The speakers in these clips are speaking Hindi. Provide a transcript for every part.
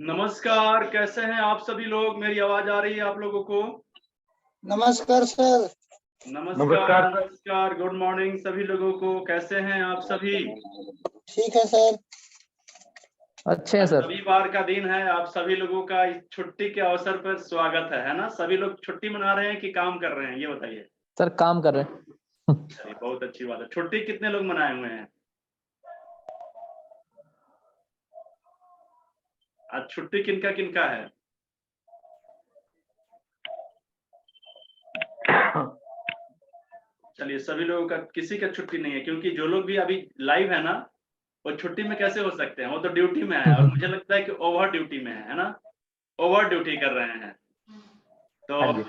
नमस्कार, कैसे हैं आप सभी लोग? मेरी आवाज आ रही है आप लोगों को? नमस्कार सर। नमस्कार, नमस्कार, गुड मॉर्निंग सभी लोगों को। कैसे हैं आप सभी? ठीक है सर। अच्छे हैं आज सर। रविवार का दिन है, आप सभी लोगों का इस छुट्टी के अवसर पर स्वागत है ना? सभी लोग छुट्टी मना रहे हैं कि काम कर रहे हैं, ये बताइए। सर काम कर रहे हैं। चलिए, बहुत अच्छी बात है। छुट्टी कितने लोग मनाए हुए हैं? आज छुट्टी किनका किनका है? चलिए, सभी लोगों का, किसी का छुट्टी नहीं है, क्योंकि जो लोग भी अभी लाइव है ना, वो छुट्टी में कैसे हो सकते हैं? वो तो ड्यूटी में है, और मुझे लगता है कि ओवर ड्यूटी में है ना? ओवर ड्यूटी कर रहे हैं। तो हाँ जी।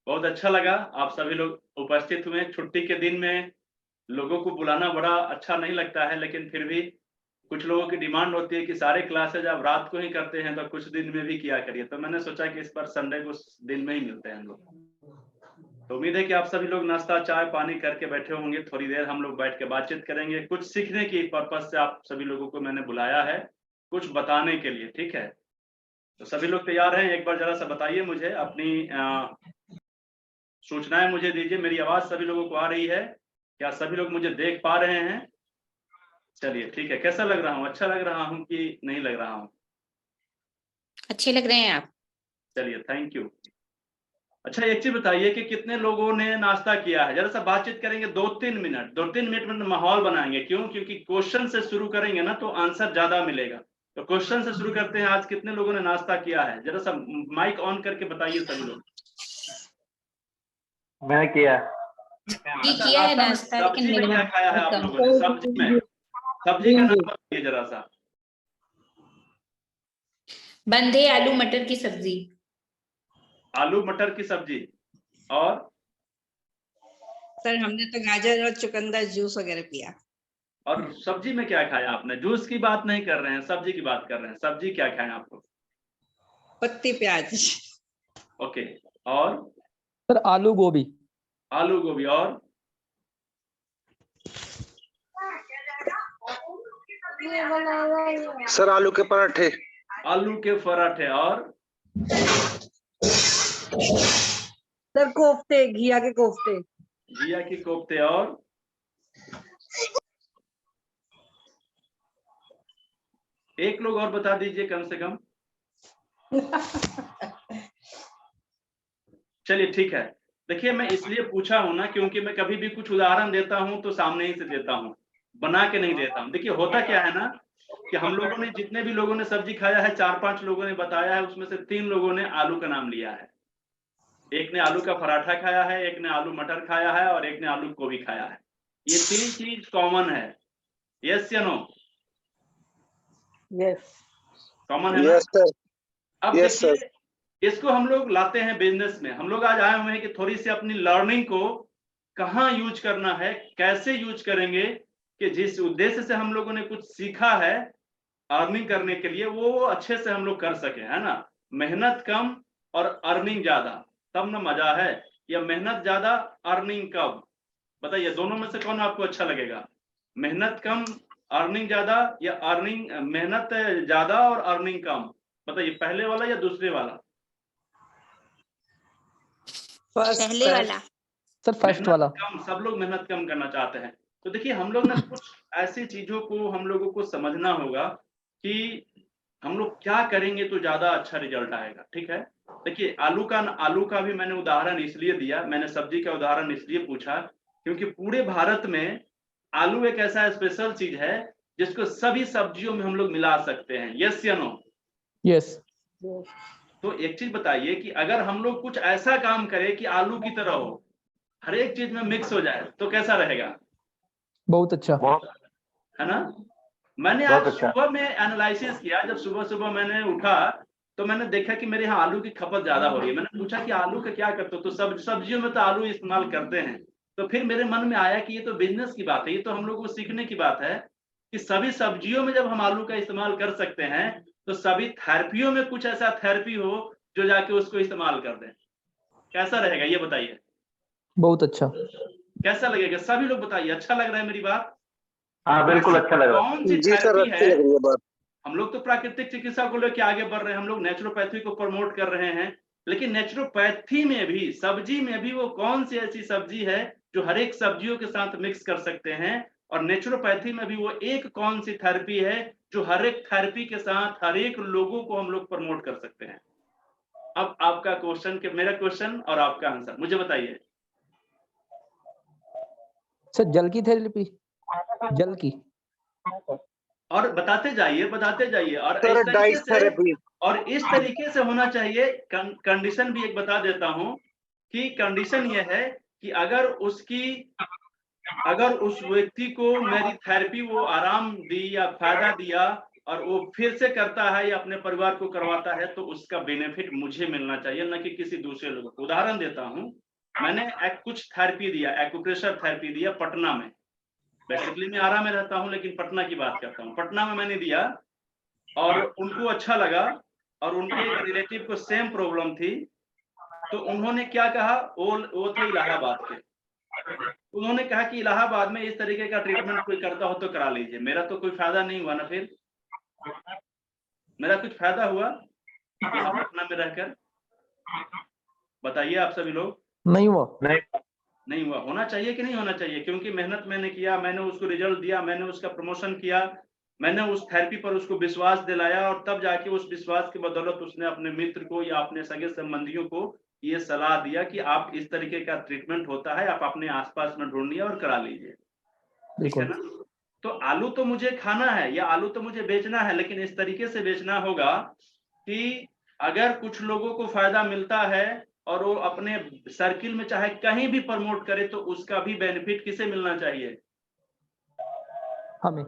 बहुत अच्छा लगा आप सभी लोग उपस्थित हुए। छुट्टी के दिन में लोगों को बुलाना बड़ा अच्छा नहीं लगता है, लेकिन फिर भी कुछ लोगों की डिमांड होती है कि सारे क्लासेज आप रात को ही करते हैं, तो कुछ दिन में भी किया करिए। तो मैंने सोचा कि इस बार संडे को दिन में ही मिलते हैं हम लोग। तो उम्मीद है कि आप सभी लोग नाश्ता चाय पानी करके बैठे होंगे। थोड़ी देर हम लोग बैठ के बातचीत करेंगे। कुछ सीखने की पर्पज से आप सभी लोगों को मैंने बुलाया है, कुछ बताने के लिए, ठीक है? तो सभी लोग तैयार हैं? एक बार जरा सा बताइए मुझे, अपनी सूचनाएं मुझे दीजिए। मेरी आवाज सभी लोगों को आ रही है? क्या सभी लोग मुझे देख पा रहे हैं? चलिए ठीक है। कैसा लग रहा हूँ? अच्छा लग रहा हूँ कि नहीं लग रहा हूँ? अच्छे लग रहे हैं आप। चलिए, थैंक यू। अच्छा, एक चीज बताइए कि कितने लोगों ने नाश्ता किया है? जरा सा बातचीत करेंगे 2-3 मिनट में माहौल बनाएंगे। क्यों? क्योंकि क्वेश्चन से शुरू करेंगे ना तो आंसर ज्यादा मिलेगा। तो क्वेश्चन से शुरू करते हैं। आज कितने लोगों ने नाश्ता किया है? जरा सा माइक ऑन करके बताइए सभी लोग। मैं किया। किया है नाश्ता, लेकिन सब्जी में क्या मिनिमम खाया है आप लोगों ने? सब्जी में, सब्जी का नाम बताइए जरा सा। बंधे आलू मटर की सब्जी। आलू मटर की सब्जी। और सर हमने तो गाजर और चुकंदर जूस वगैरह पिया। और सब्जी में क्या खाया आपने? जूस की बात नहीं कर रहे हैं, सब्जी की बात कर रहे हैं। सब्जी क्या खाया आपको? पत्ती प्याज। ओके। और सर आलू गोभी। आलू गोभी। और सर आलू के पराठे। आलू के पराठे। और सर कोफ्ते, घिया के कोफ्ते। घिया की कोफ्ते। और एक लोग और बता दीजिए कम से कम। चलिए ठीक है। देखिए, मैं इसलिए पूछा हूं ना, क्योंकि मैं कभी भी कुछ उदाहरण देता हूं तो सामने ही से देता हूं, बना के नहीं देता हूं। देखिए, होता क्या है ना कि हम लोगों ने, जितने भी लोगों ने सब्जी खाया है, 4-5 लोगों ने बताया है, उसमें से 3 लोगों ने आलू का नाम लिया है। एक ने आलू का पराठा खाया है, एक ने आलू मटर खाया है, और एक ने आलू गोभी खाया है। ये 3 चीज कॉमन है। यस या नो? यस। कॉमन है ना? Yes sir. अब Yes, देखिए, इसको हम लोग लाते हैं बिजनेस में। हम लोग आज आए हुए हैं कि थोड़ी सी अपनी लर्निंग को कहाँ यूज करना है, कैसे यूज करेंगे, कि जिस उद्देश्य से हम लोगों ने कुछ सीखा है अर्निंग करने के लिए, वो अच्छे से हम लोग कर सके, है ना? मेहनत कम और अर्निंग ज्यादा, तब ना मजा है। या मेहनत ज्यादा, अर्निंग कम? बताइए, दोनों में से कौन आपको अच्छा लगेगा? मेहनत कम अर्निंग ज्यादा, या अर्निंग मेहनत ज्यादा और अर्निंग कम? बताइए, पहले वाला या दूसरे वाला? पहले वाला। सर फर्स्ट वाला। कम, सब लोग मेहनत कम करना चाहते हैं। तो देखिए, हम लोग ना कुछ ऐसी चीजों को हम लोगों को समझना होगा कि हम लोग क्या करेंगे तो ज्यादा अच्छा रिजल्ट आएगा, ठीक है? देखिए, आलू का भी मैंने उदाहरण इसलिए दिया, मैंने सब्जी का उदाहरण इसलिए पूछा, क्योंकि पूरे भारत में आलू एक ऐसा स्पेशल चीज है जिसको सभी सब्जियों में हम लोग मिला सकते हैं। यस या नो? यस। तो एक चीज बताइए कि अगर हम लोग कुछ ऐसा काम करें कि आलू की तरह हो, हर एक चीज में मिक्स हो जाए, तो कैसा रहेगा? बहुत अच्छा। है ना? मैंने आज सुबह में एनालिसिस किया। जब सुबह सुबह मैंने उठा तो मैंने देखा कि मेरे यहाँ आलू की खपत ज्यादा हो रही है। मैंने पूछा कि आलू का क्या करते हो? तो सब्जियों में तो आलू इस्तेमाल करते हैं। तो फिर मेरे मन में आया कि ये तो बिजनेस की बात है, ये तो हम लोग को सीखने की बात है कि सभी सब्जियों में जब हम आलू का इस्तेमाल कर सकते हैं, तो सभी थेरेपियों में कुछ ऐसा थेरेपी हो जो जाके उसको इस्तेमाल कर दें। कैसा रहेगा ये बताइए? बहुत अच्छा। कैसा लगेगा? सभी लोग बताइए, अच्छा लग रहा है मेरी बात? हाँ बिल्कुल अच्छा लग रहा है। कौन सी जी सर, थेरेपी अच्छी है? लग रही है बात। हम लोग तो प्राकृतिक चिकित्सा को लेकर आगे बढ़ रहे हैं, हम लोग नेचुरोपैथी को प्रमोट कर रहे हैं, लेकिन नेचुरोपैथी में भी, सब्जी में भी वो कौन सी ऐसी सब्जी है जो हर एक सब्जियों के साथ मिक्स कर सकते हैं, और नेचुरोपैथी में भी वो एक कौन सी थेरेपी है जो हर एक थेरेपी के साथ हर एक लोगों को हम लोग प्रमोट कर सकते हैं। अब आपका क्वेश्चन, मेरा क्वेश्चन और आपका आंसर मुझे बताइए। सर जल की थेरेपी, जल की। और बताते जाइए और सर इस डाइट तरीके से, थेरेपी। और इस तरीके से होना चाहिए। कंडीशन भी एक बता देता हूं कि कंडीशन ये है कि अगर उस व्यक्ति को मेरी थेरेपी वो आराम दी या फायदा दिया और वो फिर से करता है या अपने परिवार को करवाता है, तो उसका बेनिफिट मुझे मिलना चाहिए, न कि किसी दूसरे लोगों को। उदाहरण देता हूं, मैंने कुछ थेरेपी दिया, एक्यूप्रेशर थेरेपी दिया पटना में। बेसिकली मैं आरा में रहता हूं, लेकिन पटना की बात करता हूं। पटना में मैंने दिया और उनको अच्छा लगा, और उनके एक रिलेटिव को सेम प्रॉब्लम थी, तो उन्होंने क्या कहा, वो थे इलाहाबाद के। उन्होंने कहा कि इलाहाबाद में इस तरीके का ट्रीटमेंट कोई करता हो तो करा लीजिए। मेरा तो कोई फायदा नहीं हुआ ना, फिर मेरा कुछ फायदा हुआ यहाँ पटना में रहकर? बताइए आप सभी लोग। नहीं हुआ। नहीं हुआ। होना चाहिए कि नहीं होना चाहिए? क्योंकि मेहनत मैंने किया, मैंने उसको रिजल्ट दिया, मैंने उसका प्रमोशन किया, मैंने उस थेरेपी पर उसको विश्वास दिलाया, और तब जाके उस विश्वास की बदौलत उसने अपने मित्र को या अपने सगे संबंधियों को ये सलाह दिया कि आप इस तरीके का ट्रीटमेंट होता है, आप अपने आसपास में ढूंढिए और करा लीजिए। ठीक है ना? तो आलू तो मुझे खाना है या आलू तो मुझे बेचना है, लेकिन इस तरीके से बेचना होगा कि अगर कुछ लोगों को फायदा मिलता है और वो अपने सर्किल में चाहे कहीं भी प्रमोट करे, तो उसका भी बेनिफिट किसे मिलना चाहिए? हमें।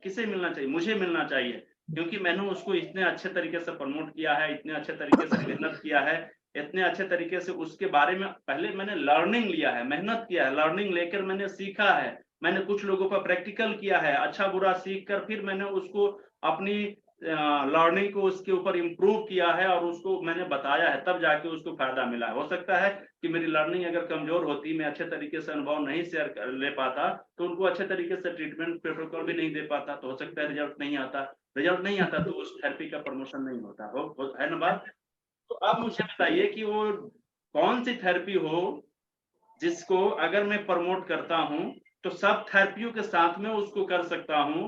किसे मिलना चाहिए? मुझे मिलना चाहिए, क्योंकि मैंने उसको इतने अच्छे तरीके से प्रमोट किया है, इतने अच्छे तरीके से मेहनत किया है, इतने अच्छे तरीके से उसके बारे में पहले मैंने लर्निंग लिया है, मेहनत किया है, लर्निंग लेकर मैंने सीखा है, मैंने कुछ लोगों का प्रैक्टिकल किया है, अच्छा बुरा सीख कर फिर मैंने उसको अपनी लर्निंग को उसके ऊपर इम्प्रूव किया है और उसको मैंने बताया है, तब जाके उसको फायदा मिला है। हो सकता है कि मेरी लर्निंग अगर कमजोर होती, मैं अच्छे तरीके से अनुभव नहीं शेयर कर ले पाता, तो उनको अच्छे तरीके से ट्रीटमेंट प्रोटोकॉल भी नहीं दे पाता, तो हो सकता है रिजल्ट नहीं आता तो उस थेरेपी का प्रमोशन नहीं होता। है ना बात? तो अब मुझे बताइए कि वो कौन सी थेरेपी हो जिसको अगर मैं प्रमोट करता हूं तो सब थेरेपियों के साथ में उसको कर सकता हूं,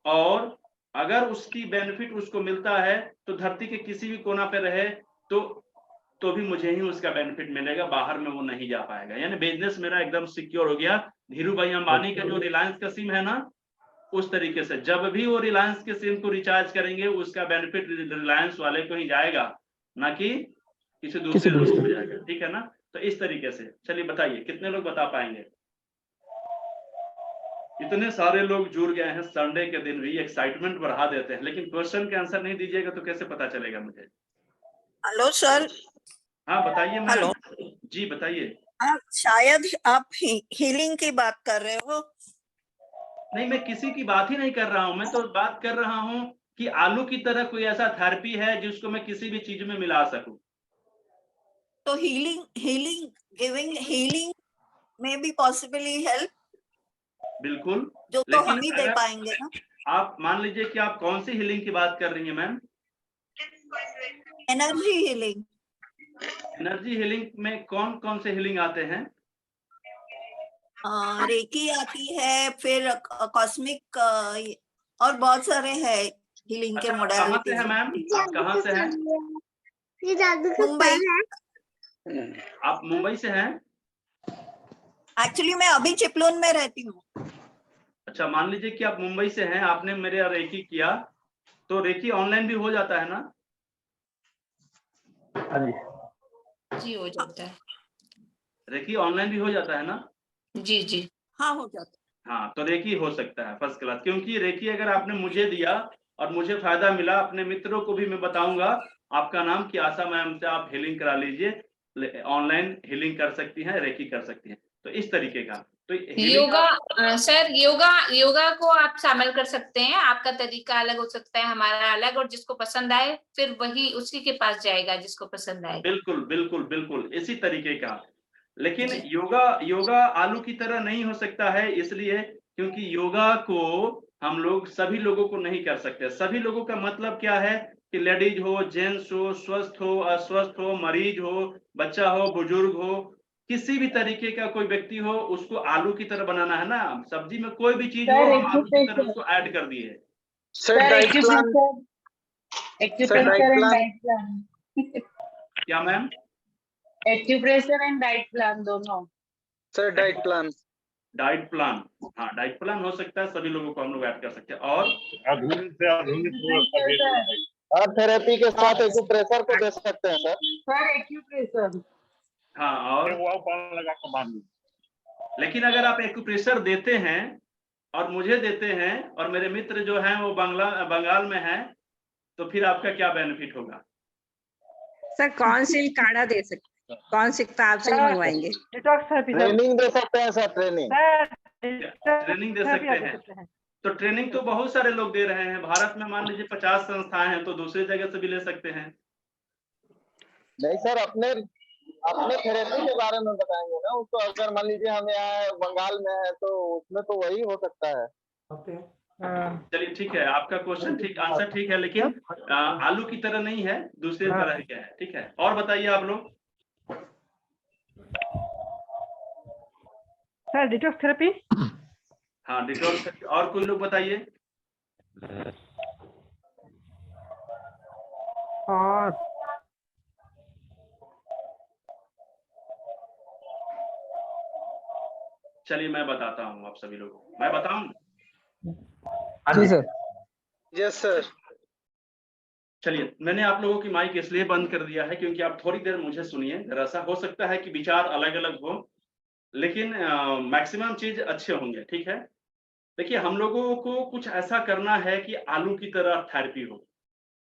और अगर उसकी बेनिफिट उसको मिलता है तो धरती के किसी भी कोना पे रहे तो भी मुझे ही उसका बेनिफिट मिलेगा, बाहर में वो नहीं जा पाएगा। यानी बिजनेस मेरा एकदम सिक्योर हो गया। धीरू भाई अंबानी का जो रिलायंस का सिम है ना, उस तरीके से जब भी वो रिलायंस के सिम को रिचार्ज करेंगे, उसका बेनिफिट रिलायंस वाले को ही जाएगा, ना कि किसी दूसरे लोग को जाएगा। ठीक है ना? तो इस तरीके से चलिए बताइए, कितने लोग बता पाएंगे? इतने सारे लोग जुड़ गए हैं, संडे के दिन भी एक्साइटमेंट बढ़ा देते हैं, लेकिन क्वेश्चन के आंसर नहीं दीजिएगा तो कैसे पता चलेगा मुझे? Hello sir. हाँ बताइए मैम। हेलो जी बताइए। शायद आप हीलिंग की बात कर रहे हो। नहीं, मैं किसी की बात ही नहीं कर रहा हूँ, मैं तो बात कर रहा हूँ कि आलू की तरह कोई ऐसा थेरेपी है जिसको मैं किसी भी चीज में मिला सकूं। तो गिविंग हीलिंग में भी पॉसिबली हेल्प, बिल्कुल, जो तो हम ही दे पाएंगे ना। आप मान लीजिए कि आप कौन सी हीलिंग की बात कर रही हैं ma'am? Energy healing. Energy healing में कौन कौन से हीलिंग आते हैं? रेकी आती है, फिर कॉस्मिक और बहुत सारे हैं हीलिंग के मोडालिटीज। कहाँ से है मैम? आप कहाँ से हैं? मुंबई। आप मुंबई से हैं? एक्चुअली मैं अभी चिपलून में रहती हूँ। अच्छा, मान लीजिए कि आप मुंबई से हैं, आपने मेरे रेकी किया, तो रेकी ऑनलाइन भी हो जाता है ना? जी हो जाता है। रेकी ऑनलाइन भी हो जाता है ना? जी जी हाँ हो जाता है। हाँ, तो रेकी हो सकता है फर्स्ट क्लास, क्योंकि रेकी अगर आपने मुझे दिया और मुझे फायदा मिला, अपने मित्रों को भी मैं बताऊंगा आपका नाम कि आशा मैम से आप हीलिंग करा लीजिए, ऑनलाइन हीलिंग कर सकती हैं, रेकी कर सकती हैं। तो इस तरीके का तो योगा सर, योगा को आप शामिल कर सकते हैं। आपका तरीका अलग हो सकता है, हमारा अलग, और जिसको पसंद आए फिर वही उसी के पास जाएगा जिसको पसंद आए। बिल्कुल बिल्कुल बिल्कुल इसी तरीके का। लेकिन योगा आलू की तरह नहीं हो सकता है, इसलिए क्योंकि योगा को हम लोग सभी लोगों को नहीं कर सकते। सभी लोगों का मतलब क्या है कि लेडीज हो, जेंट्स हो, स्वस्थ हो, अस्वस्थ हो, मरीज हो, बच्चा हो, बुजुर्ग हो, किसी भी तरीके का कोई व्यक्ति हो, उसको आलू की तरह बनाना है ना। सब्जी में कोई भी चीज हो, हम आलू की तरह उसको ऐड कर दिए। Sir diet plan, sir diet plan, क्या ma'am? Acupressure and diet plan दोनों। Sir diet plan, diet plan, हाँ डाइट प्लान हो सकता है, सभी लोगों को हम लोग ऐड कर सकते हैं। और आधुनिक से आधुनिक व्यवस्था भेज दीजिए। और थेरेपी के साथ एक्यूप्रेशर को दे सकते हैं सर। Sir acupressure. हाँ, और वो पान लगा के बांध दीजिए। लेकिन अगर आप एक्यूप्रेशर देते हैं और मुझे देते हैं और मेरे मित्र जो हैं वो बंगाल में हैं, तो फिर आपका क्या बेनिफिट होगा? सर कौन सी काढ़ा दे सकते हैं, कौन सी किताब से मंगवाएंगे? Detox therapy sir. ट्रेनिंग दे सकते हैं सर, ट्रेनिंग। ट्रेनिंग दे सकते हैं। तो ट्रेनिंग तो बहुत सारे लोग दे रहे हैं भारत में। मान लीजिए 50 संस्थाएं हैं, तो दूसरी जगह से भी ले सकते हैं। नहीं सर, अपने थेरेपी के बारे में बताएंगे ना उसको। अगर मान लीजिए हम यहाँ बंगाल में है तो उसमें तो वही हो सकता है। चलिए ठीक है, आपका क्वेश्चन ठीक, आंसर ठीक है, लेकिन आलू की तरह नहीं है, दूसरे तरह का है। ठीक है, और बताइए आप लोग। Sir detox therapy. हाँ डिटॉक्स, और कोई लोग बताइए। और चलिए मैं बताता हूँ आप सभी लोगों को। मैं बताऊं? जी सर। Yes sir. चलिए, मैंने आप लोगों की माइक इसलिए बंद कर दिया है क्योंकि आप थोड़ी देर मुझे सुनिए। जरा सा हो सकता है कि विचार अलग अलग हो, लेकिन मैक्सिमम चीज अच्छे होंगे। ठीक है, देखिए हम लोगों को कुछ ऐसा करना है कि आलू की तरह थेरेपी हो।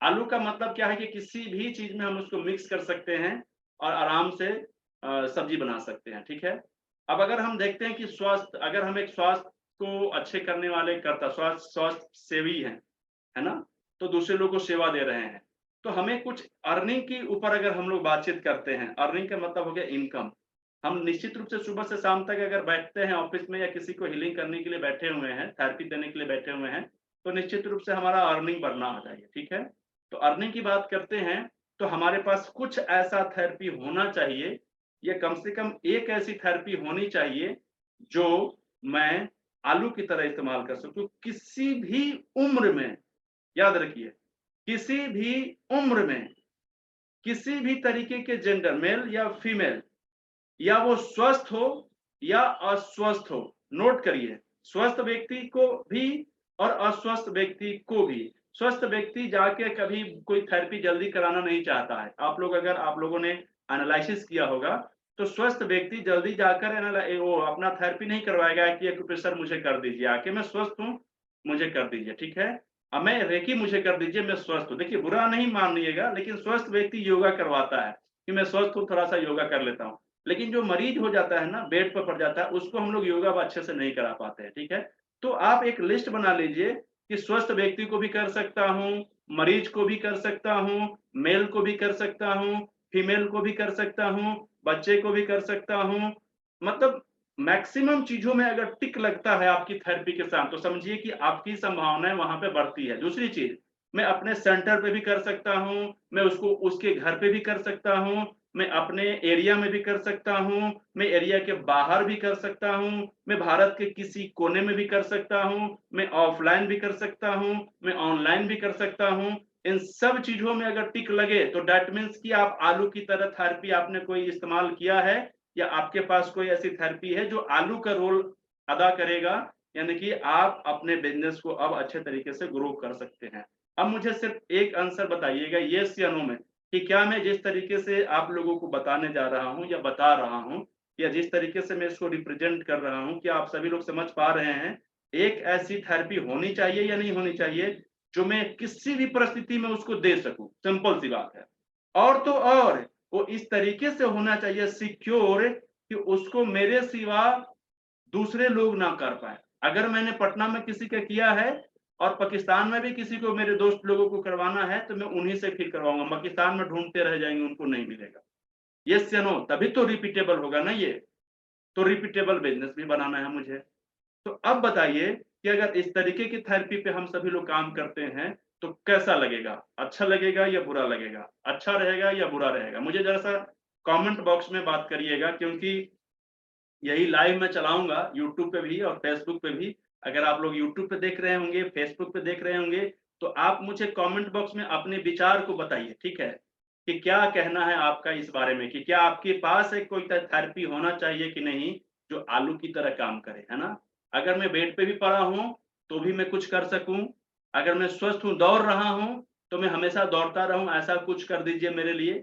आलू का मतलब क्या है कि किसी भी चीज में हम उसको मिक्स कर सकते हैं और आराम से सब्जी बना सकते हैं। ठीक है, अब अगर हम देखते हैं कि स्वास्थ्य, अगर हम एक स्वास्थ्य को अच्छे करने वाले कर्ता, स्वास्थ्य सेवी हैं, है ना, तो दूसरे लोग को सेवा दे रहे हैं, तो हमें कुछ अर्निंग के ऊपर अगर हम लोग बातचीत करते हैं, अर्निंग का मतलब हो गया इनकम। हम निश्चित रूप से सुबह से शाम तक अगर बैठते हैं ऑफिस में या किसी को हीलिंग करने के लिए बैठे हुए हैं, थेरेपी देने के लिए बैठे हुए हैं, तो निश्चित रूप से हमारा अर्निंग बढ़ना आ जाएगा। ठीक है, तो अर्निंग की बात करते हैं तो हमारे पास कुछ ऐसा थेरेपी होना चाहिए, या कम से कम एक ऐसी थेरेपी होनी चाहिए जो मैं आलू की तरह इस्तेमाल कर सकूं किसी भी उम्र में। याद रखिए, किसी भी उम्र में, किसी भी तरीके के जेंडर, मेल या फीमेल, या वो स्वस्थ हो या अस्वस्थ हो। नोट करिए, स्वस्थ व्यक्ति को भी और अस्वस्थ व्यक्ति को भी। स्वस्थ व्यक्ति जाके कभी कोई थेरेपी जल्दी कराना नहीं चाहता है। आप लोगों ने एनालिसिस किया होगा, तो स्वस्थ व्यक्ति जल्दी जाकर वो अपना थेरेपी नहीं करवाएगा कि एक्यूप्रेशर मुझे कर दीजिए, आके मैं स्वस्थ हूँ मुझे कर दीजिए। ठीक है, अब मैं रेकी मुझे कर दीजिए, मैं स्वस्थ हूँ। देखिए बुरा नहीं मानिएगा, लेकिन स्वस्थ व्यक्ति योगा करवाता है कि मैं स्वस्थ हूँ, थोड़ा सा योगा कर लेता हूँ। लेकिन जो मरीज हो जाता है ना, बेड पर पड़ जाता है, उसको हम लोग योगा अच्छे से नहीं करा पाते हैं। ठीक है, तो आप एक लिस्ट बना लीजिए कि स्वस्थ व्यक्ति को भी कर सकता हूँ, मरीज को भी कर सकता हूँ, मेल को भी कर सकता हूँ, फीमेल को भी कर सकता हूँ, बच्चे को भी कर सकता हूँ। मतलब मैक्सिमम चीजों में अगर टिक लगता है आपकी थेरेपी के साथ, तो समझिए कि आपकी संभावनाएं वहां पे बढ़ती है। दूसरी चीज, मैं अपने सेंटर पे भी कर सकता हूँ, मैं उसको उसके घर पे भी कर सकता हूँ, मैं अपने एरिया में भी कर सकता हूँ, मैं एरिया के बाहर भी कर सकता हूँ, मैं भारत के किसी कोने में भी कर सकता हूँ, मैं ऑफलाइन भी कर सकता हूँ, मैं ऑनलाइन भी कर सकता हूँ। इन सब चीजों में अगर टिक लगे तो दैट मीन्स कि आप आलू की तरह थेरेपी आपने कोई इस्तेमाल किया है, या आपके पास कोई ऐसी थेरेपी है जो आलू का रोल अदा करेगा, यानी कि आप अपने बिजनेस को अब अच्छे तरीके से ग्रो कर सकते हैं। अब मुझे सिर्फ एक आंसर बताइएगा यस या नो में, कि क्या मैं जिस तरीके से आप लोगों को बताने जा रहा हूं या बता रहा हूं, या जिस तरीके से मैं इसको रिप्रेजेंट कर रहा हूं, क्या आप सभी लोग समझ पा रहे हैं? एक ऐसी थेरेपी होनी चाहिए या नहीं होनी चाहिए जो मैं किसी भी परिस्थिति में उसको दे सकूं? सिंपल सी बात है। और तो और वो इस तरीके से होना चाहिए सिक्योर कि उसको मेरे सिवा दूसरे लोग ना कर पाए। अगर मैंने पटना में किसी का किया है और पाकिस्तान में भी किसी को, मेरे दोस्त लोगों को करवाना है, तो मैं उन्हीं से फिर करवाऊंगा। पाकिस्तान में ढूंढते रह जाएंगे, उनको नहीं मिलेगा। यस या नो? तभी तो रिपीटेबल होगा ना। ये तो रिपीटेबल बिजनेस भी बनाना है मुझे। तो अब बताइए कि अगर इस तरीके की थेरेपी पे हम सभी लोग काम करते हैं तो कैसा लगेगा, अच्छा लगेगा या बुरा लगेगा, अच्छा रहेगा या बुरा रहेगा? मुझे जरा सा कमेंट बॉक्स में बात करिएगा, क्योंकि यही लाइव मैं चलाऊंगा यूट्यूब पे भी और फेसबुक पे भी। अगर आप लोग यूट्यूब पे देख रहे होंगे, फेसबुक पे देख रहे होंगे, तो आप मुझे कमेंट बॉक्स में अपने विचार को बताइए, ठीक है? कि क्या कहना है आपका इस बारे में, कि क्या आपके पास एक कोई थेरेपी होना चाहिए कि नहीं, जो आलू की तरह काम करे, है ना? अगर मैं बेड पे भी पड़ा हूँ, तो भी मैं कुछ कर सकूँ। अगर मैं स्वस्थ हूँ, दौड़ रहा हूँ, तो मैं हमेशा दौड़ता रहूँ, ऐसा कुछ कर दीजिए मेरे लिए,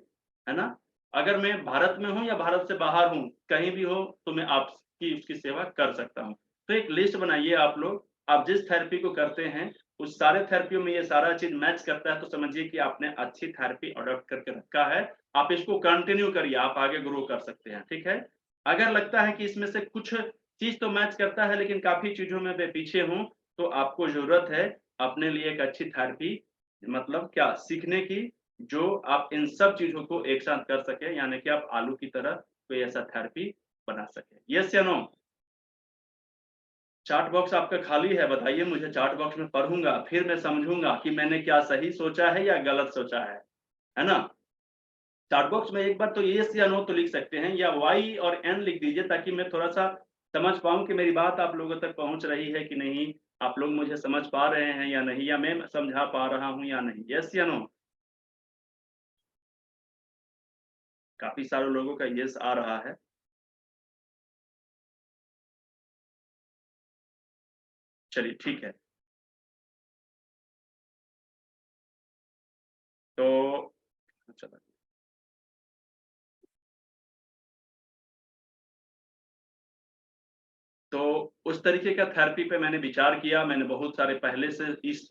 है ना? अगर मैं भारत में हूँ या भारत से बाहर हूँ, कहीं भी हो, तो मैं आपकी उसकी सेवा कर सकता हूँ। तो एक लिस्ट बनाइए आप लोग, आप जिस थेरेपी को करते हैं, उस सारे थेरेपियों में ये सारा चीज़ मैच करता है, तो समझिए कि आपने अच्छी थेरेपी अडॉप्ट करके रखा है। आप इसको कंटिन्यू करिए, आप आगे ग्रो कर सकते हैं, ठीक है? अगर लगता है कि इसमें से कुछ चीज़ तो मैच करता है, लेकिन काफ़ी चीज़ों में मैं पीछे हूँ, तो आपको ज़रूरत है अपने लिए एक अच्छी थेरेपी, मतलब क्या सीखने की, जो आप इन सब चीज़ों को एक साथ कर सकें, यानी कि आप आलू की तरह कोई ऐसा थेरेपी बना सकें। येस या नो? चैट बॉक्स आपका खाली है, बताइए मुझे, चैट बॉक्स में पढ़ूँगा, फिर मैं समझूँगा कि मैंने क्या सही सोचा है या गलत सोचा है ना? चैट बॉक्स में एक बार तो येस या नो तो लिख सकते हैं, या वाई और एन लिख दीजिए, ताकि मैं थोड़ा-सा समझ पाऊँ कि मेरी बात आप लोगों तक पहुँच रही है कि नहीं, आप लोग मुझे समझ पा रहे हैं या नहीं, या मैं समझा पा रहा हूँ या नहीं। येस या नो? काफ़ी सारे लोगों का येस आ रहा है। चलिए ठीक है। तो चलो, तो उस तरीके का थेरेपी पे मैंने विचार किया, मैंने बहुत सारे पहले से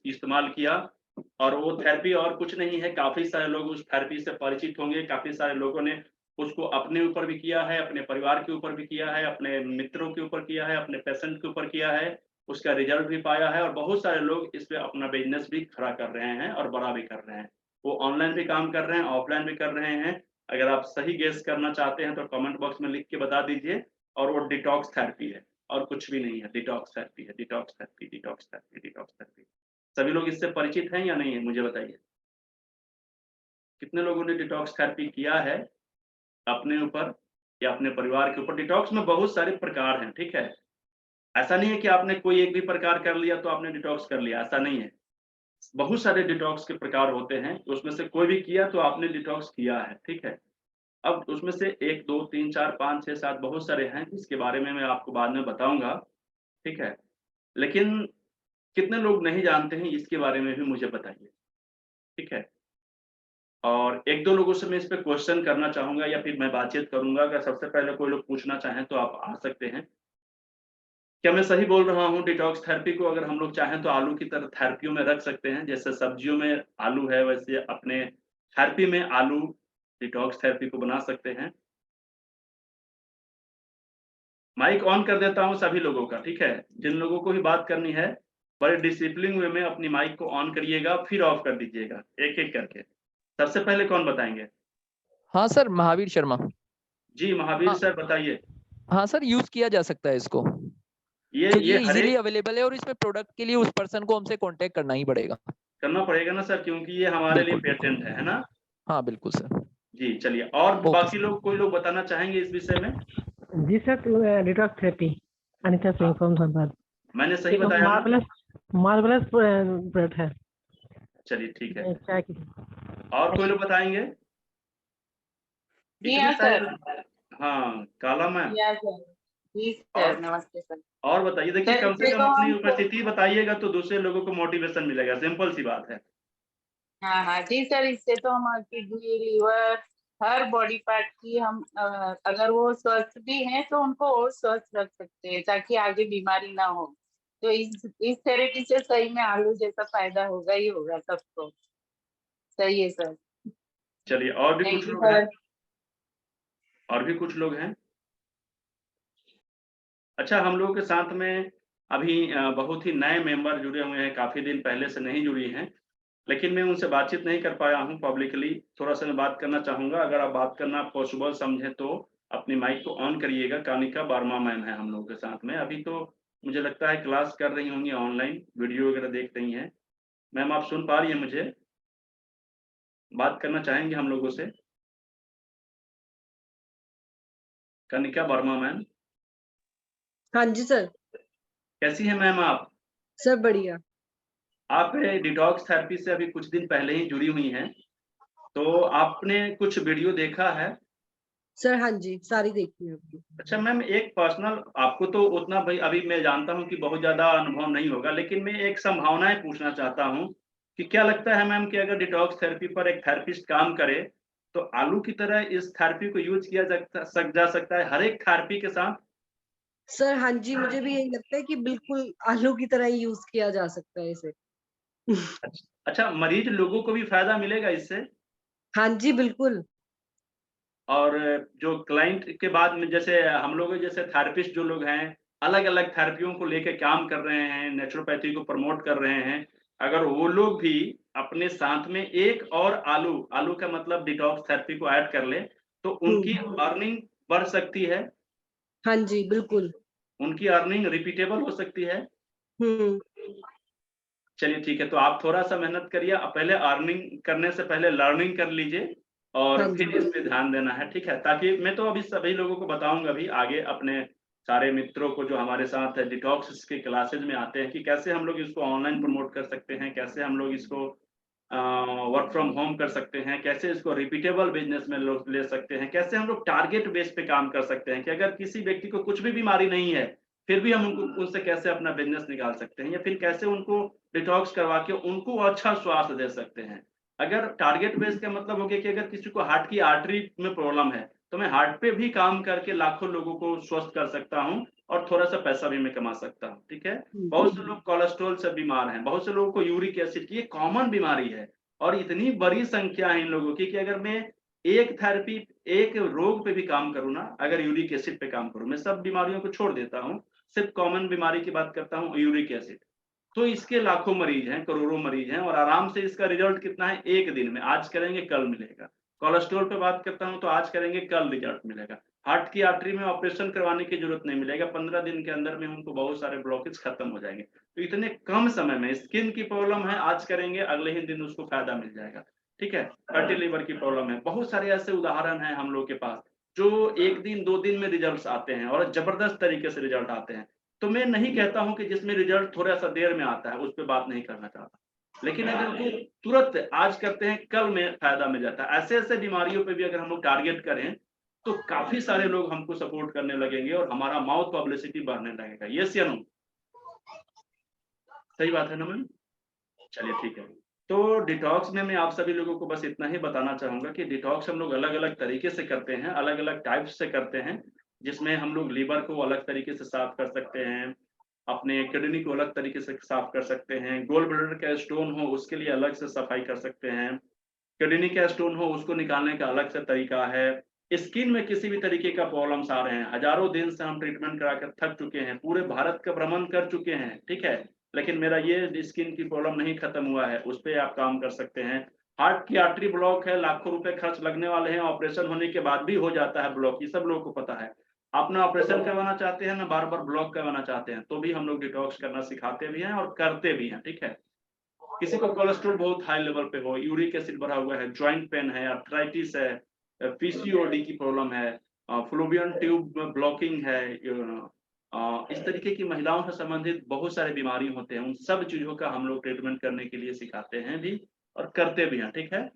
इस्तेमाल किया, और वो थेरेपी और कुछ नहीं है, काफ़ी सारे लोग उस थेरेपी से परिचित होंगे, काफ़ी सारे लोगों ने उसको अपने ऊपर भी किया है, अपने परिवार के ऊपर भी किया है, अपने मित्रों के ऊपर किया है, अपने पेशेंट के ऊपर किया है, उसका रिज़ल्ट भी पाया है, और बहुत सारे लोग इस पे अपना बिज़नेस भी खड़ा कर रहे हैं और बड़ा भी कर रहे हैं। वो ऑनलाइन भी काम कर रहे हैं, ऑफलाइन भी कर रहे हैं। अगर आप सही गेस करना चाहते हैं तो कमेंट बॉक्स में लिख के बता दीजिए, और वो डिटॉक्स थेरेपी है और कुछ भी नहीं है, डिटॉक्स थेरेपी है, detox therapy, detox therapy, detox therapy. सभी लोग इससे परिचित हैं या नहीं है, मुझे बताइए? कितने लोगों ने डिटॉक्स थेरेपी किया है अपने ऊपर या अपने परिवार के ऊपर? डिटॉक्स में बहुत सारे प्रकार हैं, ठीक है? ऐसा नहीं है कि आपने कोई एक भी प्रकार कर लिया तो आपने डिटॉक्स कर लिया, ऐसा नहीं है। बहुत सारे डिटॉक्स के प्रकार होते हैं, तो उसमें से कोई भी किया तो आपने डिटॉक्स किया है, ठीक है? अब उसमें से 1, 2, 3, 4, 5, 6, 7 बहुत सारे हैं, जिसके बारे में मैं आपको बाद में बताऊँगा, ठीक है? लेकिन कितने लोग नहीं जानते हैं, इसके बारे में भी मुझे बताइए, ठीक है? और 1-2 लोगों से मैं इस पे क्वेश्चन करना चाहूँगा, या फिर मैं बातचीत करूँगा। अगर सबसे पहले कोई लोग पूछना चाहें तो आप आ सकते हैं। क्या मैं सही बोल रहा हूँ, डिटॉक्स थेरेपी को अगर हम लोग चाहें तो आलू की तरह थेरेपियों में रख सकते हैं? जैसे सब्जियों में आलू है, वैसे अपने थेरेपी में आलू डिटॉक्स थेरेपी को बना सकते हैं। माइक ऑन कर देता हूँ सभी लोगों का, ठीक है? जिन लोगों को भी बात करनी है, बड़े डिसिप्लिन वे में अपनी माइक को ऑन करिएगा, फिर ऑफ कर दीजिएगा, एक-एक करके। सबसे पहले कौन बताएँगे? हाँ सर, महावीर शर्मा। जी, महावीर हाँ। सर बताइए। हाँ सर, यूज किया जा सकता है इसको, ये क्योंकि ये हर इजीली एक अवेलेबल है, और इसमें प्रोडक्ट के लिए उस पर्सन को हमसे कांटेक्ट करना ही पड़ेगा। करना पड़ेगा ना सर, क्योंकि ये हमारे लिए बिल्कुल, बिल्कुल। पेटेंट है ना? हाँ, बिल्कुल सर। जी, चलिए, और ओके बाकी सर। लोग, कोई लोग बताना चाहेंगे इस विषय में? जी sir, detox therapy Anita Singh हाँ, फ्रॉम धनबाद। मैंने सही एक बताया ना? मार्वलस प्रोडक्ट है चलिए ठीक है। चाय की। और कोई लोग बताएँगे? जी इतने हाँ सारे सर। हाँ, काला मैम। या सर। जी और सर, नमस्ते सर। और बताइए, देखिए सर कम से इससे कम तो अपनी हम उपस्थिति बताइएगा तो दूसरे लोगों को मोटिवेशन मिलेगा, सिंपल सी बात है। हाँ हाँ जी सर, इससे तो हम किडनी, लीवर, हर बॉडी पार्ट की हम अगर वो स्वस्थ भी हैं तो उनको और स्वस्थ रख सकते हैं, ताकि आगे बीमारी ना हो। तो इस थेरेपी से सही में आलू जैसा फायदा होगा ही होगा सबको। सही है सर। चलिए, और भी थैंक कुछ यू लोग हैं? सर। और भी कुछ लोग हैं? अच्छा, हम लोगों के साथ में अभी बहुत ही नए मेंबर जुड़े हुए हैं, काफ़ी दिन पहले से नहीं जुड़ी हैं, लेकिन मैं उनसे बातचीत नहीं कर पाया हूँ पब्लिकली। थोड़ा-सा मैं बात करना चाहूँगा, अगर आप बात करना पॉसिबल समझें तो अपनी माइक को ऑन करिएगा। कानिका वर्मा मैम हैं हम लोगों के साथ में। अभी तो मुझे लगता है क्लास कर रही होंगी ऑनलाइन, वीडियो वगैरह देख रही हैं। मैम आप सुन पा रही हैं मुझे? बात करना चाहेंगे हम लोगों से? कनिका वर्मा मैम, हाँ जी सर। कैसी हैं मैम आप? सब बढ़िया। आप डिटॉक्स थेरेपी से अभी कुछ दिन पहले ही जुड़ी हुई हैं, तो आपने कुछ वीडियो देखा है? सर हाँ जी, सारी देखी है अभी। अच्छा मैम, एक पर्सनल, आपको तो उतना भाई अभी मैं जानता हूँ कि बहुत ज़्यादा अनुभव नहीं होगा, लेकिन मैं एक संभावनाएँ पूछना चाहता हूँ कि क्या लगता है मैम कि अगर डिटॉक्स थेरेपी पर एक थेरेपिस्ट काम करे, तो आलू की तरह इस थेरेपी को यूज़ किया जा सकता है हर एक थेरेपी के साथ? सर हाँ जी, मुझे भी यही लगता है कि बिल्कुल आलू की तरह ही यूज किया जा सकता है इसे। अच्छा, मरीज लोगों को भी फ़ायदा मिलेगा इससे? हाँ जी, बिल्कुल। और जो क्लाइंट के बाद में जैसे हम लोग जैसे थेरेपिस्ट जो लोग हैं, अलग-अलग थेरेपियों को लेके काम कर रहे हैं, नेचुरोपैथी को प्रमोट कर रहे हैं, अगर वो लोग भी अपने साथ में एक और आलू का मतलब डिटॉक्स थेरेपी को ऐड कर ले, तो उनकी अर्निंग बढ़ सकती है, हाँ जी, बिल्कुल। उनकी अर्निंग रिपीटेबल हो सकती है। हुँ। चलिए ठीक है, तो आप थोड़ा-सा मेहनत करिए, पहले अर्निंग करने से पहले लर्निंग कर लीजिए हाँ और जी। फिर इस पे ध्यान देना है, ठीक है? ताकि मैं तो अभी सभी लोगों को बताऊँगा भी आगे अपने सारे मित्रों को जो हमारे साथ डिटॉक्स के क्लासेस में आते हैं कि कैसे हम लोग इसको ऑनलाइन प्रमोट कर सकते हैं, कैसे हम लोग इसको वर्क फ्रॉम होम कर सकते हैं, कैसे इसको रिपीटेबल बिज़नेस में लोग ले सकते हैं, कैसे हम लोग टारगेट बेस पे काम कर सकते हैं कि अगर किसी व्यक्ति को कुछ भी बीमारी नहीं है, फिर भी हम उनसे कैसे अपना बिज़नेस निकाल सकते हैं या फिर कैसे उनको डिटॉक्स करवा के उनको अच्छा स्वास्थ्य दे सकते हैं। अगर टारगेट बेस का मतलब हो गया कि अगर किसी को हार्ट की आर्टरी में प्रॉब्लम है, तो मैं हार्ट पे भी काम करके लाखों लोगों को स्वस्थ कर सकता हूँ और थोड़ा-सा पैसा भी मैं कमा सकता हूँ, ठीक है? बहुत से लोग कोलेस्ट्रॉल से बीमार हैं, बहुत से लोगों को यूरिक एसिड की, ये कॉमन बीमारी है और इतनी बड़ी संख्या है इन लोगों की कि अगर मैं एक थेरेपी, एक रोग पे भी काम करूँ ना, अगर यूरिक एसिड पे काम करूँ, मैं सब बीमारियों को छोड़ देता हूँ, सिर्फ कॉमन बीमारी की बात करता हूँ, यूरिक एसिड। तो इसके लाखों मरीज हैं, करोड़ों मरीज हैं और आराम से इसका रिजल्ट कितना है, 1 दिन में, आज करेंगे कल मिलेगा। कोलेस्ट्रॉल पे बात करता हूँ तो आज करेंगे कल रिजल्ट मिलेगा। हार्ट की आर्टरी में ऑपरेशन करवाने की जरूरत नहीं मिलेगा, 15 दिन के अंदर में उनको बहुत सारे ब्लॉकेज खत्म हो जाएंगे। तो इतने कम समय में स्किन की प्रॉब्लम है, आज करेंगे अगले ही दिन उसको फायदा मिल जाएगा, ठीक है? फैटी लिवर की प्रॉब्लम है, बहुत सारे ऐसे उदाहरण हैं हम लोग के पास, जो 1 दिन 2 दिन में रिजल्ट्स आते हैं और जबरदस्त तरीके से रिजल्ट आते हैं। तो मैं नहीं कहता हूँ कि जिसमें रिजल्ट थोड़ा-सा देर में आता है, उस पे बात नहीं करना चाहता। लेकिन अगर वो तुरंत आज करते हैं, कल में फ़ायदा मिल जाता है। ऐसे-ऐसे बीमारियों पे भी अगर हम लोग टारगेट करें, तो काफ़ी सारे लोग हमको सपोर्ट करने लगेंगे और हमारा माउथ पब्लिसिटी बढ़ने लगेगा। येस या नो? सही बात है ना मैम? चलिए ठीक है। तो डिटॉक्स में मैं आप सभी लोगों को बस इतना ही बताना चाहूँगा कि डिटॉक्स हम लोग अलग-अलग तरीके से करते हैं, अलग-अलग टाइप्स से करते हैं, जिसमें हम लोग लीवर को अलग तरीके से साफ कर सकते हैं, अपने किडनी को अलग तरीके से साफ कर सकते हैं, गॉल ब्लैडर का स्टोन हो उसके लिए अलग से सफाई कर सकते हैं, किडनी का स्टोन हो उसको निकालने का अलग से तरीका है। स्किन में किसी भी तरीके का प्रॉब्लम्स आ रहे हैं, हज़ारों दिन से हम ट्रीटमेंट करा कर थक चुके हैं, पूरे भारत का भ्रमण कर चुके हैं, ठीक है? लेकिन मेरा ये स्किन की प्रॉब्लम नहीं खत्म हुआ है, उस पे आप काम कर सकते हैं। हार्ट की आर्टरी ब्लॉक है, लाखों रुपए खर्च लगने वाले हैं, ऑपरेशन होने के बाद भी हो जाता है ब्लॉक, ये सब लोगों को पता है। आप ना ऑपरेशन करवाना चाहते हैं, ना बार-बार ब्लॉक करवाना चाहते हैं, तो भी हम लोग डिटॉक्स करना सिखाते भी हैं और करते भी हैं, ठीक है? किसी को कोलेस्ट्रॉल बहुत हाई लेवल पे हो, यूरिक एसिड बढ़ा हुआ है, जॉइंट पेन है, आर्थराइटिस है, पीसीओडी की प्रॉब्लम है, फ्लोबियन ट्यूब ब्लॉकिंग है, इस तरीके की महिलाओं से संबंधित बहुत सारे बीमारी होते हैं, उन सब चीज़ों का हम लोग ट्रीटमेंट करने के लिए सिखाते हैं भी और करते भी हैं, ठीक है?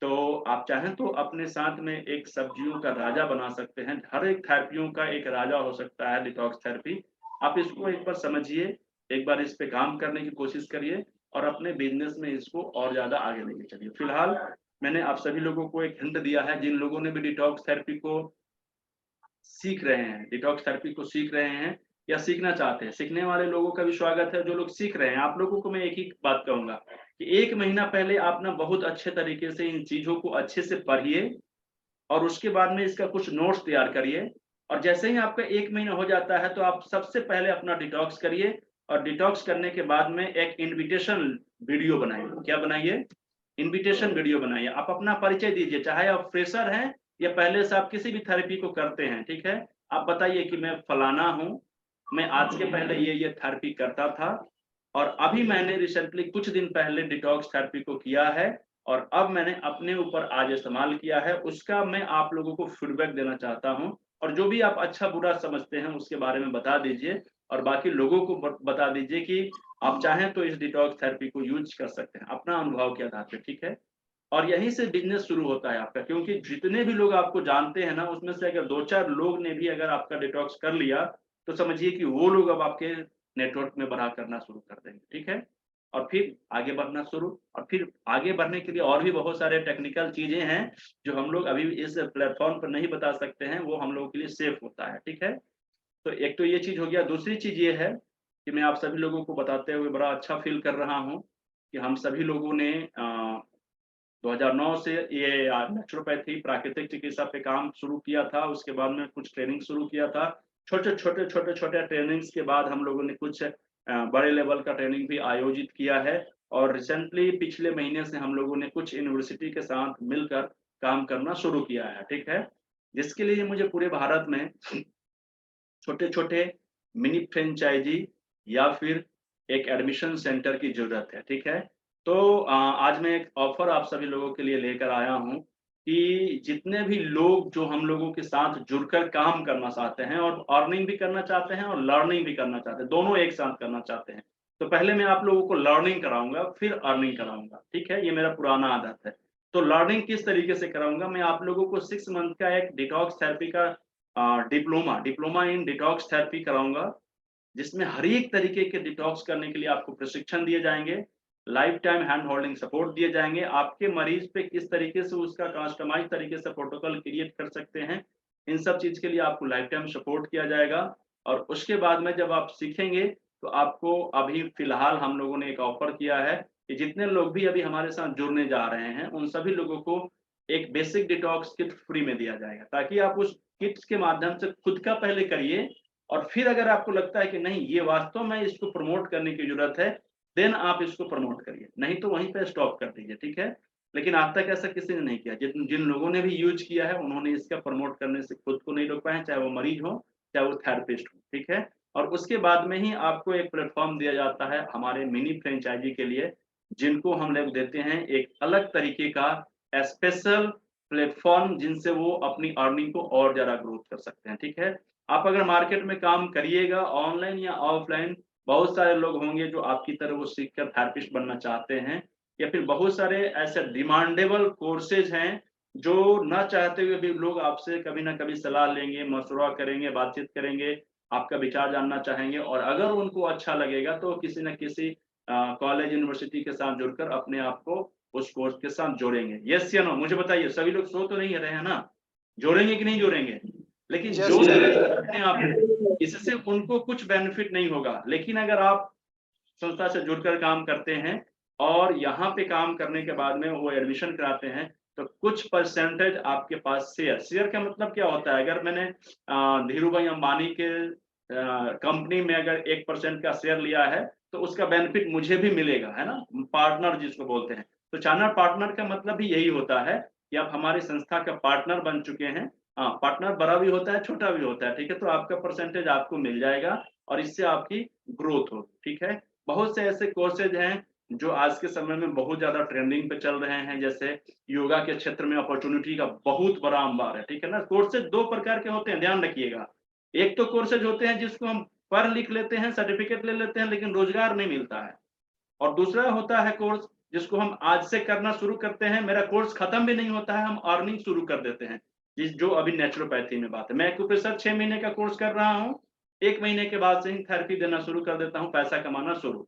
तो आप चाहें तो अपने साथ में एक सब्जियों का राजा बना सकते हैं, हर एक थेरेपियों का एक राजा हो सकता है डिटॉक्स थेरेपी। आप इसको एक बार समझिए, एक बार इस पे काम करने की कोशिश करिए और अपने बिज़नेस में इसको और ज़्यादा आगे लेके चलिए। फिलहाल मैंने आप सभी लोगों को एक हिंट दिया है, जिन लोगों ने भी डिटॉक्स थेरेपी को सीख रहे हैं, डिटॉक्स थेरेपी को सीख रहे हैं या सीखना चाहते हैं, सीखने वाले लोगों का भी स्वागत है, जो लोग सीख रहे हैं, आप लोगों को मैं एक ही बात कहूँगा कि 1 महीना पहले आप ना बहुत अच्छे तरीके से इन चीज़ों को अच्छे से पढ़िए और उसके बाद में इसका कुछ नोट्स तैयार करिए और जैसे ही आपका 1 महीना हो जाता है, तो आप सबसे पहले अपना डिटॉक्स करिए और डिटॉक्स करने के बाद में एक इन्विटेशन वीडियो बनाइए। क्या बनाइए? इन्विटेशन वीडियो बनाइए। आप अपना परिचय दीजिए, चाहे आप फ्रेशर हैं या पहले से आप किसी भी थेरेपी को करते हैं, ठीक है? आप बताइए कि मैं फलाना हूँ मैं आज के पहले ये थेरेपी करता था और अभी मैंने रिसेंटली कुछ दिन पहले डिटॉक्स थेरेपी को किया है और अब मैंने अपने ऊपर आज इस्तेमाल किया है, उसका मैं आप लोगों को फीडबैक देना चाहता हूँ और जो भी आप अच्छा बुरा समझते हैं उसके बारे में बता दीजिए और बाकी लोगों को बता दीजिए कि आप चाहें तो इस डिटॉक्स थेरेपी को यूज कर सकते हैं अपना अनुभव के आधार पे, ठीक है। और यहीं से बिजनेस शुरू होता है आपका, क्योंकि जितने भी लोग आपको जानते हैं ना, उसमें से अगर 2-4 लोग ने भी अगर आपका डिटॉक्स कर लिया तो समझिए कि वो लोग अब आपके नेटवर्क में बढ़ा करना शुरू कर देंगे, ठीक है। और फिर आगे बढ़ना शुरू, और फिर आगे बढ़ने के लिए और भी बहुत सारे टेक्निकल चीजें हैं जो हम लोग अभी इस प्लेटफॉर्म पर नहीं बता सकते हैं, वो हम लोगों के लिए सेफ होता है, ठीक है। तो एक तो ये चीज हो गया। दूसरी चीज ये है कि मैं आप सभी लोगों को बताते हुए बड़ा अच्छा फील कर रहा हूँ कि हम सभी लोगों ने 2009 से ये नेचुरोपैथी प्राकृतिक चिकित्सा पे काम शुरू किया था। उसके बाद में कुछ ट्रेनिंग शुरू किया था। छोटे ट्रेनिंग्स के बाद हम लोगों ने कुछ बड़े लेवल का ट्रेनिंग भी आयोजित किया है और रिसेंटली पिछले महीने से हम लोगों ने कुछ यूनिवर्सिटी के साथ मिलकर काम करना शुरू किया है, ठीक है। जिसके लिए मुझे पूरे भारत में छोटे-छोटे मिनी फ्रेंचाइजी या फिर एक एडमिशन सेंटर की ज़रूरत है, ठीक है। तो आज मैं एक ऑफ़र आप सभी लोगों के लिए लेकर आया हूँ कि जितने भी लोग जो हम लोगों के साथ जुड़कर काम करना चाहते हैं और अर्निंग भी करना चाहते हैं और लर्निंग भी करना चाहते हैं, दोनों एक साथ करना चाहते हैं। तो पहले मैं आप लोगों को लर्निंग कराऊँगा, फिर अर्निंग कराऊँगा, ठीक है? ये मेरा पुराना आदत है। तो लर्निंग किस तरीके से कराऊँगा, मैं आप लोगों को 6 मंथ का एक डिटॉक्स थेरेपी का डिप्लोमा इन डिटॉक्स थेरेपी कराऊँगा, जिसमें हर एक तरीके के डिटॉक्स करने के लिए आपको प्रशिक्षण दिए जाएँगे, life time hand holding support दिए जाएँगे, आपके मरीज़ पे किस तरीके से उसका कस्टमाइज़ तरीके से प्रोटोकॉल क्रिएट कर सकते हैं, इन सब चीज़ के लिए आपको लाइफ टाइम सपोर्ट किया जाएगा। और उसके बाद में जब आप सीखेंगे, तो आपको अभी फ़िलहाल हम लोगों ने एक ऑफ़र किया है कि जितने लोग भी अभी हमारे साथ जुड़ने जा रहे हैं, उन सभी लोगों को एक बेसिक डिटॉक्स किट फ्री में दिया जाएगा, ताकि आप उस किट्स के माध्यम से खुद का पहले करिए और फिर अगर आपको लगता है कि नहीं ये वास्तव में इसको प्रमोट करने की ज़रूरत है, देन आप इसको प्रमोट करिए, नहीं तो वहीं पे स्टॉप कर दीजिए, ठीक है? लेकिन आज तक ऐसा किसी ने नहीं किया। जिन जिन लोगों ने भी यूज़ किया है, उन्होंने इसका प्रमोट करने से खुद को नहीं रोक पाए हैं, चाहे वो मरीज़ हो, चाहे वो थेरेपिस्ट हो, ठीक है? और उसके बाद में ही आपको एक प्लेटफ़ॉर्म दिया जाता है हमारे मिनी फ्रेंचाइज़ी के लिए, जिनको हम लोग देते हैं एक अलग तरीके का स्पेशल प्लेटफ़ॉर्म, जिनसे वो अपनी अर्निंग को और ज़्यादा ग्रोथ कर सकते हैं, ठीक है? आप अगर मार्केट में काम करिएगा ऑनलाइन या ऑफलाइन, बहुत सारे लोग होंगे जो आपकी तरह वो सीख कर थेरेपिस्ट बनना चाहते हैं, या फिर बहुत सारे ऐसे डिमांडेबल कोर्सेज़ हैं, जो ना चाहते हुए भी लोग आपसे कभी ना कभी सलाह लेंगे, मशवरा करेंगे, बातचीत करेंगे, आपका विचार जानना चाहेंगे और अगर उनको अच्छा लगेगा तो किसी न किसी कॉलेज, यूनिवर्सिटी के साथ जुड़कर अपने आप को उस कोर्स के साथ जोड़ेंगे। येस या नो? मुझे बताइए, सभी लोग सो तो नहीं रहे हैं ना? जोड़ेंगे कि नहीं जोड़ेंगे? लेकिन जो अपने आप, इससे उनको कुछ बेनिफिट नहीं होगा, लेकिन अगर आप संस्था से जुड़कर काम करते हैं और यहाँ पे काम करने के बाद में वो एडमिशन कराते हैं, तो कुछ परसेंटेज आपके पास शेयर का मतलब क्या होता है? अगर मैंने धीरू भाई अंबानी के कंपनी में अगर 1% का शेयर लिया है, तो उसका बेनिफिट मुझे भी मिलेगा, है ना? पार्टनर जिसको बोलते हैं। तो चाइना पार्टनर का मतलब भी यही होता है कि आप हमारी संस्था का पार्टनर बन चुके हैं। हाँ, पार्टनर बड़ा भी होता है, छोटा भी होता है, ठीक है? तो आपका परसेंटेज आपको मिल जाएगा और इससे आपकी ग्रोथ होगी, ठीक है? बहुत से ऐसे कोर्सेज हैं जो आज के समय में बहुत ज़्यादा ट्रेंडिंग पे चल रहे हैं, जैसे योगा के क्षेत्र में अपॉर्च्युनिटी का बहुत बड़ा अंबार है, ठीक है ना? कोर्सेज 2 प्रकार के होते हैं, ध्यान रखिएगा। एक तो कोर्सेज होते हैं जिसको हम पढ़ लिख लेते हैं, सर्टिफिकेट ले लेते हैं, लेकिन रोज़गार नहीं मिलता है। और दूसरा होता है कोर्स जिसको हम आज से करना शुरू करते हैं, मेरा कोर्स खत्म भी नहीं होता है, हम अर्निंग शुरू कर देते हैं। जो अभी नेचुरोपैथी में बात है, मैं एक्यूप्रेशर 6 महीने का कोर्स कर रहा हूँ, 1 महीने के बाद से ही थेरेपी देना शुरू कर देता हूँ, पैसा कमाना शुरू।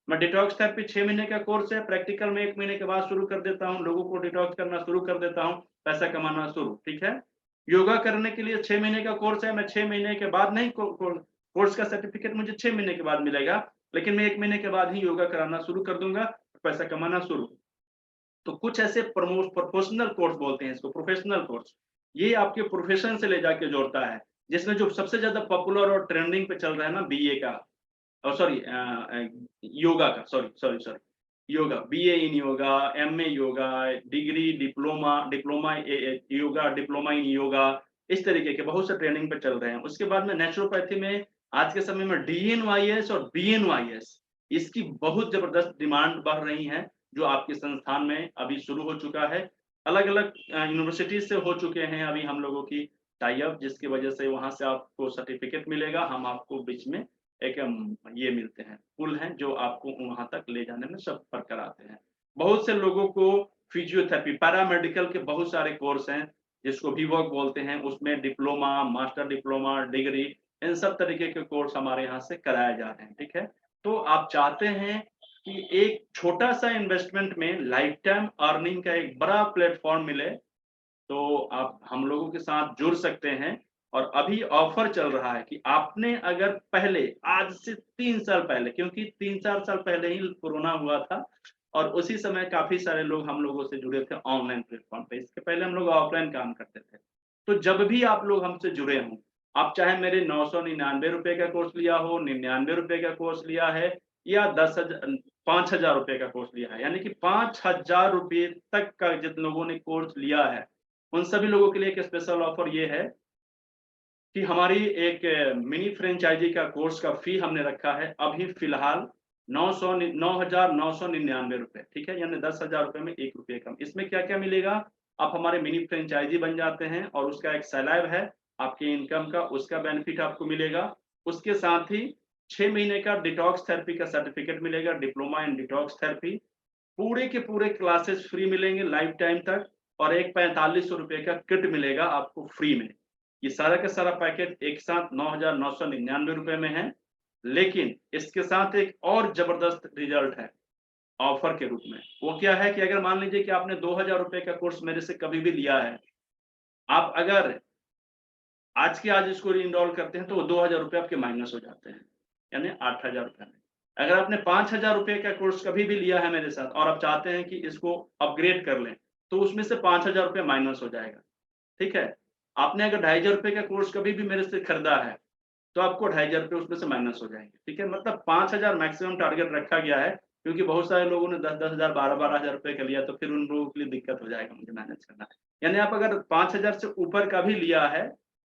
मैं डिटॉक्स थेरेपी 6 महीने का कोर्स है, प्रैक्टिकल में 1 महीने के बाद शुरू कर देता हूँ, लोगों को डिटॉक्स करना शुरू कर देता हूँ, पैसा कमाना शुरू, ठीक है? योगा करने के लिए 6 महीने का कोर्स है, मैं 6 महीने के बाद नहीं कोर्स का सर्टिफिकेट मुझे 6 महीने के बाद मिलेगा, लेकिन मैं 1 महीने के बाद ही योगा कराना शुरू कर दूँगा, पैसा कमाना शुरू। तो कुछ ऐसे प्रोफेशनल कोर्स बोलते हैं इसको, प्रोफेशनल कोर्स, ये आपके प्रोफेशन से ले जाके जोड़ता है, जिसमें जो सबसे ज़्यादा पॉपुलर और ट्रेंडिंग पे चल रहा है ना, बीए का, सॉरी योगा का, sorry yoga, BA in yoga, MA yoga, degree, diploma yoga, diploma in yoga, इस तरीके के बहुत से ट्रेनिंग पे चल रहे हैं। उसके बाद में नेचुरोपैथी में आज के समय में DNYS और BNYS इसकी बहुत जबरदस्त डिमांड बढ़ रही है, जो आपके संस्थान में अभी शुरू हो चुका है। अलग अलग यूनिवर्सिटी से हो चुके हैं अभी हम लोगों की टाई अप, जिसकी वजह से वहां से आपको सर्टिफिकेट मिलेगा। हम आपको बीच में एक ये मिलते हैं, पुल हैं जो आपको वहां तक ले जाने में सफर कराते हैं। बहुत से लोगों को फिजियोथेरेपी, पैरामेडिकल के बहुत सारे कोर्स हैं जिसको VWOC बोलते हैं, उसमें डिप्लोमा, मास्टर डिप्लोमा, डिग्री, इन सब तरीके के कोर्स हमारे यहाँ से कराए जा रहे हैं। ठीक है, तो आप चाहते हैं कि एक छोटा सा इन्वेस्टमेंट में लाइफ टाइम अर्निंग का एक बड़ा प्लेटफॉर्म मिले, तो आप हम लोगों के साथ जुड़ सकते हैं। और अभी ऑफर चल रहा है कि आपने अगर पहले, आज से 3 साल पहले, क्योंकि 3-4 साल पहले ही कोरोना हुआ था और उसी समय काफी सारे लोग हम लोगों से जुड़े थे ऑनलाइन प्लेटफॉर्म पे। इसके पहले हम लोग ऑफलाइन काम करते थे। तो जब भी आप लोग हमसे जुड़े हों, आप चाहे मेरे 999 रुपए का कोर्स लिया हो, 99 रुपए का कोर्स लिया है, या 5,000 रुपए का कोर्स लिया है, यानी कि 5,000 रुपए तक का जिन लोगों ने कोर्स लिया है, उन सभी लोगों के लिए एक स्पेशल ऑफर ये है कि हमारी एक मिनी फ्रेंचाइजी का कोर्स का फी हमने रखा है अभी फिलहाल 9,999 रुपए। ठीक है, यानी 10,000 रुपए में 1 रुपये कम। इसमें क्या क्या मिलेगा? आप हमारे मिनी फ्रेंचाइजी बन जाते हैं और उसका एक सैलैब है आपके इनकम का, उसका बेनिफिट आपको मिलेगा। उसके साथ ही 6 महीने का डिटॉक्स थेरेपी का सर्टिफिकेट मिलेगा, डिप्लोमा इन डिटॉक्स थेरेपी। पूरे के पूरे क्लासेस फ्री मिलेंगे लाइफ टाइम तक, और एक 4500 रुपए का किट मिलेगा आपको फ्री में। ये सारा का सारा पैकेज एक साथ 9,999 रुपए में है। लेकिन इसके साथ एक और जबरदस्त रिजल्ट है ऑफर के रूप में। वो क्या है कि अगर मान लीजिए कि आपने 2,000 रुपए का कोर्स मेरे से कभी भी लिया है, आप अगर आज के आज इसको इनरोल करते हैं तो वो 2,000 रुपए आपके माइनस हो जाते हैं, यानी 8,000 रुपए में। अगर आपने 5,000 रुपए का कोर्स कभी भी लिया है मेरे साथ और आप चाहते हैं कि इसको अपग्रेड कर लें, तो उसमें से 5,000 रुपए माइनस हो जाएगा। ठीक है, आपने अगर 2,500 रुपए का कोर्स कभी भी मेरे से खरीदा है तो आपको 2,500 रुपए उसमें से माइनस हो जाएंगे। ठीक है, मतलब 5,000 मैक्सिमम टारगेट रखा गया है, क्योंकि बहुत सारे लोगों ने 10-10 हजार, 12-12 हजार रुपए का लिया, तो फिर उन लोगों के लिए दिक्कत हो जाएगा मुझे मैनेज करना। यानी आप अगर 5,000 से ऊपर का भी लिया है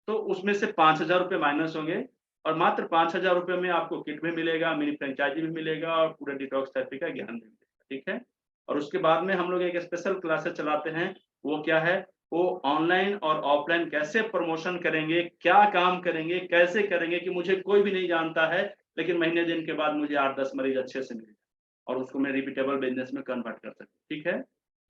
तो उसमें से 5,000 रुपए माइनस होंगे, और मात्र 5,000 रुपए में आपको किट भी मिलेगा, मिनी फ्रेंचाइजी भी मिलेगा और पूरे डिटॉक्स थेरेपी का ज्ञान भी मिलेगा। ठीक है, और उसके बाद में हम लोग एक स्पेशल क्लासेस चलाते हैं। वो क्या है? वो ऑनलाइन और ऑफलाइन कैसे प्रमोशन करेंगे, क्या काम करेंगे, कैसे करेंगे कि मुझे कोई भी नहीं जानता है, लेकिन महीने दिन के बाद मुझे 8-10 मरीज अच्छे से मिले और उसको मैं रिपीटेबल बिजनेस में कन्वर्ट कर सकूं। ठीक है,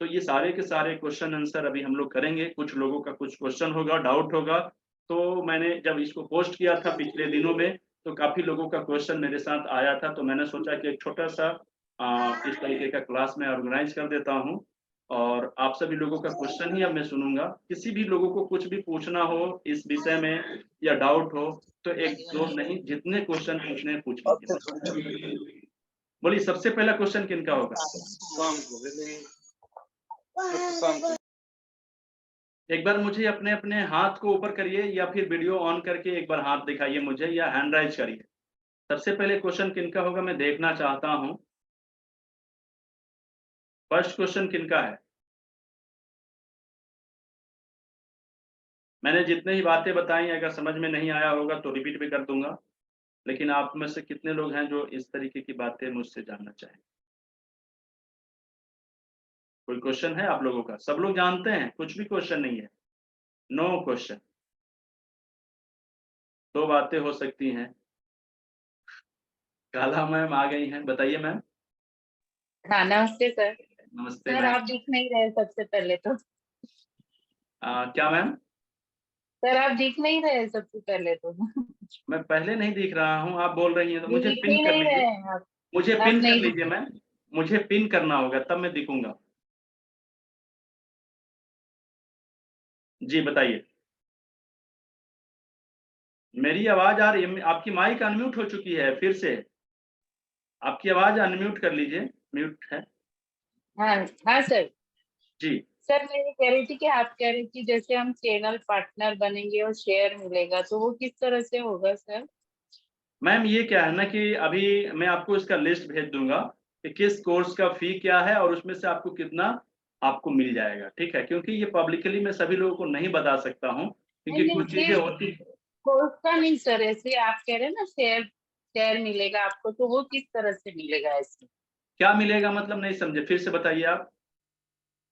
तो ये सारे के सारे क्वेश्चन आंसर अभी हम लोग करेंगे। कुछ लोगों का कुछ क्वेश्चन होगा, डाउट होगा, तो मैंने जब इसको पोस्ट किया था पिछले दिनों में, तो काफी लोगों का क्वेश्चन मेरे साथ आया था, तो मैंने सोचा कि एक छोटा सा इस तरीके का क्लास में ऑर्गेनाइज कर देता हूं, और आप सभी लोगों का क्वेश्चन ही अब मैं सुनूंगा। किसी भी लोगों को कुछ भी पूछना हो इस विषय में या डाउट हो, तो 1-2 नहीं, जितने क्वेश्चन पूछने पूछ लीजिए। बोलिए, सबसे पहला क्वेश्चन किनका होगा? एक बार मुझे अपने अपने हाथ को ऊपर करिए, या फिर वीडियो ऑन करके एक बार हाथ दिखाइए मुझे, या हैंड राइज करिए। सबसे पहले क्वेश्चन किनका होगा मैं देखना चाहता हूं। फर्स्ट क्वेश्चन किनका है? मैंने जितने ही बातें बताई, अगर समझ में नहीं आया होगा तो रिपीट भी कर दूंगा, लेकिन आप में से कितने लोग हैं जो इस तरीके की बातें मुझसे जानना चाहें? कोई क्वेश्चन है आप लोगों का? सब लोग जानते हैं, कुछ भी क्वेश्चन नहीं है, नो क्वेश्चन। 2 बातें हो सकती हैं। काला मैम आ गई हैं, बताइए मैम। हाँ, नमस्ते सर। नमस्ते सर मैम। आप दिख नहीं रहे सबसे पहले तो। क्या मैम? सर आप दिख नहीं रहे सबसे पहले तो। मैं पहले नहीं दिख रहा हूँ, आप बोल रही हैं तो मुझे दिख पिन ही कर नहीं रहे लीजिए। हैं आप। मुझे आप पिन कर नहीं लीजिए मैम, मुझे पिन करना होगा तब मैं दिखूंगा। जी बताइए। मेरी आवाज आ रही है? आपकी माइक अनम्यूट हो चुकी है, फिर से आपकी आवाज अनम्यूट कर लीजिए, म्यूट है। हाँ हाँ सर। जी सर मैं ये कह रही थी कि आप कह रही थी जैसे हम चैनल पार्टनर बनेंगे और शेयर मिलेगा, तो वो किस तरह से होगा सर? मैम, ये क्या है ना कि अभी मैं आपको इसका लिस्ट भेज दूंगा कि किस कोर्स का फी क्या है और उसमें से आपको कितना आपको मिल जाएगा। ठीक है, क्योंकि ये पब्लिकली मैं सभी लोगों को नहीं बता सकता हूँ, क्योंकि नहीं कुछ चीजें होती। कोर्स का नहीं सर, ऐसे आप कह रहे हैं ना शेयर शेयर मिलेगा आपको, तो वो किस तरह से मिलेगा ऐसे? क्या मिलेगा मतलब नहीं समझे, फिर से बताइए आप।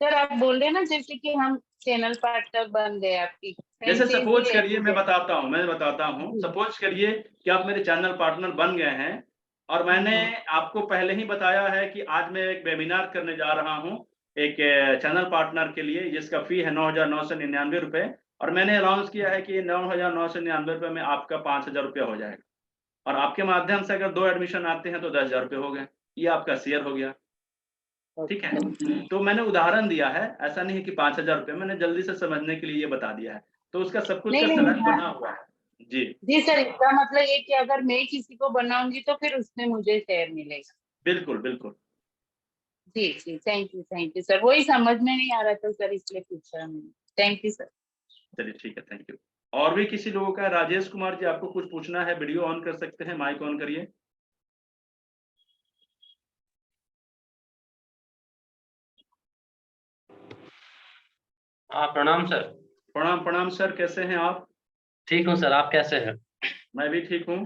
सर आप बोल रहे हैं ना जैसे कि हम चैनल पार्टनर बन गए आपकी जैसे फ्रेंचाइजी सपोज ले करिए, ली मैं है। बताता हूँ, जी। सपोज करिए कि आप मेरे चैनल पार्टनर बन गए हैं और मैंने आपको पहले ही बताया है कि आज मैं एक वेबिनार करने जा रहा हूँ एक चैनल पार्टनर के लिए, जिसका फी है 9,999 रुपए, और मैंने अनाउंस किया है कि 9,999 रुपए में आपका 5,000 रुपया हो जाएगा, और आपके माध्यम से अगर 2 एडमिशन आते हैं तो 10,000 रुपये हो गए, ये आपका शेयर हो गया। ठीक है, तो मैंने उदाहरण दिया है, ऐसा नहीं है कि 5,000 रुपये, मैंने जल्दी से समझने के लिए ये बता दिया है, तो उसका सब कुछ नहीं का नहीं सनद हाँ। बना हुआ है। जी जी सर, इसका मतलब ये कि अगर मैं किसी को बनाऊंगी तो फिर उसमें मुझे शेयर मिलेगा। बिल्कुल बिल्कुल। जी थैंक यू सर, वही समझ में नहीं आ रहा था सर, इसलिए पूछा मैंने। Thank you sir. चलिए ठीक है, थैंक यू। और भी किसी लोगों का, राजेश कुमार जी आपको कुछ पूछना है, वीडियो ऑन कर सकते हैं, माइक ऑन करिए। हाँ प्रणाम सर। प्रणाम प्रणाम सर, कैसे हैं आप? ठीक हूँ सर, आप कैसे हैं? मैं भी ठीक हूँ।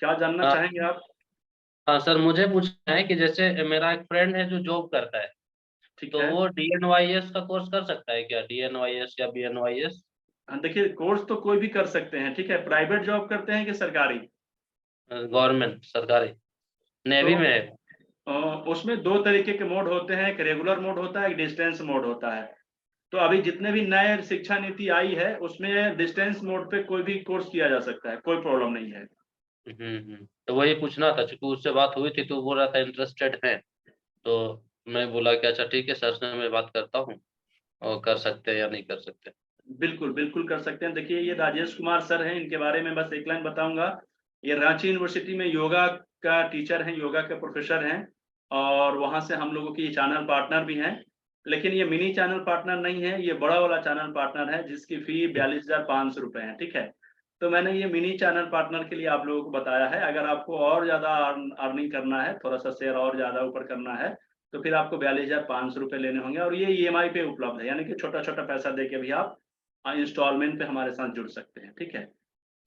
क्या जानना हाँ चाहेंगे आप? हाँ सर, मुझे पूछना है कि जैसे मेरा एक फ्रेंड है जो जॉब करता है, ठीक तो है। वो DNYS का कोर्स कर सकता है क्या? DNYS या BNYS? हाँ, देखिए कोर्स तो कोई भी कर सकते हैं, ठीक है। प्राइवेट जॉब करते हैं कि सरकारी? गवर्नमेंट, सरकारी, नेवी तो में है। उसमें 2 तरीके के मोड होते हैं, एक रेगुलर मोड होता है, एक डिस्टेंस मोड होता है। तो अभी जितने भी नए शिक्षा नीति आई है उसमें डिस्टेंस मोड पे कोई भी कोर्स किया जा सकता है, कोई प्रॉब्लम नहीं है। तो वही पूछना था, क्योंकि उससे बात हुई थी तो बोल रहा था इंटरेस्टेड है, तो मैं बोला कि अच्छा ठीक है सर से मैं बात करता हूँ और कर सकते हैं या नहीं कर सकते। बिल्कुल बिल्कुल कर सकते हैं। देखिए ये राजेश कुमार सर हैं, इनके बारे में बस एक लाइन बताऊंगा। ये रांची यूनिवर्सिटी में योगा का टीचर हैं, योगा के प्रोफेसर हैं, और वहां से हम लोगों की चैनल पार्टनर भी हैं। लेकिन ये मिनी चैनल पार्टनर नहीं है, ये बड़ा वाला चैनल पार्टनर है, जिसकी फी 42,500 रुपए है। ठीक है, तो मैंने ये मिनी चैनल पार्टनर के लिए आप लोगों को बताया है। अगर आपको और ज्यादा अर्निंग करना है, थोड़ा सा शेयर और ज्यादा ऊपर करना है, तो फिर आपको 42,500 रुपए लेने होंगे, और ये EMI पे उपलब्ध है, यानी कि छोटा छोटा पैसा दे के भी आप इंस्टॉलमेंट पे हमारे साथ जुड़ सकते हैं। ठीक है,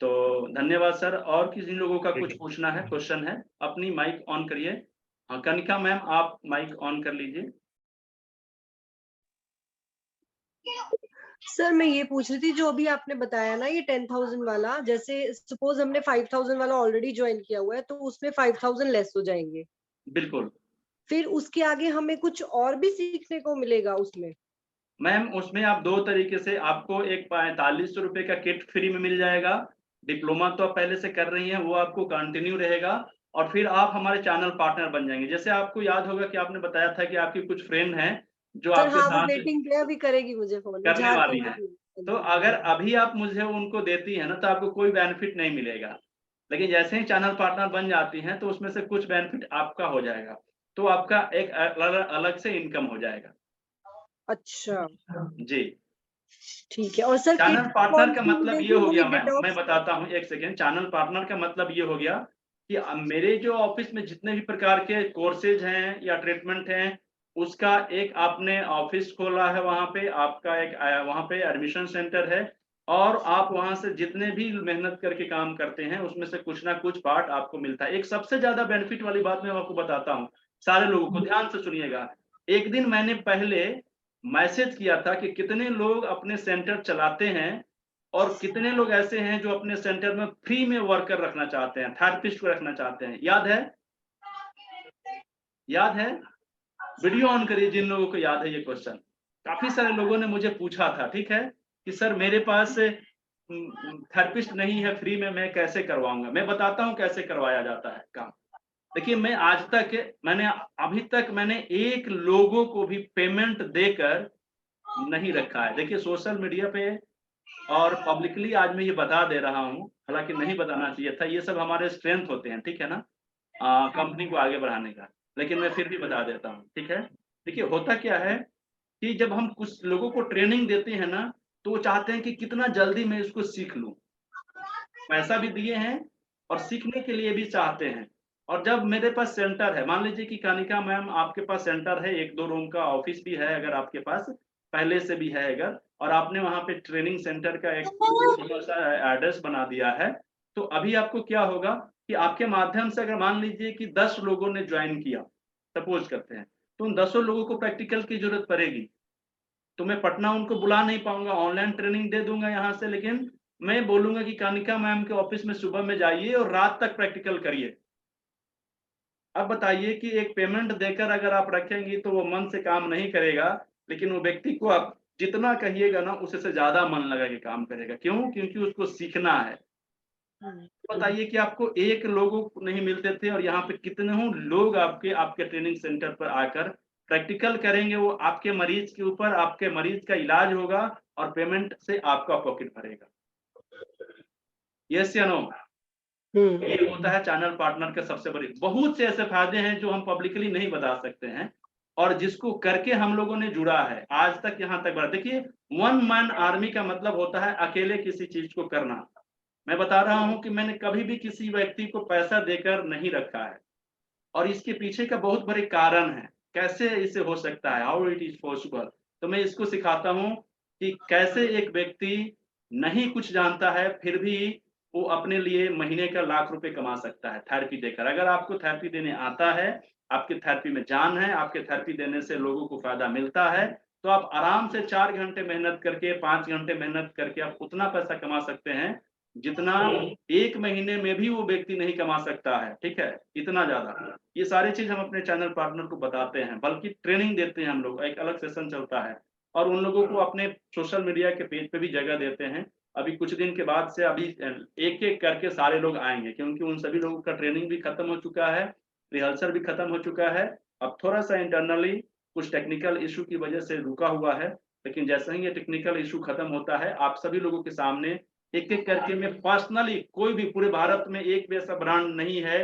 तो धन्यवाद सर। और किसी लोगों का ठीक कुछ है। पूछना है, क्वेश्चन है, अपनी माइक ऑन करिए। हाँ कनिका मैम, आप माइक ऑन कर लीजिए। सर मैं ये पूछ रही थी, जो अभी आपने बताया ना ये 10,000 वाला, जैसे सपोज हमने 5,000 वाला ऑलरेडी ज्वाइन किया हुआ है तो उसमें 5,000 लेस हो जाएंगे, बिल्कुल फिर उसके आगे हमें कुछ और भी सीखने को मिलेगा उसमें? मैम, उसमें आप 2 तरीके से, आपको एक 4500 रुपए का किट फ्री में मिल जाएगा। डिप्लोमा तो आप पहले से कर रही हैं, वो आपको कंटिन्यू रहेगा, और फिर आप हमारे चैनल पार्टनर बन जाएंगे। जैसे आपको याद होगा कि आपने बताया था कि आपकी कुछ फ्रेंड हैं जो सर आपके हाँ, वो साथ वेटिंग पे अभी करेगी मुझे फोन, वो करने वाली झारखंड हैं। की है। तो अगर अभी आप मुझे उनको देती हैं ना, तो आपको कोई बेनिफिट नहीं मिलेगा, लेकिन जैसे ही चैनल पार्टनर बन जाती हैं तो उसमें से कुछ बेनिफिट आपका हो जाएगा, तो आपका एक अलग से इनकम हो जाएगा। अच्छा जी, ठीक है। और सर चैनल किट पार्टनर कौन का सी मतलब ये मिलेगी, हो वही गया, मैं डिटॉक्स? बताता हूँ, एक सेकेंड। चैनल पार्टनर का मतलब ये हो गया कि मेरे जो ऑफिस में जितने भी प्रकार के कोर्सेज हैं या ट्रीटमेंट हैं, उसका एक आपने ऑफिस खोला है, वहां पे आपका एक वहां पे एडमिशन सेंटर है, और आप वहां से जितने भी मेहनत करके काम करते हैं उसमें से कुछ ना कुछ पार्ट आपको मिलता है। एक सबसे ज्यादा बेनिफिट वाली बात मैं आपको बताता हूँ, सारे लोगों को ध्यान से सुनिएगा। एक दिन मैंने पहले मैसेज किया था कि कितने लोग अपने सेंटर चलाते हैं और कितने लोग ऐसे हैं जो अपने सेंटर में फ्री में वर्कर रखना चाहते हैं, थेरेपिस्ट को रखना चाहते हैं। याद है? याद है? वीडियो ऑन करिए जिन लोगों को याद है ये क्वेश्चन। काफी सारे लोगों ने मुझे पूछा था, ठीक है, कि सर मेरे पास थेरेपिस्ट नहीं है फ्री में, मैं कैसे करवाऊंगा। मैं बताता हूँ कैसे करवाया जाता है काम। देखिए मैं आज तक, अभी तक मैंने एक लोगों को भी पेमेंट देकर नहीं रखा है। देखिए सोशल मीडिया पे और पब्लिकली आज मैं ये बता दे रहा हूँ, हालांकि नहीं बताना चाहिए था, ये सब हमारे स्ट्रेंथ होते हैं, ठीक है ना, कंपनी को आगे बढ़ाने का, लेकिन मैं फिर भी बता देता हूँ। ठीक है, देखिए होता क्या है कि जब हम कुछ लोगों को ट्रेनिंग देते हैं ना, तो वो चाहते हैं कि कितना जल्दी मैं इसको सीख लूं, पैसा भी दिए हैं और सीखने के लिए भी चाहते हैं। और जब मेरे पास सेंटर है, मान लीजिए कि कानिका मैम आपके पास सेंटर है, 1-2 रूम का ऑफिस भी है, अगर आपके पास पहले से भी है अगर, और आपने वहां पे ट्रेनिंग सेंटर का एक छोटा सा एड्रेस बना दिया है, तो अभी आपको क्या होगा कि आपके माध्यम से अगर मान लीजिए कि 10 लोगों ने ज्वाइन किया, सपोज करते हैं, तो उन 10 लोगों को प्रैक्टिकल की जरूरत पड़ेगी। तो मैं पटना उनको बुला नहीं पाऊंगा, ऑनलाइन ट्रेनिंग दे दूंगा यहाँ से, लेकिन मैं बोलूंगा कि कानिका मैम के ऑफिस में सुबह में जाइए और रात तक प्रैक्टिकल करिए। अब बताइए कि एक पेमेंट देकर अगर आप रखेंगी तो वो मन से काम नहीं करेगा, लेकिन वो व्यक्ति को आप जितना कहिएगा ना उससे ज्यादा मन लगा के काम करेगा। क्यों? क्योंकि उसको सीखना है। बताइए कि आपको एक लोगों को नहीं मिलते थे और यहाँ पे कितने लोग आपके ट्रेनिंग सेंटर पर आकर प्रैक्टिकल करेंगे। वो आपके मरीज के ऊपर, आपके मरीज का इलाज होगा और पेमेंट से आपका पॉकेट भरेगा। यस या नो? ये होता है चैनल पार्टनर के सबसे बड़ी। बहुत से ऐसे फायदे हैं जो हम पब्लिकली नहीं बता सकते हैं और जिसको करके हम लोगों ने जुड़ा है आज तक यहाँ तक बढ़ा। देखिए, वन मैन आर्मी का मतलब होता है अकेले किसी चीज को करना। मैं बता रहा हूं कि मैंने कभी भी किसी व्यक्ति को पैसा देकर नहीं रखा है और इसके पीछे का बहुत बड़े कारण है। कैसे इसे हो सकता है, हाउ इट इज पॉसिबल। तो मैं इसको सिखाता हूं कि कैसे एक व्यक्ति नहीं कुछ जानता है फिर भी वो अपने लिए महीने का लाख रुपए कमा सकता है थेरेपी देकर। अगर आपको थेरेपी देने आता है, आपके थेरेपी में जान है, आपके थेरेपी देने से लोगों को फायदा मिलता है, तो आप आराम से 4 घंटे मेहनत करके, 5 घंटे मेहनत करके आप उतना पैसा कमा सकते हैं जितना 1 महीने में भी वो व्यक्ति नहीं कमा सकता है। ठीक है, इतना ज्यादा। ये सारी चीज हम अपने चैनल पार्टनर को बताते हैं, बल्कि ट्रेनिंग देते हैं हम लोग, एक अलग सेशन चलता है और उन लोगों को अपने सोशल मीडिया के पेज पे भी जगह देते हैं। अभी कुछ दिन के बाद से अभी एक एक करके सारे लोग आएंगे, क्योंकि उन सभी लोगों का ट्रेनिंग भी खत्म हो चुका है, रिहर्सल भी खत्म हो चुका है। अब थोड़ा सा इंटरनली कुछ टेक्निकल इशू की वजह से रुका हुआ है, लेकिन जैसे ही ये टेक्निकल इशू खत्म होता है आप सभी लोगों के सामने एक एक करके मैं पर्सनली, कोई भी पूरे भारत में एक भी ऐसा ब्रांड नहीं है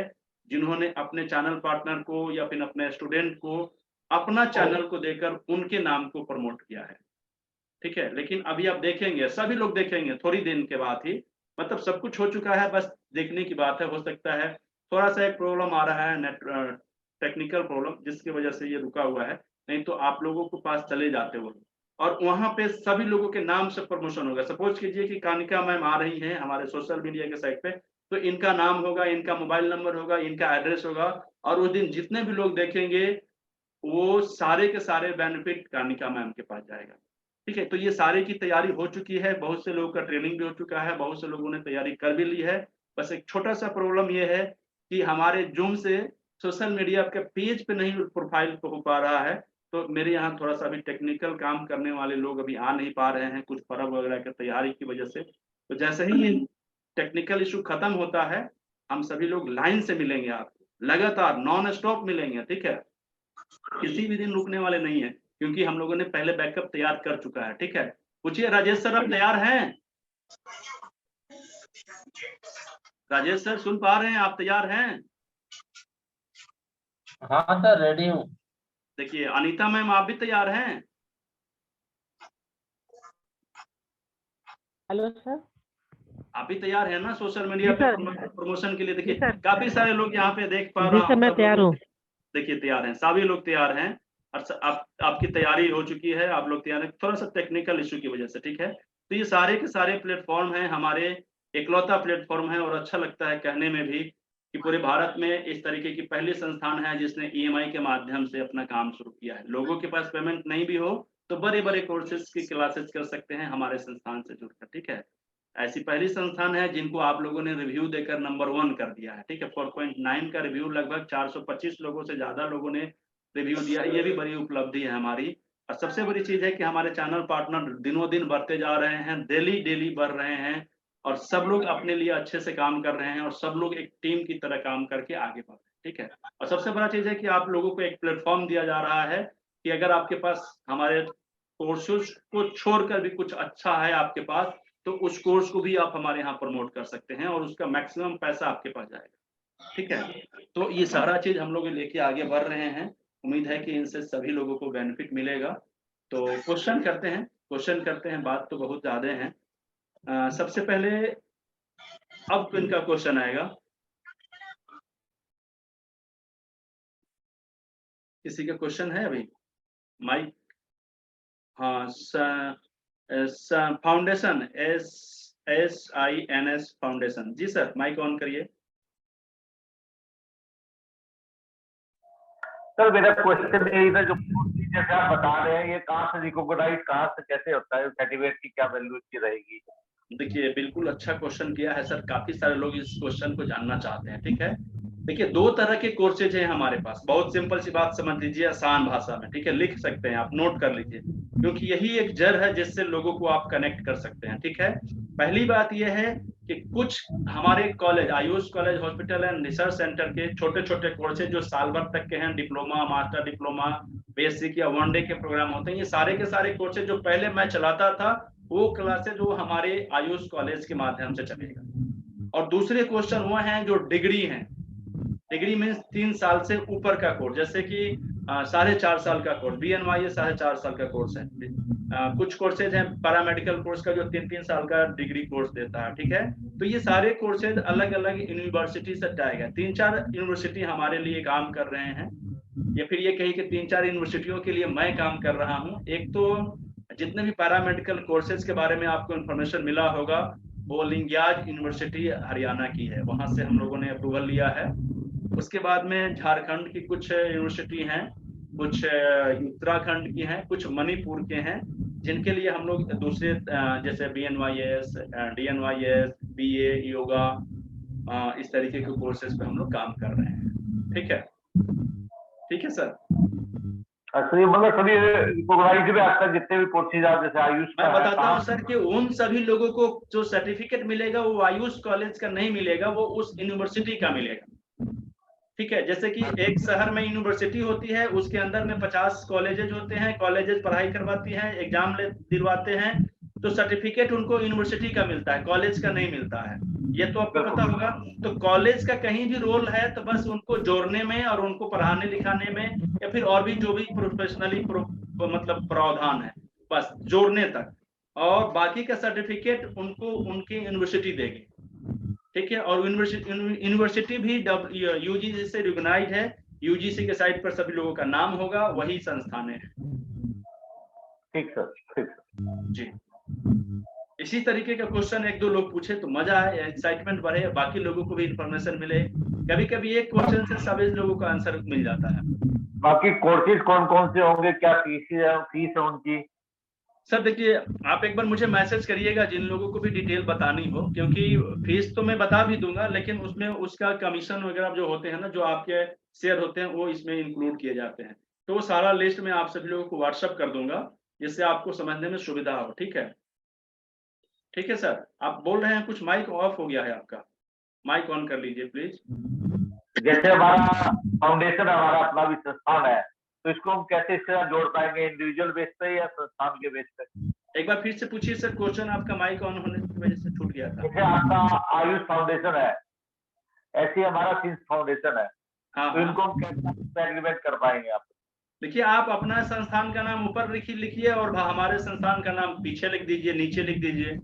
जिन्होंने अपने चैनल पार्टनर को या फिर अपने स्टूडेंट को अपना चैनल को देकर उनके नाम को प्रमोट किया है। ठीक है, लेकिन अभी आप देखेंगे, सभी लोग देखेंगे थोड़ी दिन के बाद ही, मतलब सब कुछ हो चुका है, बस देखने की बात है। हो सकता है थोड़ा सा एक प्रॉब्लम आ रहा है, नेट टेक्निकल प्रॉब्लम, जिसकी वजह से ये रुका हुआ है, नहीं तो आप लोगों को पास चले जाते वो और वहां पे सभी लोगों के नाम से प्रमोशन होगा। सपोज कीजिए कि कानिका मैम आ रही हैं हमारे सोशल मीडिया के साइट पे, तो इनका नाम होगा, इनका मोबाइल नंबर होगा, इनका एड्रेस होगा और उस दिन जितने भी लोग देखेंगे वो सारे के सारे बेनिफिट कानिका मैम के पास जाएगा। ठीक है, तो ये सारे की तैयारी हो चुकी है, बहुत से लोगों का ट्रेनिंग भी हो चुका है, बहुत से लोगों ने तैयारी कर भी ली है। बस एक छोटा सा प्रॉब्लम ये है कि हमारे जूम से सोशल मीडिया के पेज पे नहीं प्रोफाइल पे हो पा रहा है, तो मेरे यहाँ थोड़ा सा अभी टेक्निकल काम करने वाले लोग अभी आ नहीं पा रहे हैं, कुछ पर्व वगैरह की तैयारी की वजह से। तो जैसे ही ये टेक्निकल इशू खत्म होता है, हम सभी लोग लाइन से मिलेंगे, आपको लगातार नॉन स्टॉप मिलेंगे। ठीक है, किसी भी दिन रुकने वाले नहीं है, क्योंकि हम लोगों ने पहले बैकअप तैयार कर चुका है। ठीक है, पूछिए राजेश सर, आप तैयार हैं? राजेश सर सुन पा रहे हैं? आप तैयार हैं? हाँ सर, रेडी हूँ। देखिए अनीता मैम, आप भी तैयार हैं? Hello sir. आप भी तैयार हैं ना सोशल मीडिया जी पे सर। प्रमोशन के लिए? जी देखिए सर। काफी सारे लोग यहाँ पे देख पा जी रहा सर, हूँ, मैं सब तैयार लोग हूँ। देखिए तैयार हैं, सभी लोग तैयार हैं और आपकी तैयारी हो चुकी है, आप लोग तैयार हैं, थोड़ा सा टेक्निकल इशू की वजह से। ठीक है, तो ये सारे के सारे प्लेटफॉर्म हैं, हमारे इकलौता प्लेटफॉर्म है और अच्छा लगता है कहने में भी कि पूरे भारत में इस तरीके की पहली संस्थान है जिसने EMI के माध्यम से अपना काम शुरू किया है। लोगों के पास पेमेंट नहीं भी हो तो बड़े बड़े कोर्सेज की क्लासेस कर सकते हैं हमारे संस्थान से जुड़कर। ठीक है, ऐसी पहली संस्थान है जिनको आप लोगों ने रिव्यू देकर नंबर 1 कर दिया है। ठीक है, 4.9 का रिव्यू, लगभग 425 लोगों से ज्यादा लोगों ने रिव्यू दिया, ये भी बड़ी उपलब्धि है हमारी। और सबसे बड़ी चीज है कि हमारे चैनल पार्टनर दिनों दिन बढ़ते जा रहे हैं, डेली बढ़ रहे हैं और सब लोग अपने लिए अच्छे से काम कर रहे हैं और सब लोग एक टीम की तरह काम करके आगे बढ़ रहे हैं। ठीक है, और सबसे बड़ा चीज है कि आप लोगों को एक प्लेटफॉर्म दिया जा रहा है कि अगर आपके पास हमारे कोर्सेज को छोड़कर भी कुछ अच्छा है आपके पास, तो उस कोर्स को भी आप हमारे यहाँ प्रमोट कर सकते हैं और उसका मैक्सिमम पैसा आपके पास जाएगा। ठीक है, तो ये सारा चीज हम लोग लेके आगे बढ़ रहे हैं, उम्मीद है कि इनसे सभी लोगों को बेनिफिट मिलेगा। तो क्वेश्चन करते हैं, बात तो बहुत ज्यादा है। सबसे पहले अब इनका क्वेश्चन आएगा, किसी का क्वेश्चन है अभी? माइक, हाँ फाउंडेशन, SINS फाउंडेशन। जी सर, माइक ऑन करिए। सर मेरा क्वेश्चन यही था, जो जैसे आप बता रहे हैं, ये कहाँ से रिकॉग्नाइज, कहाँ से कैसे होता है, सर्टिफिकेट की क्या वैल्यू इसकी रहेगी? देखिए, बिल्कुल अच्छा क्वेश्चन किया है सर, काफी सारे लोग इस क्वेश्चन को जानना चाहते हैं। ठीक है, देखिए 2 तरह के कोर्सेज हैं हमारे पास। बहुत सिंपल सी बात समझ लीजिए, आसान भाषा में। ठीक है, लिख सकते हैं आप, नोट कर लीजिए, क्योंकि यही एक जड़ है जिससे लोगों को आप कनेक्ट कर सकते हैं। ठीक है, पहली बात यह है कि कुछ हमारे college, Ayush college hospital and research centre के छोटे-छोटे कोर्सेज जो साल भर तक के हैं, डिप्लोमा, मास्टर डिप्लोमा, बेसिक या 1 डे के प्रोग्राम होते हैं, ये सारे के सारे कोर्सेज जो पहले मैं चलाता था, वो क्लासेज वो हमारे आयुष कॉलेज के माध्यम से चलेगा। और दूसरे क्वेश्चन वो हैं जो डिग्री हैं। डिग्री मीन्स 3 साल से ऊपर का कोर्स, जैसे कि 4.5 साल का कोर्स, BNYS 4.5 साल का कोर्स है। कुछ कोर्सेज हैं पैरामेडिकल कोर्स का जो 3-3 साल का डिग्री कोर्स देता है। ठीक है, तो ये सारे कोर्सेज अलग-अलग यूनिवर्सिटी से आएगा। 3-4 यूनिवर्सिटी हमारे लिए काम कर रहे हैं, या फिर ये कहिए कि 3-4 यूनिवर्सिटियों के लिए मैं काम कर रहा हूँ। एक तो जितने भी पैरामेडिकल कोर्सेज के बारे में आपको इन्फॉर्मेशन मिला होगा, वो लिंगियाज यूनिवर्सिटी हरियाणा की है, वहां से हम लोगों ने अप्रूवल लिया है। उसके बाद में झारखंड की कुछ यूनिवर्सिटी हैं, कुछ उत्तराखंड की हैं, कुछ मणिपुर के हैं, जिनके लिए हम लोग दूसरे जैसे BNYS, DNYS, BA, योगा, इस तरीके के कोर्सेज पे हम लोग काम कर रहे हैं। ठीक है, ठीक है सर। अच्छा, ये मतलब सभी रिकॉग्नाइज्ड भी आज तक जितने भी कोर्सेज आप जैसे आयुष मैं बताता हूँ सर कि उन सभी लोगों को जो सर्टिफिकेट मिलेगा वो आयुष कॉलेज का नहीं मिलेगा, वो उस यूनिवर्सिटी का मिलेगा। ठीक है, जैसे कि एक शहर में यूनिवर्सिटी होती है, उसके अंदर में 50 कॉलेजेज होते हैं, कॉलेजेज पढ़ाई करवाती हैं, एग्जाम दिलवाते हैं, तो सर्टिफिकेट उनको यूनिवर्सिटी का मिलता है, कॉलेज का नहीं मिलता है। ये तो आपको पता होगा। तो कॉलेज का कहीं भी रोल है तो बस उनको जोड़ने में और उनको पढ़ाने लिखाने में, या फिर और भी जो भी प्रोफेशनली मतलब प्रावधान है, बस जोड़ने तक, और बाकी का सर्टिफिकेट उनको उनकी यूनिवर्सिटी देगी। ठीक है, और यूनिवर्सिटी भी UGC से रिकॉग्नाइज्ड है, UGC के साइट पर सभी लोगों का नाम होगा, वही संस्थान है। ठीक सर, ठीक जी। इसी तरीके का क्वेश्चन 1-2 लोग पूछे तो मजा आए, एक्साइटमेंट बढ़े, बाकी लोगों को भी इंफॉर्मेशन मिले। कभी-कभी एक क्वेश्चन से सभी लोगों का आंसर मिल जाता है। बाकी कोर्सेज कौन-कौन से होंगे, क्या फीस है उनकी? सर देखिए, आप एक बार मुझे मैसेज करिएगा जिन लोगों को भी डिटेल बतानी हो, क्योंकि फीस तो मैं बता भी दूंगा, लेकिन उसमें उसका कमीशन वगैरह जो होते हैं ना, जो आपके शेयर होते हैं, वो इसमें इंक्लूड किए जाते हैं। तो वो सारा लिस्ट में आप सभी लोगों को व्हाट्सएप कर दूंगा, जिससे आपको समझने में सुविधा हो। ठीक है, ठीक है सर। आप बोल रहे हैं कुछ, माइक ऑफ हो गया है आपका, माइक ऑन कर लीजिए प्लीज। जैसे हमारा फाउंडेशन, हमारा अपना भी संस्थान है, तो इसको हम कैसे इसके साथ जोड़ पाएंगे, इंडिविजुअल बेस पे या संस्थान के बेस पे? एक बार फिर से पूछिए सर क्वेश्चन, आपका माइक ऑन होने की वजह से छूट गया था। जैसे आपका आयुष फाउंडेशन है, ऐसे हमारा सिंस फाउंडेशन है, तो इनको हम कैसे एग्रीमेंट कर पाएंगे आप? देखिए, आप अपना संस्थान का नाम ऊपर लिखिए और हमारे संस्थान का नाम पीछे लिख दीजिए, नीचे लिख दीजिए।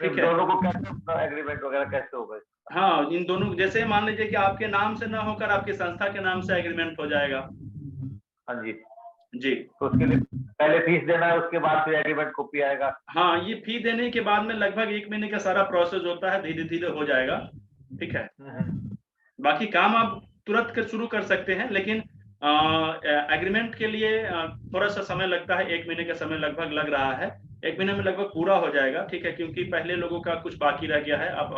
ठीक है, दोनों को कैसे एग्रीमेंट वगैरह कैसे होगा? हाँ, इन दोनों, जैसे मान लीजिए कि आपके नाम से ना होकर आपके संस्था के नाम से एग्रीमेंट हो जाएगा। हाँ जी जी, तो उसके लिए पहले फीस देना है, उसके बाद फिर एग्रीमेंट कॉपी आएगा। हाँ, ये फी देने के बाद में लगभग 1 महीने का सारा प्रोसेस होता है, धीरे धीरे हो जाएगा। ठीक है, बाकी काम आप तुरंत शुरू कर सकते हैं, लेकिन एग्रीमेंट के लिए थोड़ा सा समय लगता है, 1 महीने का समय लगभग लग रहा है। 1 महीने में लगभग पूरा हो जाएगा। ठीक है, क्योंकि पहले लोगों का कुछ बाकी रह गया है, अब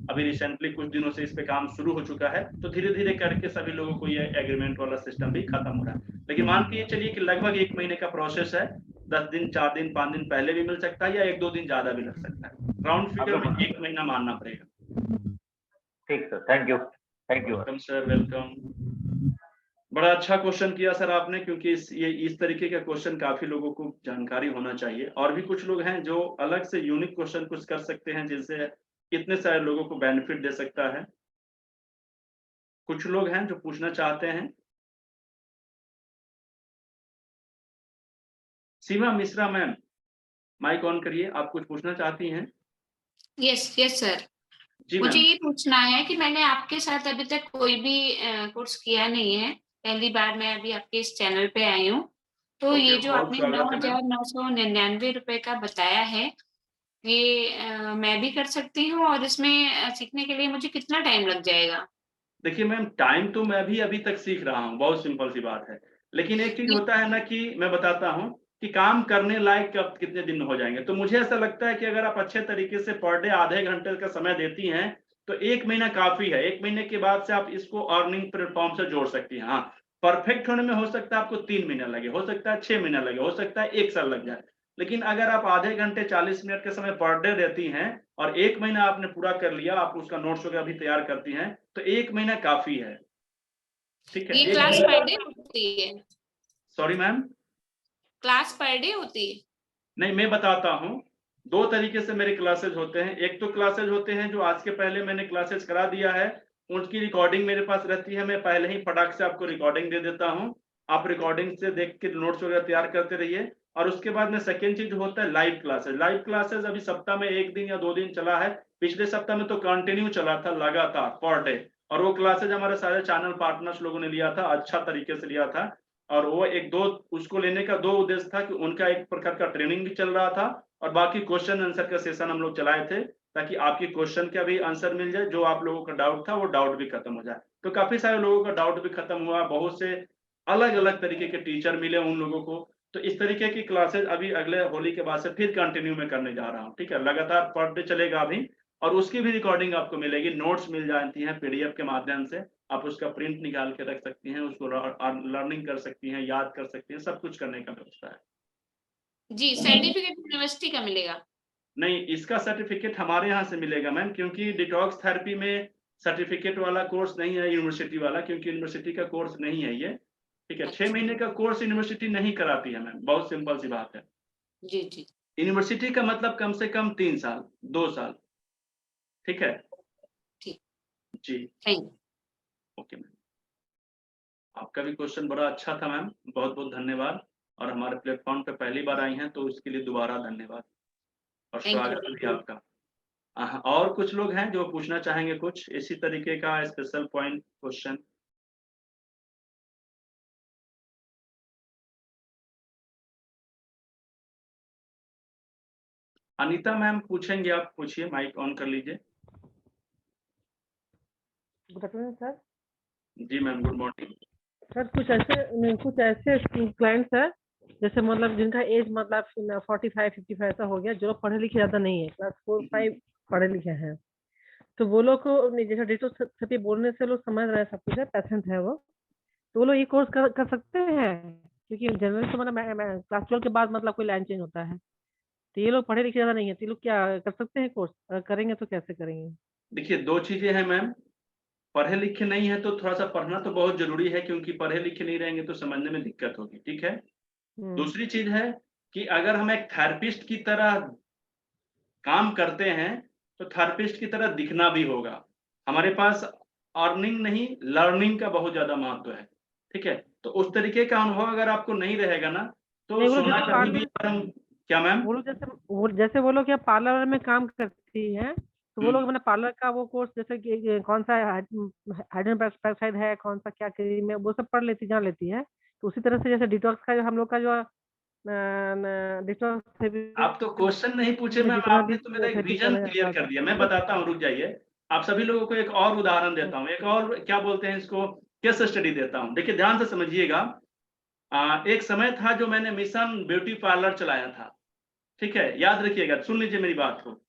अभी रिसेंटली कुछ दिनों से इस पे काम शुरू हो चुका है, तो धीरे धीरे करके सभी लोगों को ये एग्रीमेंट वाला सिस्टम भी खत्म हो रहा है। लेकिन मान के चलिए कि लगभग 1 महीने का प्रोसेस है, 10 दिन, 4 दिन, 5 दिन पहले भी मिल सकता है, या 1-2 दिन ज्यादा भी लग सकता है। राउंड फिगर में 1 महीना मानना पड़ेगा। ठीक sir, thank you. Welcome sir, welcome. बड़ा अच्छा क्वेश्चन किया सर आपने, क्योंकि इस तरीके का क्वेश्चन काफी लोगों को जानकारी होना चाहिए। और भी कुछ लोग हैं जो अलग से यूनिक क्वेश्चन कुछ कर सकते हैं, जिनसे कितने सारे लोगों को बेनिफिट दे सकता है। कुछ लोग हैं जो पूछना चाहते हैं। सीमा मिश्रा मैम, माइक ऑन करिए, आप कुछ पूछना चाहती हैं? यस सर, जी मुझे मैम। ये पूछना है कि मैंने आपके साथ अभी तक कोई भी कोर्स किया नहीं है, पहली बार मैं अभी आपके इस चैनल पे आई हूँ, तो ओके, ये जो बहुत आपने स्वागत है मैम। 9,999 रुपए का बताया है, ये मैं भी कर सकती हूँ और इसमें सीखने के लिए मुझे कितना टाइम लग जाएगा? देखिए मैम, टाइम तो मैं भी अभी तक सीख रहा हूँ, बहुत सिंपल सी बात है। लेकिन एक चीज़ ये होता है ना कि मैं बताता हूँ कि काम करने लायक कब कितने दिन में हो जाएँगे। तो मुझे ऐसा लगता है कि अगर आप अच्छे तरीके से पर डे आधे घंटे का समय देती हैं, तो 1 महीना काफ़ी है। 1 महीने के बाद से आप इसको अर्निंग प्लेटफ़ॉर्म से जोड़ सकती हैं। हाँ, परफेक्ट होने में हो सकता है आपको 3 महीना लगे, हो सकता है 6 महीना लगे, हो सकता है 1 साल लग जाए। लेकिन अगर आप आधे घंटे 40 मिनट के समय पर डे देती हैं और 1 महीना आपने पूरा कर लिया, आप उसका नोट्स वगैरह भी तैयार करती हैं, तो 1 महीना काफ़ी है। ठीक है, ये 1 क्लास महीना। पर डे होती है? Sorry ma'am? Class per day होती है? नहीं, मैं बताता हूँ। 2 तरीके से मेरे क्लासेज़ होते हैं। एक तो क्लासेज़ होते हैं जो आज के पहले मैंने क्लासेज़ करा दिया है, उनकी रिकॉर्डिंग मेरे पास रहती है, मैं पहले ही फटाक से आपको रिकॉर्डिंग दे देता हूँ। आप रिकॉर्डिंग से देख के नोट्स वगैरह तैयार करते रहिए और उसके बाद में सेकंड चीज़ होता है लाइव क्लासेज़। लाइव क्लासेज़ अभी सप्ताह में 1 दिन या 2 दिन चला है। पिछले सप्ताह में तो कंटिन्यू चला था लगातार पर डे, और वो क्लासेज़ हमारे सारे चैनल पार्टनर्स लोगों ने लिया था, अच्छा तरीके से लिया था। और वो 1-2 उसको लेने का 2 उद्देश्य था कि उनका एक प्रकार का ट्रेनिंग भी चल रहा था और बाकी क्वेश्चन आंसर का सेशन हम लोग चलाए थे, ताकि आपकी क्वेश्चन का भी आंसर मिल जाए, जो आप लोगों का डाउट था वो डाउट भी खत्म हो जाए। तो काफ़ी सारे लोगों का डाउट भी खत्म हुआ, बहुत से अलग-अलग तरीके के टीचर मिले उन लोगों को। तो इस तरीके की क्लासेस अभी अगले होली के बाद से फिर कंटिन्यू मैं करने जा रहा हूँ, ठीक है? लगातार पर डे चलेगा अभी, और उसकी भी रिकॉर्डिंग आपको मिलेगी, नोट्स मिल जाती हैं पीडीएफ के माध्यम से। आप उसका प्रिंट निकाल के रख सकती हैं, उसको लर्निंग कर सकती हैं, याद कर सकती हैं, सब कुछ करने का व्यवस्था है। जी, सर्टिफिकेट यूनिवर्सिटी का मिलेगा? नहीं, इसका सर्टिफ़िकेट हमारे यहाँ से मिलेगा मैम, क्योंकि डिटॉक्स थेरेपी में सर्टिफ़िकेट वाला कोर्स नहीं है यूनिवर्सिटी वाला, क्योंकि यूनिवर्सिटी का कोर्स नहीं है ये, ठीक है? 6 अच्छा। महीने का कोर्स यूनिवर्सिटी नहीं कराती है मैम, बहुत सिंपल सी बात है। जी, जी। यूनिवर्सिटी का मतलब कम से कम 3 साल, 2 साल, ठीक है? ठीक। जी, थैंक ओके मैम। आपका भी क्वेश्चन बड़ा अच्छा था मैम, बहुत-बहुत धन्यवाद, और हमारे प्लेटफ़ॉर्म पे पहली बार आई हैं, तो उसके लिए दोबारा धन्यवाद और यू। स्वागत भी आपका। और कुछ लोग हैं जो पूछना चाहेंगे कुछ इसी तरीके का special point question? Anita ma'am पूछेंगे, आप पूछिए, माइक ऑन कर लीजिए। Good afternoon sir. जी मैम, गुड मॉर्निंग। सर कुछ ऐसे क्लाइंट्स हैं जैसे मतलब जिनका एज मतलब 45-55 ऐसा हो गया, जो लोग पढ़े लिखे ज्यादा नहीं है, क्लास 4-5 पढ़े लिखे हैं, तो वो लोग को जैसे डिटॉक्स बोलने से लोग समझ रहे हैं, सब कुछ है, पेशेंट है वो, तो वो लोग ये कोर्स कर सकते हैं, क्योंकि जनरली तो मतलब क्लास 12 के बाद मतलब कोई लाइन चेंज होता है, तो ये लोग पढ़े लिखे ज्यादा नहीं है, तो ये लोग क्या कर सकते हैं कोर्स? करेंगे तो कैसे करेंगे? देखिए 2 चीज़ें हैं मैम, पढ़े लिखे नहीं है तो थोड़ा-सा पढ़ना तो बहुत ज़रूरी है, क्योंकि पढ़े लिखे नहीं रहेंगे तो समझने में दिक्कत होगी, ठीक है? दूसरी चीज़ है कि अगर हम एक थेरेपिस्ट की तरह काम करते हैं, तो थेरेपिस्ट की तरह दिखना भी होगा। हमारे पास अर्निंग नहीं, लर्निंग का बहुत ज़्यादा महत्व है, ठीक है? तो उस तरीके का अनुभव अगर आपको नहीं रहेगा ना, तो नहीं, वो लोग सोना जैसे कभी भी पार्लर, हम क्या मैम? वो लोग क्या पार्लर में काम करती हैं, तो वो हुँ। लोग मैंने पार्लर का वो कोर्स जैसे कि कौन सा हाइड्रोजन पेरोक्साइड है, कौन सा क्या क्रीम है, वो सब पढ़ लेती, जान लेती है, तो उसी तरह से जैसे डिटॉक्स का जो हम लोग का जो डिटॉक्स आप तो क्वेश्चन नहीं पूछे में मैम, जितना आपने भी तो मेरा एक थेरेपी विज़न करना क्लियर कर जाता दिया। मैं बताता हूँ, रुक जाइए। आप सभी लोगों को एक और उदाहरण देता हूँ, एक और क्या बोलते हैं इसको, केस स्टडी देता हूँ। देखिए ध्यान से समझिएगा। एक समय था जो मैंने मिशन ब्यूटी पार्लर चलाया था, ठीक है? याद रखिएगा, सुन लीजिए मेरी बात को।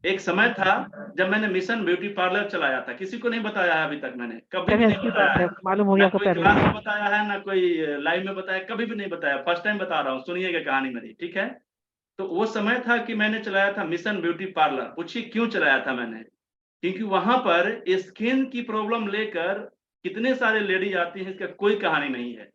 एक समय था जब मैंने मिशन ब्यूटी पार्लर चलाया था, किसी को नहीं बताया है अभी तक मैंने, कभी भी है, नहीं अच्छी बताया बात है, है। मालूम हो ना गया आपको कोई पहले क्लास से। में बताया है, ना कोई लाइव में बताया, कभी भी नहीं बताया, फर्स्ट टाइम बता रहा हूँ, सुनिएगा कहानी मेरी, ठीक है? तो वो समय था कि मैंने चलाया था मिशन ब्यूटी पार्लर। पूछिए क्यों चलाया था मैंने? क्योंकि वहाँ पर स्किन की प्रॉब्लम लेकर कितने सारे लेडीज़ आती हैं, इसका कोई कहानी नहीं है,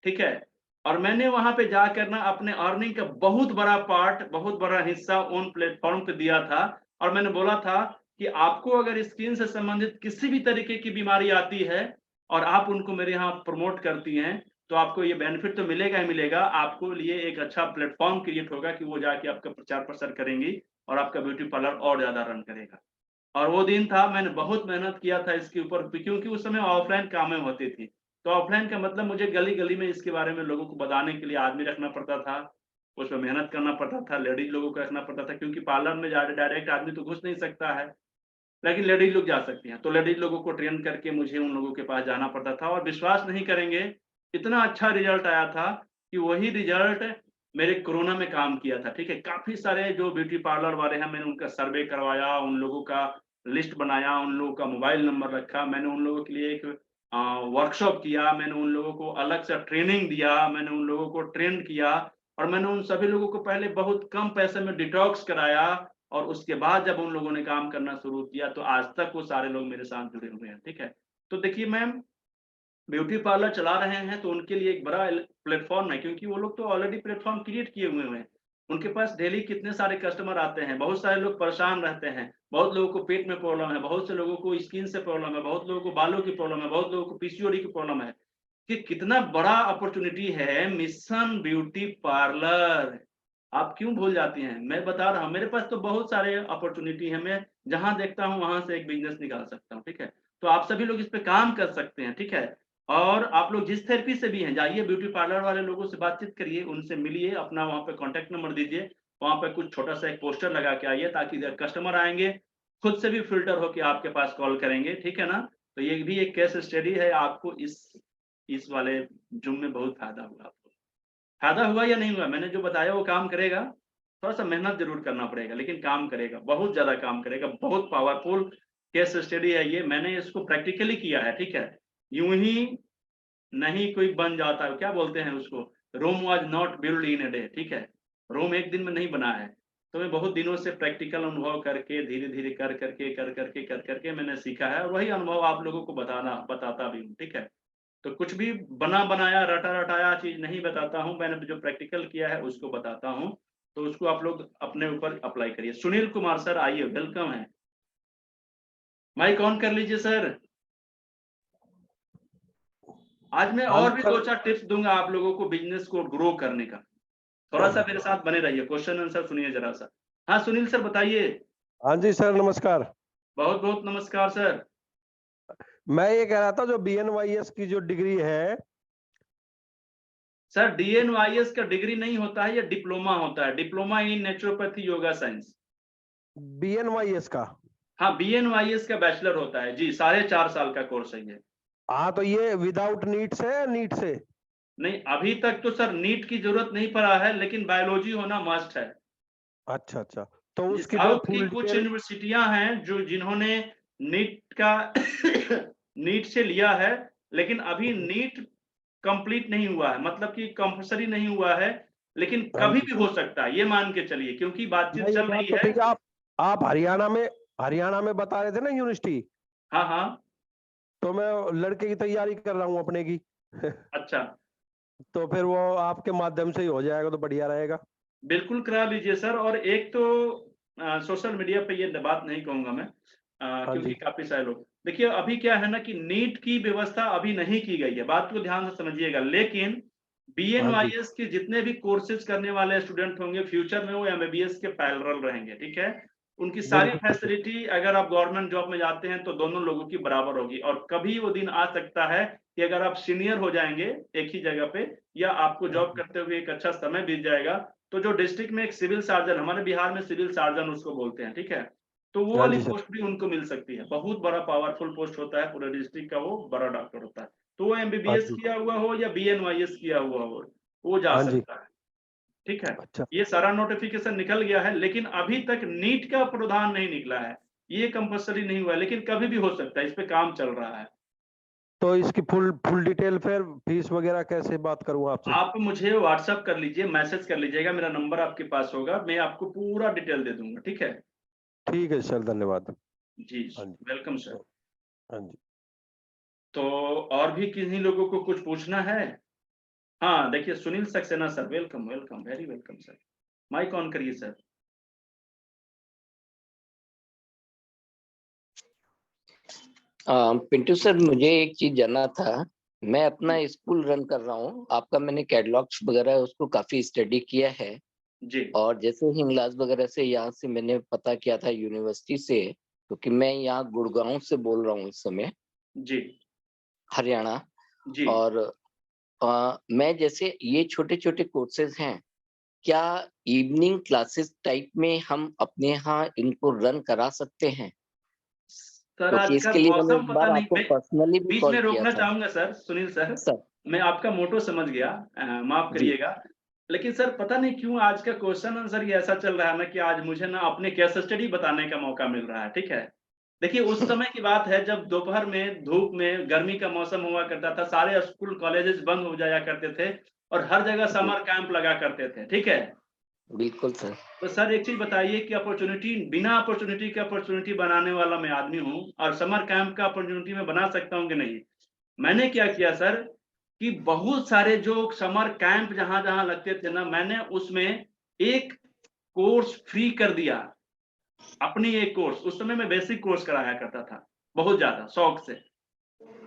ठीक है? और मैंने वहाँ पे जाकर ना अपने अर्निंग का बहुत बड़ा पार्ट, बहुत बड़ा हिस्सा उन प्लेटफ़ॉर्म पे दिया था, और मैंने बोला था कि आपको अगर स्किन से संबंधित किसी भी तरीके की बीमारी आती है और आप उनको मेरे यहाँ प्रमोट करती हैं, तो आपको ये बेनिफिट तो मिलेगा ही मिलेगा। आपको लिए एक अच्छा प्लेटफ़ॉर्म क्रिएट होगा कि वो जाके आपका प्रचार-प्रसार करेंगी और आपका ब्यूटी पार्लर और ज़्यादा रन करेगा। और वो दिन था, मैंने बहुत मेहनत किया था इसके ऊपर, क्योंकि उस समय ऑफ़लाइन कामें होती थी। तो ऑफलाइन का मतलब मुझे गली-गली में इसके बारे में लोगों को बताने के लिए आदमी रखना पड़ता था, उसमें मेहनत करना पड़ता था, लेडीज़ लोगों को रखना पड़ता था क्योंकि पार्लर में जा डायरेक्ट आदमी तो घुस नहीं सकता है, लेकिन लेडीज़ लोग जा सकती हैं। तो लेडीज़ लोगों को ट्रेन करके मुझे उन लोगों के पास जाना पड़ता था और विश्वास नहीं करेंगे, इतना अच्छा रिज़ल्ट आया था कि वही रिज़ल्ट मेरे कोरोना में काम किया था, ठीक है? काफ़ी सारे जो ब्यूटी पार्लर वाले हैं, मैंने उनका सर्वे करवाया, उन लोगों का लिस्ट बनाया, उन लोगों का मोबाइल नंबर रखा, मैंने उन लोगों के लिए एक वर्कशॉप किया, मैंने उन लोगों को अलग से ट्रेनिंग दिया, मैंने उन लोगों को ट्रेन किया और मैंने उन सभी लोगों को पहले बहुत कम पैसे में डिटॉक्स कराया और उसके बाद जब उन लोगों ने काम करना शुरू किया, तो आज तक वो सारे लोग मेरे साथ जुड़े हुए हैं, ठीक है? तो देखिए मैम, ब्यूटी पार्लर चला रहे हैं तो उनके लिए एक बड़ा प्लेटफॉर्म है क्योंकि वो लोग तो ऑलरेडी प्लेटफॉर्म क्रिएट किए हुए हैं। उनके पास डेली कितने सारे कस्टमर आते हैं, बहुत सारे लोग परेशान रहते हैं, बहुत लोगों को पेट में प्रॉब्लम है, बहुत से लोगों को स्किन से प्रॉब्लम है, बहुत लोगों को बालों की प्रॉब्लम है, बहुत लोगों को पीसीओडी की प्रॉब्लम है। कि कितना बड़ा अपॉर्चुनिटी है मिशन ब्यूटी पार्लर। आप क्यों भूल जाती हैं? मैं बता रहा हूँ, मेरे पास तो बहुत सारे अपॉर्चुनिटी है, मैं जहाँ देखता हूँ वहाँ से एक बिज़नेस निकाल सकता हूँ, ठीक है? तो आप सभी लोग इस पे काम कर सकते हैं, ठीक है? और आप लोग जिस थेरेपी से भी हैं, जाइए ब्यूटी पार्लर वाले लोगों से बातचीत करिए, उनसे मिलिए, अपना वहाँ पे कॉन्टैक्ट नंबर दीजिए, वहाँ पे कुछ छोटा-सा एक पोस्टर लगा के आइए ताकि जब कस्टमर आएँगे, खुद से भी फ़िल्टर होके आपके पास कॉल करेंगे, ठीक है ना? तो ये भी एक केस स्टडी है, आपको इस वाले ज़ूम में बहुत फ़ायदा हुआ आपको। फ़ायदा हुआ या नहीं हुआ? मैंने जो बताया वो काम करेगा? थोड़ा-सा मेहनत ज़रूर करना पड़ेगा, लेकिन काम करेगा, बहुत ज़्यादा काम करेगा, बहुत पावरफुल केस स्टडी है ये, मैंने इसको प्रैक्टिकली किया है, ठीक है? यूँ ही नहीं कोई बन जाता है, क्या बोलते हैं उसको? Rome was not build in a day, ठीक है? रोम एक दिन में नहीं बना है। तो मैं बहुत दिनों से प्रैक्टिकल अनुभव करके, धीरे-धीरे कर करके मैंने सीखा है और वही अनुभव आप लोगों को बताता भी हूँ, ठीक है? तो कुछ भी बना-बनाया, रटा-रटाया चीज़ नहीं बताता हूँ, मैंने जो प्रैक्टिकल किया है उसको बताता हूँ, तो उसको आप लोग अपने ऊपर अप्लाई करिए। सुनील कुमार सर आइए, वेलकम है। माइक ऑन कर लीजिए सर। आज मैं और भी 2-4 टिप्स दूँगा आप लोगों को बिज़नेस को ग्रो करने का। थोड़ा-सा मेरे साथ बने रहिए, क्वेश्चन आंसर सुनिए ज़रा-सा। हाँ, सुनील सर बताइए। हाँ जी सर, नमस्कार। बहुत-बहुत नमस्कार सर। मैं ये कह रहा था जो बीएनवाईएस की जो डिग्री है, सर डीएनवाईएस का डिग्री नहीं होता है, ये डिप्लोमा होता है, diploma in naturopathy yoga science. BNYS का? हाँ, बीएनवाईएस का बैचलर होता है जी, 4.5 साल का कोर्स है ये। हाँ, तो ये विदाउट नीट से या नीट से? नहीं, अभी तक तो सर नीट की जरूरत नहीं पड़ा है, लेकिन बायोलॉजी होना मस्ट है। अच्छा अच्छा, तो उसकी साउथ की फुल कुछ डिटेल। यूनिवर्सिटियां हैं जो जिन्होंने नीट का नीट से लिया है, लेकिन अभी नीट कंप्लीट नहीं हुआ है, मतलब कि कंपल्सरी नहीं हुआ है, लेकिन हाँ कभी जी। भी हो सकता है, ये मान के चलिए, क्योंकि बातचीत नहीं, ये चल बात रही तो है। ठीक है। आप हरियाणा में बता रहे थे ना यूनिवर्सिटी? हाँ हाँ। तो मैं लड़के की तैयारी कर रहा हूँ अपने की। अच्छा, तो फिर वो आपके माध्यम से ही हो जाएगा तो बढ़िया रहेगा। बिल्कुल करा लीजिए सर। और एक तो सोशल मीडिया पे ये बात नहीं कहूंगा मैं, हाँ क्योंकि जी। काफी सारे लोग, देखिए अभी क्या है ना कि नीट की व्यवस्था अभी नहीं की गई है, बात को ध्यान से समझिएगा, लेकिन हाँ जी। बीएनवाईएस के जितने भी कोर्सेज करने वाले स्टूडेंट होंगे फ्यूचर में, वो एमबीबीएस के पैरेलल रहेंगे, ठीक है? उनकी सारी बिल्कुल। फैसिलिटी अगर आप गवर्नमेंट जॉब में जाते हैं तो दोनों लोगों की बराबर होगी, और कभी वो दिन आ सकता है कि अगर आप सीनियर हो जाएंगे एक ही जगह पे, या आपको जॉब करते हुए एक अच्छा समय बीत जाएगा, तो जो डिस्ट्रिक्ट में एक सिविल सर्जन, हमारे बिहार में सिविल सर्जन उसको बोलते हैं, ठीक है? तो वो हाँ वाली जी सर। पोस्ट भी उनको मिल सकती है, बहुत बड़ा पावरफुल पोस्ट होता है, पूरे डिस्ट्रिक्ट का वो बड़ा डॉक्टर होता है। तो वो हाँ एमबीबीएस जी। किया हुआ हो या बीएनवाईएस किया हुआ हो, वो जा हाँ जी। सकता है, ठीक है? अच्छा, ये सारा नोटिफिकेशन निकल गया है, लेकिन अभी तक नीट का प्रावधान नहीं निकला है, ये कंपल्सरी नहीं हुआ है, लेकिन कभी भी हो सकता है, इस पे काम चल रहा है। तो इसकी फुल डिटेल फिर फीस वगैरह कैसे बात करूँ आपसे? आप मुझे व्हाट्सएप कर लीजिए, मैसेज कर लीजिएगा, मेरा नंबर आपके पास होगा, मैं आपको पूरा डिटेल दे दूंगा, ठीक है? ठीक है सर, धन्यवाद। जी, हाँ जी। Welcome sir. हाँ जी। तो और भी किन्हीं लोगों को कुछ पूछना है? हाँ, देखिए Sunil Saxena sir, welcome, welcome, very welcome sir. Mic on करिए सर। पिंटू सर, मुझे एक चीज जानना था। मैं अपना स्कूल रन कर रहा हूँ, आपका मैंने कैटलॉग्स वगैरह उसको काफी स्टडी किया है जी। और जैसे हिंगलाज वगैरह से यहाँ से मैंने पता किया था यूनिवर्सिटी से, क्योंकि मैं यहाँ गुड़गांव से बोल रहा हूँ इस समय, जी। हरियाणा। जी और मैं जैसे ये छोटे-छोटे कोर्सेज हैं, क्या इवनिंग क्लासेस टाइप में हम अपने यहाँ इनको रन करा सकते हैं? सर, क्योंकि आज का इसके लिए मैंने मौसम एक पता बार नहीं, आपको मैं पर्सनली भी बीच कॉल में किया रोकना था। चाहूंगा सर, सुनील सर। सर, मैं आपका मोटो समझ गया, माफ जी, करिएगा। लेकिन सर पता नहीं क्यों आज का क्वेश्चन आंसर ये ऐसा चल रहा है ना कि आज मुझे ना अपने केस स्टडी बताने का मौका मिल रहा है, ठीक है। देखिए, उस समय की बात है जब दोपहर में धूप में गर्मी का मौसम हुआ करता था, सारे स्कूल कॉलेजेस बंद हो जाया करते थे और हर जगह जी, समर कैंप लगा करते थे, ठीक है। बिल्कुल सर। तो सर एक चीज बताइए कि अपॉर्चुनिटी, बिना अपॉर्चुनिटी के अपॉर्चुनिटी बनाने वाला मैं आदमी हूँ, और समर कैंप का अपॉर्चुनिटी मैं बना सकता हूँ कि नहीं। मैंने क्या किया सर कि बहुत सारे जो समर कैंप जहां-जहां लगते थे ना, मैंने उसमें एक कोर्स फ्री कर दिया। अपनी एक कोर्स, उस समय मैं बेसिक कोर्स कराया करता था, बहुत ज़्यादा शौक से।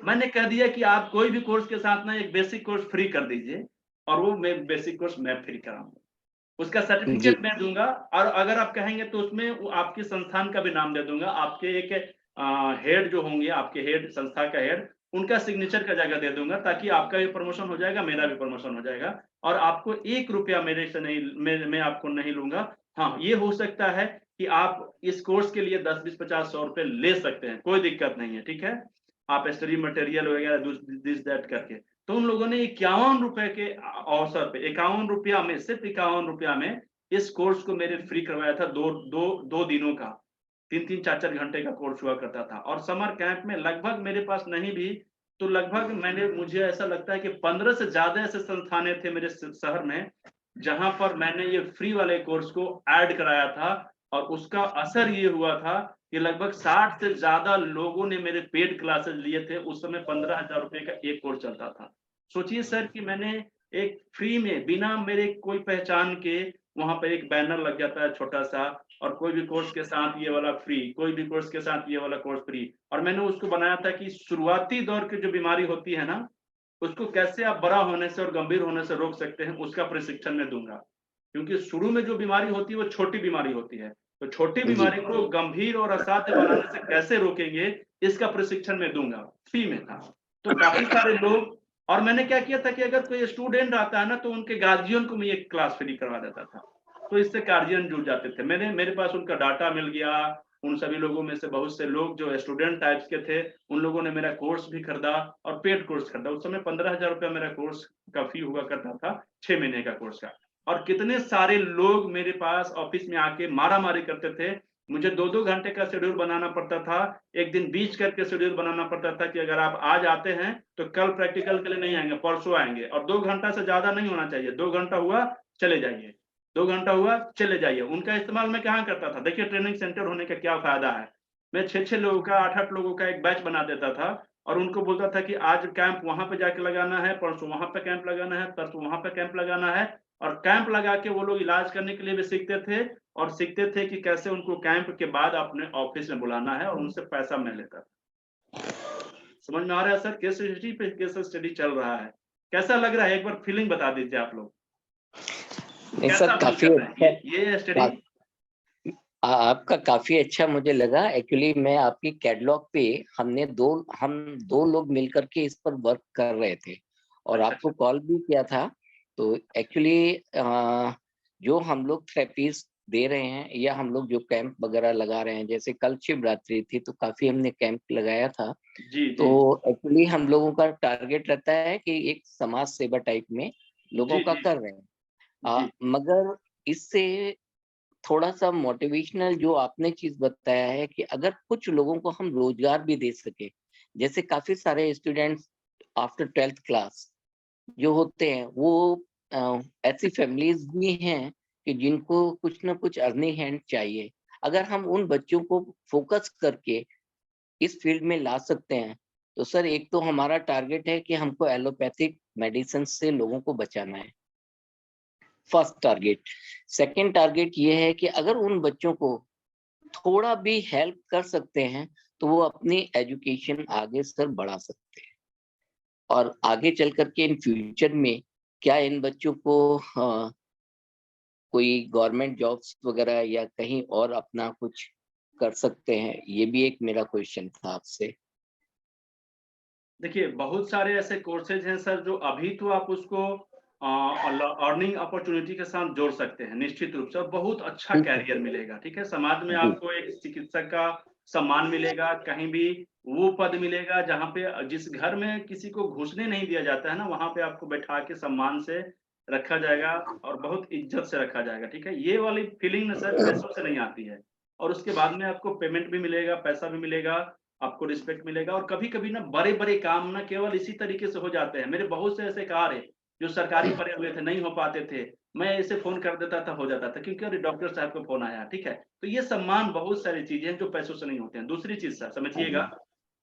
मैंने कह दिया कि आप कोई भी कोर्स के साथ ना एक बेसिक कोर्स फ्री कर दीजिए, और वो मैं बेसिक कोर्स मैं फ्री कराऊँगा। उसका जी, सर्टिफिकेट मैं दूँगा, और अगर आप कहेंगे तो उसमें वो आपके संस्थान का भी नाम दे दूँगा। आपके एक हेड जो होंगे, आपके हेड, संस्था का हेड, उनका सिग्नेचर का जगह दे दूँगा, ताकि आपका भी प्रमोशन हो जाएगा, मेरा भी प्रमोशन हो जाएगा, और आपको ₹1 मेरे से नहीं, मैं आपको नहीं लूँगा। हाँ, ये हो सकता है कि आप इस कोर्स के लिए 10, 20, 50, ₹100 ले सकते हैं, कोई दिक्कत नहीं है, ठीक है? आप स्टडी मटेरियल वगैरह दिस दैट करके। तो उन लोगों ने ₹51 के अवसर पे, ₹51 में, सिर्फ ₹51 में इस कोर्स को मेरे फ्री करवाया था, 2 दिनों का। 3-3, 4-4 घंटे का कोर्स हुआ करता था, और समर कैंप में लगभग मेरे पास नहीं भी तो लगभग मुझे ऐसा लगता है कि 15 से ज़्यादा ऐसे संस्थानें थे मेरे शहर में, जहाँ पर मैंने ये फ्री वाले कोर्स को ऐड कराया था, और उसका असर ये हुआ था कि लगभग 60 से ज़्यादा लोगों ने मेरे पेड क्लासेस लिए थे। उस समय ₹15,000 का एक कोर्स चलता था। सोचिए सर कि मैंने एक फ्री में, बिना मेरे कोई पहचान के, वहाँ पे एक बैनर लग जाता है छोटा-सा, और कोई भी कोर्स के साथ ये वाला फ्री, कोई भी कोर्स के साथ ये वाला कोर्स फ्री। और मैंने उसको बनाया था कि शुरुआती दौर की जो बीमारी होती है ना, उसको कैसे आप बड़ा होने से और गंभीर होने से रोक सकते हैं, उसका प्रशिक्षण मैं दूँगा। क्योंकि शुरू में जो बीमारी होती है वो छोटी बीमारी होती है। तो छोटी जी, बीमारी को गंभीर और असाध्य बनाने से कैसे रोकेंगे, इसका प्रशिक्षण मैं दूँगा, फ्री में था। तो काफ़ी सारे लोग, और मैंने क्या किया था कि अगर कोई स्टूडेंट आता है ना, तो उनके गार्जियन को मैं ये क्लास फ्री करवा देता था। तो इससे गार्जियन जुड़ जाते थे। मेरे पास उनका डाटा मिल गया, उन सभी लोगों में से बहुत से लोग जो स्टूडेंट टाइप्स के थे, उन लोगों ने मेरा कोर्स भी खरीदा, और पेड कोर्स खरीदा। उस समय ₹15,000 मेरा कोर्स का फी हुआ करता था, 6 महीने का कोर्स का। और कितने सारे लोग मेरे पास ऑफिस में आके मारा-मारी करते थे। मुझे 2-2 घंटे का शेड्यूल बनाना पड़ता था, एक दिन बीच करके शेड्यूल बनाना पड़ता था कि अगर आप आज आते हैं, तो कल प्रैक्टिकल के लिए नहीं आएँगे, परसों आएँगे, और 2 घंटा से ज़्यादा नहीं होना चाहिए। 2 घंटा हुआ, चले जाइए। 2 घंटा हुआ, चले जाइए। उनका इस्तेमाल मैं कहाँ करता था? देखिए, ट्रेनिंग सेंटर होने का क्या फ़ायदा है। मैं 6-6 लोगों का, 8-8 लोगों का एक बैच बना देता था, और उनको बोलता था कि आज कैंप वहाँ पे जाके लगाना है, परसों वहाँ पे कैंप लगाना है, परसों वहाँ पे कैंप लगाना है, और कैंप लगा के वो लोग इलाज करने के लिए भी सीखते थे, और सीखते थे कि कैसे उनको कैंप के बाद अपने ऑफिस में बुलाना है, और उनसे पैसा मैं लेता था। समझ में आ रहा है सर? केस स्टडी पे केस स्टडी चल रहा है। कैसा लग रहा है? एक बार फीलिंग बता दीजिए आप लोग। नहीं कैसा सर, फील काफ़ी कर रहे हैं? अच्छा। ये स्टडी? आपका काफ़ी अच्छा मुझे लगा। एक्चुअली मैं आपकी कैटलॉग पे हम 2 लोग मिलकर के इस पर वर्क कर रहे थे, और अच्छा, आपको अच्छा। कॉल भी किया था। तो एक्चुअली जो हम लोग थेरेपीज़ दे रहे हैं, या हम लोग जो कैंप वगैरह लगा रहे हैं, जैसे कल शिवरात्रि थी तो काफ़ी हमने कैंप लगाया था। जी, तो जी। एक्चुअली हम लोगों का टारगेट रहता है कि एक समाज सेवा टाइप में लोगों जी, का जी। कर रहे हैं। जी। मगर इससे थोड़ा-सा मोटिवेशनल जो आपने चीज़ बताया है कि अगर कुछ लोगों को हम रोज़गार भी दे सकें, जैसे काफ़ी सारे स्टूडेंट्स आफ्टर 12th क्लास जो होते हैं, वो ऐसी फैमिलीज़ भी हैं कि जिनको कुछ ना कुछ अर्निंग हैंड चाहिए। अगर हम उन बच्चों को फ़ोकस करके इस फील्ड में ला सकते हैं, तो सर एक तो हमारा टारगेट है कि हमको एलोपैथिक मेडिसिन से लोगों को बचाना है, फर्स्ट टारगेट। सेकंड टारगेट ये है कि अगर उन बच्चों को थोड़ा भी हेल्प कर सकते हैं, तो वो अपनी एजुकेशन आगे सर बढ़ा सकते हैं, और आगे चल कर के इन फ्यूचर में क्या इन बच्चों को कोई गवर्नमेंट जॉब्स वगैरह या कहीं और अपना कुछ कर सकते हैं? ये भी एक मेरा क्वेश्चन था आपसे। देखिए, बहुत सारे ऐसे कोर्सेज हैं सर जो अभी तो आप उसको अर्निंग अपॉर्चुनिटी के साथ जोड़ सकते हैं निश्चित रूप से, और बहुत अच्छा ठीक है कैरियर मिलेगा, ठीक है? समाज में जी आपको एक चिकित्सक का सम्मान मिलेगा, कहीं भी वो पद मिलेगा जहाँ पे जिस घर में किसी को घुसने नहीं दिया जाता है ना, वहाँ पे आपको बैठा के सम्मान से रखा जाएगा और बहुत इज्जत से रखा जाएगा, ठीक है? ये वाली फीलिंग ना सर पैसों से नहीं आती है, और उसके बाद में आपको पेमेंट भी मिलेगा, पैसा भी मिलेगा, आपको रिस्पेक्ट मिलेगा, और कभी-कभी ना बड़े-बड़े काम ना केवल इसी तरीके से हो जाते हैं। मेरे बहुत से ऐसे कार्य जो सरकारी पड़े हुए थे, नहीं हो पाते थे, मैं ऐसे फ़ोन कर देता था, हो जाता था, क्योंकि अरे डॉक्टर साहब का फ़ोन आया, ठीक है? तो ये सम्मान बहुत सारी चीज़ें हैं जो पैसों से नहीं होते हैं। दूसरी चीज़ सर समझिएगा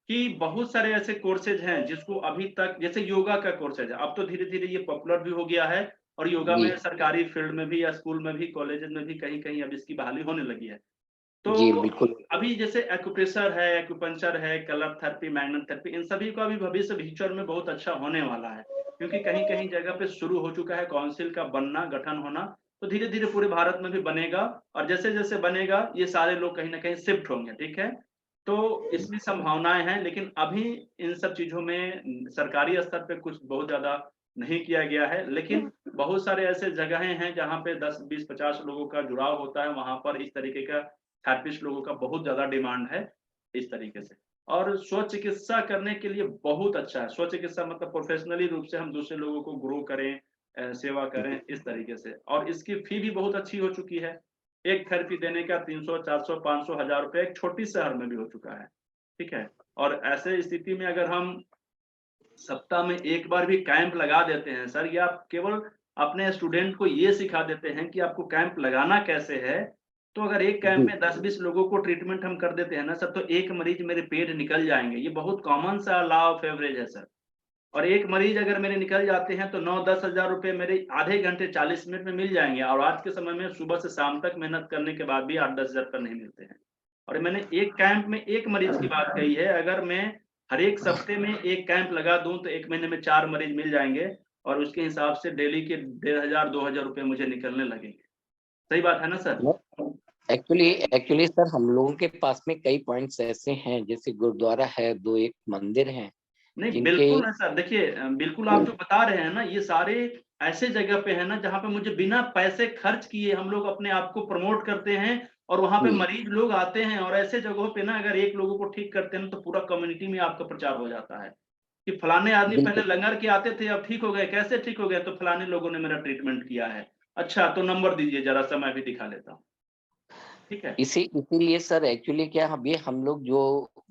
कि बहुत सारे ऐसे कोर्सेज हैं जिसको अभी तक, जैसे योगा का कोर्सेज है, अब तो धीरे-धीरे ये पॉपुलर भी हो गया है, और योगा जी में सरकारी फील्ड में भी या स्कूल में भी, कॉलेज में भी कहीं-कहीं अब इसकी बहाली होने लगी है। तो जी बिल्कुल अभी जैसे एक्यूप्रेशर है, एक्यूपंक्चर है, कलर थेरेपी, मैग्नेट थेरेपी, इन सभी का भी भविष्य फ्यूचर में बहुत अच्छा होने वाला है। क्योंकि कहीं-कहीं जगह पे शुरू हो चुका है काउंसिल का बनना, गठन होना, तो धीरे-धीरे पूरे भारत में भी बनेगा, और जैसे-जैसे बनेगा ये सारे लोग कहीं न कहीं शिफ्ट होंगे, ठीक है? तो इसमें संभावनाएँ हैं, लेकिन अभी इन सब चीज़ों में सरकारी स्तर पे कुछ बहुत ज़्यादा नहीं किया गया है, लेकिन बहुत सारे ऐसे जगहें हैं जहाँ पे 10, 20, 50 लोगों का जुड़ाव होता है, वहाँ पर इस तरीके का थेरेपिस्ट लोगों का बहुत ज़्यादा डिमांड है, इस तरीके से। और स्वचिकित्सा करने के लिए बहुत अच्छा है। स्वचिकित्सा मतलब प्रोफ़ेशनली रूप से हम दूसरे लोगों को ग्रो करें, सेवा करें, इस तरीके से। और इसकी फ़ी भी बहुत अच्छी हो चुकी है। एक थेरेपी देने का 300, 400, 500, हज़ार रुपए एक छोटी शहर में भी हो चुका है, ठीक है? और ऐसे स्थिति में अगर हम सप्ताह में 1 बार भी कैंप लगा देते हैं सर, या आप केवल अपने स्टूडेंट को ये सिखा देते हैं कि आपको कैंप लगाना कैसे है, तो अगर एक कैंप जी में 10-20 लोगों को ट्रीटमेंट हम कर देते हैं ना सर, तो एक मरीज मेरे पेट निकल जाएँगे। ये बहुत कॉमन सा लॉ ऑफ एवरेज है सर। और एक मरीज अगर मेरे निकल जाते हैं तो 9-10 हज़ार रुपए मेरे आधे घंटे 40 मिनट में मिल जाएँगे, और आज के समय में सुबह से शाम तक मेहनत करने के बाद भी 8-10 हज़ार रुपए नहीं मिलते हैं। और मैंने एक कैंप में 1 मरीज की बात कही है, अगर मैं हर एक सप्ते में 1 कैंप लगा दूँ तो 1 महीने में 4 मरीज मिल जाएँगे, और उसके हिसाब से डेली के 1500 2000 रुपए मुझे निकलने लगेंगे। सही बात है ना सर? एक्चुअली एक्चुअली सर हम लोगों के पास में कई पॉइंट्स ऐसे हैं, जैसे गुरुद्वारा है, 2-1 मंदिर हैं नहीं, जिनके बिल्कुल है सर। देखिए बिल्कुल आप जो बता रहे हैं ना, ये सारे ऐसे जगह पे है ना, जहाँ पे मुझे बिना पैसे खर्च किए हम लोग अपने आप को प्रमोट करते हैं, और वहाँ पे जी मरीज लोग आते हैं, और ऐसे जगहों पे ना अगर एक लोगों को ठीक करते हैं ना, तो पूरा कम्युनिटी में आपका प्रचार हो जाता है, कि फलाने आदमी पहले बिल्कुल लंगर के आते थे, अब ठीक हो गए। कैसे ठीक हो गए? तो फलाने लोगों ने मेरा ट्रीटमेंट किया है। अच्छा, तो नंबर दीजिए ज़रा-सा, मैं भी दिखा लेता हूँ। ठीक है? इसीलिए सर एक्चुअली क्या अभी हम लोग जो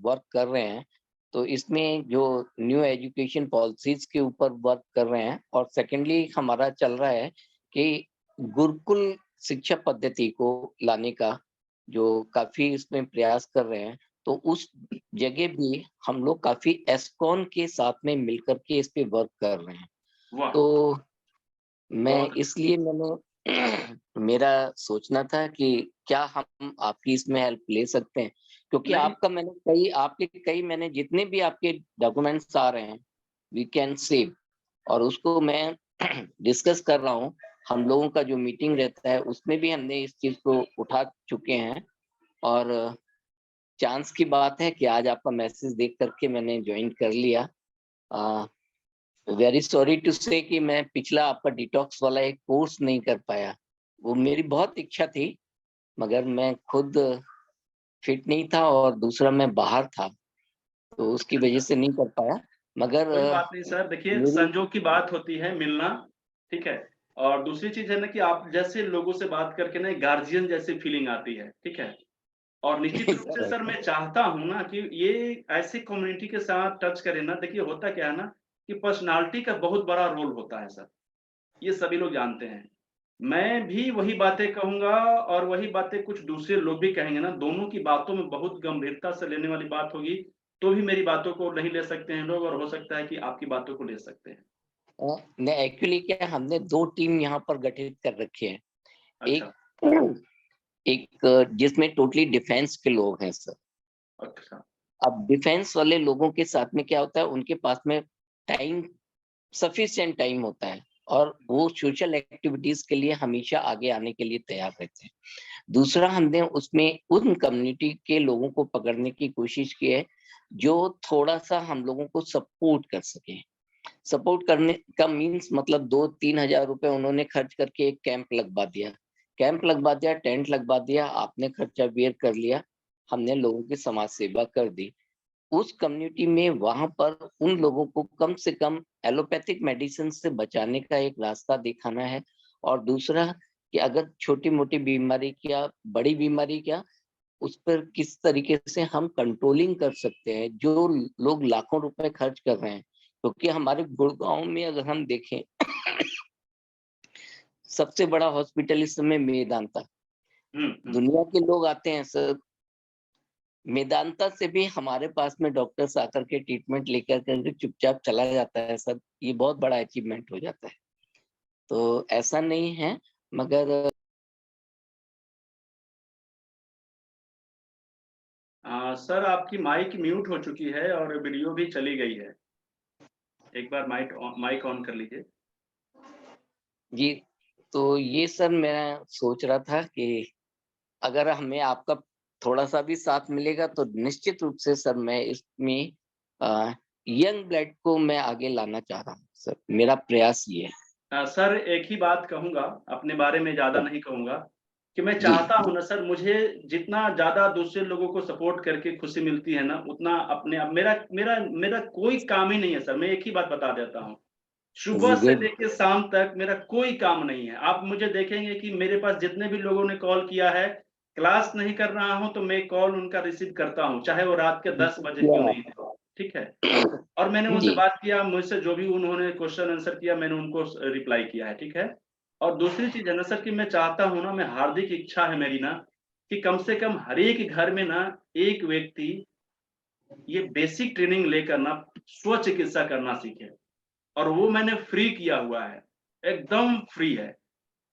वर्क कर रहे हैं, तो इसमें जो न्यू एजुकेशन पॉलिसीज के ऊपर वर्क कर रहे हैं, और सेकेंडली हमारा चल रहा है कि गुरुकुल शिक्षा पद्धति को लाने का जो काफी इसमें प्रयास कर रहे हैं, तो उस जगह भी हम लोग काफी एस्कॉन के साथ में मिलकर के इस पे वर्क कर रहे हैं। वाह! तो मैं बहुत इसलिए मैंने मेरा सोचना था कि क्या हम आपकी इसमें हेल्प ले सकते हैं, क्योंकि नहीं, आपके कई मैंने जितने भी आपके डॉक्यूमेंट्स आ रहे हैं वी कैन सेव, और उसको मैं डिस्कस कर रहा हूँ। हम लोगों का जो मीटिंग रहता है उसमें भी हमने इस चीज को उठा चुके हैं, और चांस की बात है कि आज आपका मैसेज देख करके मैंने ज्वाइन कर लिया। वेरी सॉरी टू से कि मैं पिछला आपका डिटॉक्स वाला एक कोर्स नहीं कर पाया। वो मेरी बहुत इच्छा थी, मगर मैं खुद फिट नहीं था, और दूसरा मैं बाहर था, तो उसकी वजह से नहीं कर पाया। मगर कोई बात नहीं सर। देखिए, मेरी संजोग की बात होती है, मिलना, ठीक है? और दूसरी चीज़ है ना कि आप जैसे लोगों से बात करके ना गार्जियन जैसी फीलिंग आती है, ठीक है? और निश्चित रूप से सर मैं चाहता हूँ ना कि ये ऐसी कम्युनिटी के साथ टच करें ना। देखिए होता क्या है ना कि पर्सनैलिटी का बहुत बड़ा रोल होता है सर, ये सभी लोग जानते हैं। मैं भी वही बातें कहूँगा, और वही बातें कुछ दूसरे लोग भी कहेंगे ना, दोनों की बातों में बहुत गंभीरता से लेने वाली बात होगी, तो भी मेरी बातों को नहीं ले सकते हैं लोग, और हो सकता है कि आपकी बातों को ले सकते हैं। ने एक्चुअली क्या है, हमने 2 टीम यहाँ पर गठित कर रखी है। अच्छा, एक एक जिसमें टोटली डिफेंस के लोग हैं सर। अच्छा। अब डिफेंस वाले लोगों के साथ में क्या होता है, उनके पास में टाइम सफिशिएंट टाइम होता है, और वो सोशल एक्टिविटीज के लिए हमेशा आगे आने के लिए तैयार रहते हैं। दूसरा, हमने उसमें उन कम्युनिटी के लोगों को पकड़ने की कोशिश की है जो थोड़ा सा हम लोगों को सपोर्ट कर सके। सपोर्ट करने का मीन्स मतलब 2-3 हजार रुपए उन्होंने खर्च करके एक कैंप लगवा दिया, टेंट लगवा दिया, आपने खर्चा बेयर कर लिया, हमने लोगों की समाज सेवा कर दी। उस कम्युनिटी में वहां पर उन लोगों को कम से कम एलोपैथिक मेडिसिन से बचाने का एक रास्ता दिखाना है। और दूसरा कि अगर छोटी मोटी बीमारी क्या बड़ी बीमारी क्या, उस पर किस तरीके से हम कंट्रोलिंग कर सकते हैं। जो लोग लाखों रुपए खर्च कर रहे हैं, क्योंकि हमारे गुड़गांव में अगर हम देखें सबसे बड़ा हॉस्पिटल इस समय मेदांता, दुनिया के लोग आते हैं सर, मेदांता से भी हमारे पास में डॉक्टर्स आकर के ट्रीटमेंट लेकर करके चुपचाप चला जाता है सर, ये बहुत बड़ा अचीवमेंट हो जाता है। तो ऐसा नहीं है, मगर सर आपकी माइक म्यूट हो चुकी है और वीडियो भी चली गई है, एक बार माइक ऑन कर लीजिए। जी, तो ये सर मैं सोच रहा था कि अगर हमें आपका थोड़ा सा भी साथ मिलेगा तो निश्चित रूप से सर मैं इसमें यंग ब्लड को मैं आगे लाना चाह रहा हूँ सर, मेरा प्रयास ये है। सर एक ही बात कहूंगा, अपने बारे में ज्यादा नहीं कहूंगा, कि मैं जी। चाहता हूं ना सर, मुझे जितना ज्यादा दूसरे लोगों को सपोर्ट करके खुशी मिलती है ना, उतना अपने आप मेरा मेरा मेरा कोई काम ही नहीं है सर। मैं एक ही बात बता देता हूँ, सुबह से लेके शाम तक मेरा कोई काम नहीं है। आप मुझे देखेंगे कि मेरे पास जितने भी लोगों ने कॉल किया है, क्लास नहीं कर रहा हूं तो मैं कॉल उनका रिसीव करता हूं, चाहे वो रात के 10 बजे क्यों नहीं थे, ठीक है। और मैंने उनसे बात किया, मुझसे जो भी उन्होंने क्वेश्चन आंसर किया मैंने उनको रिप्लाई किया है, ठीक है। और दूसरी चीज है ना सर कि मैं चाहता हूं ना, मैं हार्दिक इच्छा है मेरी ना, कि कम से कम हर एक घर में ना एक व्यक्ति ये बेसिक ट्रेनिंग लेकर ना स्व चिकित्सा करना सीखे। और वो मैंने फ्री किया हुआ है, एकदम फ्री है।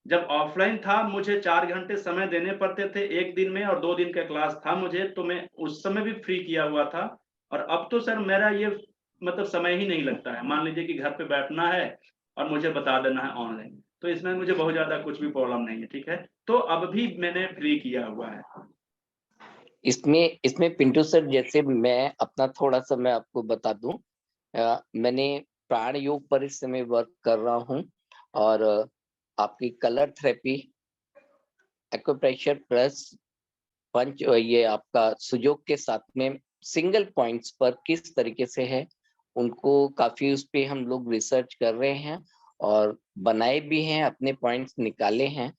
जब ऑफलाइन था मुझे 4 घंटे समय देने पड़ते थे एक दिन में, और 2 दिन का क्लास था मुझे, तो मैं उस समय भी फ्री किया हुआ था। और अब तो सर मेरा ये मतलब समय ही नहीं लगता है। मान लीजिए कि घर पे बैठना है और मुझे बता देना है ऑनलाइन, तो इसमें मुझे बहुत ज्यादा कुछ भी प्रॉब्लम नहीं है, ठीक है। तो अब भी मैंने फ्री किया हुआ है। इसमें पिंटू सर, जैसे मैं अपना थोड़ा सा मैं आपको बता दूं, मैंने प्राण योग पर इस समय वर्क कर रहा हूं, और आपकी कलर थेरेपी, एक्यूप्रेशर प्लस पंच, ये आपका सुजोग के साथ में सिंगल पॉइंट्स पर किस तरीके से है, उनको काफी उस पे हम लोग रिसर्च कर रहे हैं और बनाए भी हैं, अपने पॉइंट्स निकाले हैं।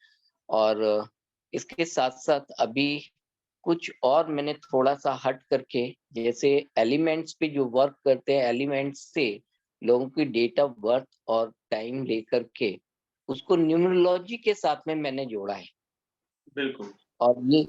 और इसके साथ साथ अभी कुछ और मैंने थोड़ा सा हट करके, जैसे एलिमेंट्स पे जो वर्क करते हैं, एलिमेंट्स से लोगों की डेट ऑफ बर्थ और टाइम लेकर के उसको न्यूमरोलॉजी के साथ में मैंने जोड़ा है। बिल्कुल। और ये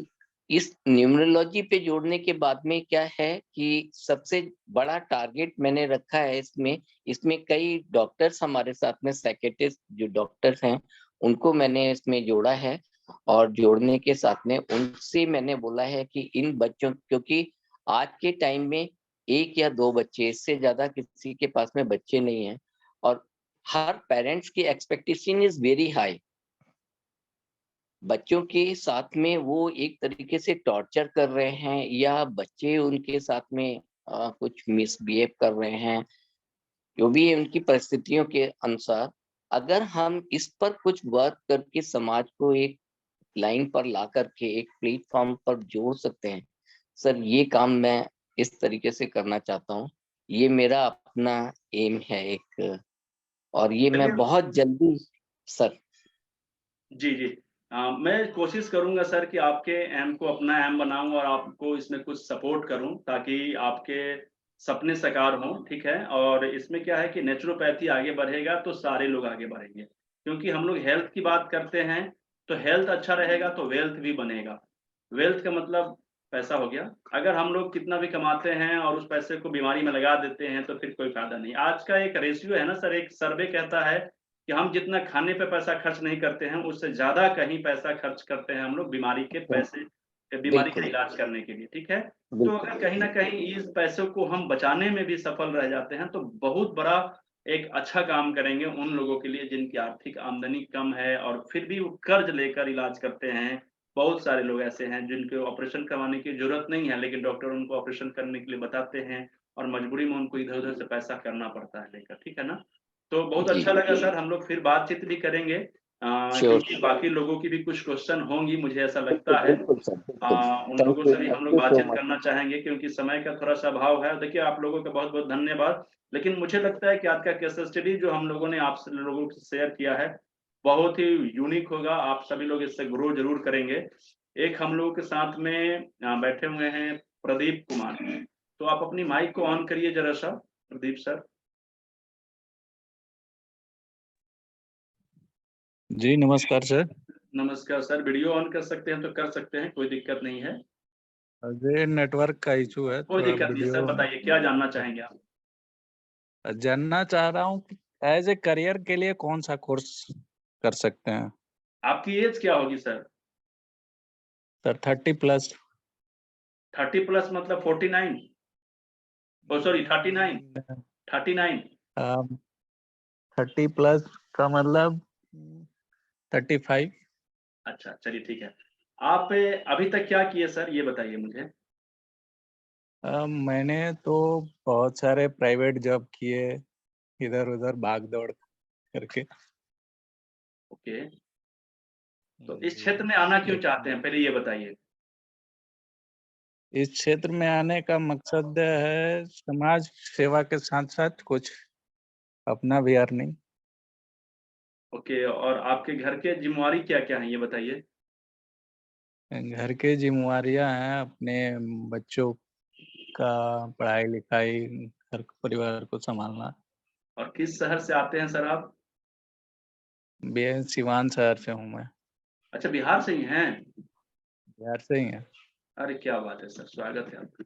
इस न्यूमरोलॉजी पे जोड़ने के बाद में क्या है कि सबसे बड़ा टारगेट मैंने रखा है इसमें कई डॉक्टर्स हमारे साथ में, साइकियाट्रिस्ट जो डॉक्टर्स हैं उनको मैंने इसमें जोड़ा है। और जोड़ने के साथ में उनसे मैंने बोला है कि इन बच्चों, क्योंकि आज के टाइम में 1 या 2 बच्चे, इससे ज्यादा किसी के पास में बच्चे नहीं है, और हर पेरेंट्स की एक्सपेक्टेशन इज वेरी हाई। बच्चों के साथ में वो एक तरीके से टॉर्चर कर रहे हैं, या बच्चे उनके साथ में कुछ मिसबिहेव कर रहे हैं, जो भी है उनकी परिस्थितियों के अनुसार। अगर हम इस पर कुछ वर्क करके समाज को एक लाइन पर ला करके एक प्लेटफॉर्म पर जोड़ सकते हैं सर, ये काम मैं इस तरीके से करना चाहता हूँ। ये मेरा अपना एम है एक, और ये मैं बहुत जल्दी सर। जी जी, मैं कोशिश करूंगा सर कि आपके एम को अपना एम बनाऊं और आपको इसमें कुछ सपोर्ट करूं, ताकि आपके सपने साकार हों, ठीक है। और इसमें क्या है कि नेचुरोपैथी आगे बढ़ेगा तो सारे लोग आगे बढ़ेंगे, क्योंकि हम लोग हेल्थ की बात करते हैं, तो हेल्थ अच्छा रहेगा तो वेल्थ भी बनेगा। वेल्थ का मतलब पैसा हो गया। अगर हम लोग कितना भी कमाते हैं और उस पैसे को बीमारी में लगा देते हैं तो फिर कोई फायदा नहीं। आज का एक रेशियो है ना सर, एक सर्वे कहता है कि हम जितना खाने पे पैसा खर्च नहीं करते हैं, उससे ज्यादा कहीं पैसा खर्च करते हैं हम लोग बीमारी के पैसे, बीमारी का इलाज करने के लिए, ठीक है। तो अगर कहीं ना कहीं इस पैसों को हम बचाने में भी सफल रह जाते हैं तो बहुत बड़ा एक अच्छा काम करेंगे उन लोगों के लिए जिनकी आर्थिक आमदनी कम है और फिर भी वो कर्ज लेकर इलाज करते हैं, बहुत सारे लोग ऐसे हैं जिनको ऑपरेशन करवाने की जरूरत नहीं है, लेकिन डॉक्टर उनको ऑपरेशन करने के लिए बताते हैं और मजबूरी में उनको इधर-उधर से पैसा करना पड़ता है लेकर, ठीक है ना? तो बहुत जी अच्छा लगा जी सर, हम लोग फिर बातचीत भी करेंगे श्योर क्योंकि बाकी लोगों की भी कुछ क्वेश्चन होंगी, मुझे ऐसा लगता है। बिल्कुल सर बिल्कुल उन थैंक लोगों यू से भी हम थैंक लोग यू सो बातचीत मच करना चाहेंगे क्योंकि समय का थोड़ा-सा अभाव है। देखिए, आप लोगों का बहुत-बहुत धन्यवाद। लेकिन मुझे लगता है कि आज का केस स्टडी जो हम लोगों ने आप स लोगों से शेयर किया है, बहुत ही यूनिक होगा। आप सभी लोग इससे ग्रो ज़रूर करेंगे। एक हम लोगों के साथ में बैठे हुए हैं प्रदीप कुमार। तो आप अपनी माइक को ऑन करिए ज़रा-सा, प्रदीप सर। जी नमस्कार सर। नमस्कार सर, वीडियो ऑन कर सकते हैं तो कर सकते हैं, कोई दिक्कत नहीं है। अजय नेटवर्क का इशू है कोई थोड़ा दिक्कत नहीं है सर, वीडियो बताइए क्या जानना चाहेंगे आप? जानना चाह रहा हूँ कि एज ए करियर के लिए कौन सा कोर्स कर सकते हैं आपकी एज क्या होगी सर? सर 30+ 30 प्लस मतलब 49? Oh sorry 39? 39? 30+ का मतलब 35। अच्छा, चलिए ठीक है। आप अभी तक क्या किए सर, ये बताइए मुझे? मैंने तो बहुत सारे प्राइवेट जॉब किए इधर उधर भाग दौड़ करके। ओके। तो इस क्षेत्र में आना क्यों चाहते हैं, लेकिन पहले ये बताइए? इस क्षेत्र में आने का मकसद है समाज सेवा के साथ साथ कुछ अपना भी अर्निंग। ओके, और आपके घर के ज़िम्मेवारी क्या-क्या हैं, ये बताइए? घर के जिम्मेवारियां हैं अपने बच्चों का पढ़ाई लिखाई घर परिवार को संभालना। और किस शहर से आते हैं सर आप? सिवान शहर से हूँ मैं। अच्छा, बिहार से ही हैं? बिहार से ही है। अरे क्या बात है सर, स्वागत है आपका।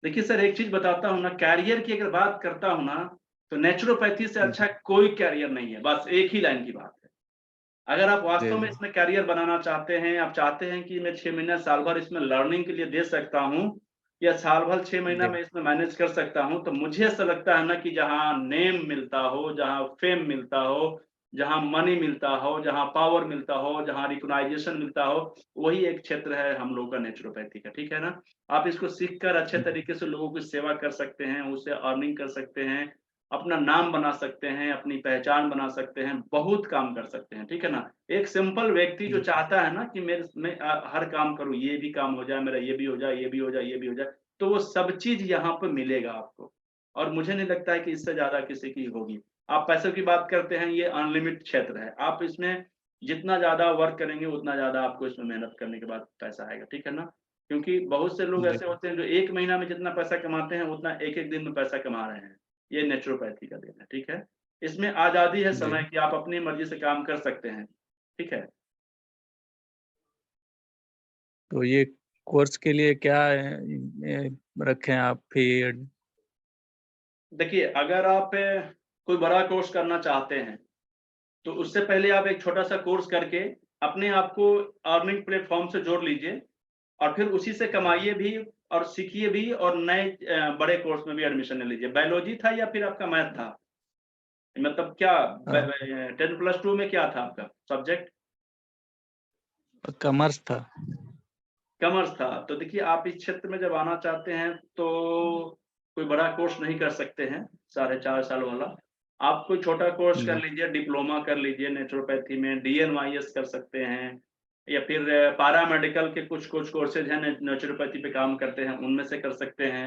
देखिए सर, एक चीज़ बताता हूँ ना, करियर की अगर बात करता हूँ ना, तो नेचुरोपैथी से अच्छा कोई करियर नहीं है, बस एक ही लाइन की बात है। अगर आप वास्तव में जी इसमें करियर बनाना चाहते हैं, आप चाहते हैं कि मैं 6 महीना, साल भर इसमें लर्निंग के लिए दे सकता हूँ या साल भर 6 महीना जी में इसमें मैनेज कर सकता हूँ, तो मुझे ऐसा लगता है ना कि जहाँ नेम मिलता हो, जहाँ फेम मिलता हो, जहाँ मनी मिलता हो, जहाँ पावर मिलता हो, जहाँ रिकॉग्नाइजेशन मिलता हो, वही एक क्षेत्र है हम लोगों का नेचुरोपैथी का, ठीक है ना? आप इसको सीख कर अच्छे तरीके से लोगों की सेवा कर सकते हैं, उससे अर्निंग कर सकते हैं, अपना नाम बना सकते हैं, अपनी पहचान बना सकते हैं, बहुत काम कर सकते हैं, ठीक है ना? एक सिंपल व्यक्ति जो चाहता है ना कि मैं हर काम करूँ, ये भी काम हो जाए, मेरा ये भी हो जाए, ये भी हो जाए, ये भी हो जाए, तो वो सब चीज़ यहाँ पे मिलेगा आपको। और मुझे नहीं लगता है कि इससे ज़्यादा किसी की होगी। आप पैसों की बात करते हैं, ये अनलिमिटेड क्षेत्र है। आप इसमें जितना ज़्यादा वर्क करेंगे, उतना ज़्यादा आपको इसमें मेहनत करने के बाद पैसा आएगा, ठीक है ना? क्योंकि बहुत से लोग जी ऐसे होते हैं जो 1 महीना में जितना पैसा कमाते हैं, उतना 1-1 दिन में पैसा कमा रहे हैं। ये नेचुरोपैथी का देन है, ठीक है? इसमें आज़ादी है जी समय की, आप अपनी मर्ज़ी से काम कर सकते हैं, ठीक है? तो ये कोर्स के लिए क्या रखें आप फी? देखिए, अगर आप कोई बड़ा कोर्स करना चाहते हैं, तो उससे पहले आप एक छोटा-सा कोर्स करके अपने आप को अर्निंग प्लेटफ़ॉर्म से जोड़ लीजिए और फिर उसी से कमाइए भी और सीखिए भी और नए बड़े कोर्स में भी एडमिशन ले लीजिए। बायोलॉजी था या फिर आपका मैथ था? मतलब क्या ब ब 10 प्लस 2 में क्या था आपका सब्जेक्ट? कॉमर्स था। कॉमर्स था। तो देखिए, आप इस क्षेत्र में जब आना चाहते हैं, तो कोई बड़ा कोर्स नहीं कर सकते हैं, 4.5 साल वाला। आप कोई छोटा कोर्स कर जी लीजिए, डिप्लोमा कर लीजिए नेचुरोपैथी में, डीएनवाईएस कर सकते हैं या फिर पैरामेडिकल के कुछ कोर्सेज़ हैं नेचुरोपैथी पे काम करते हैं, उनमें से कर सकते हैं।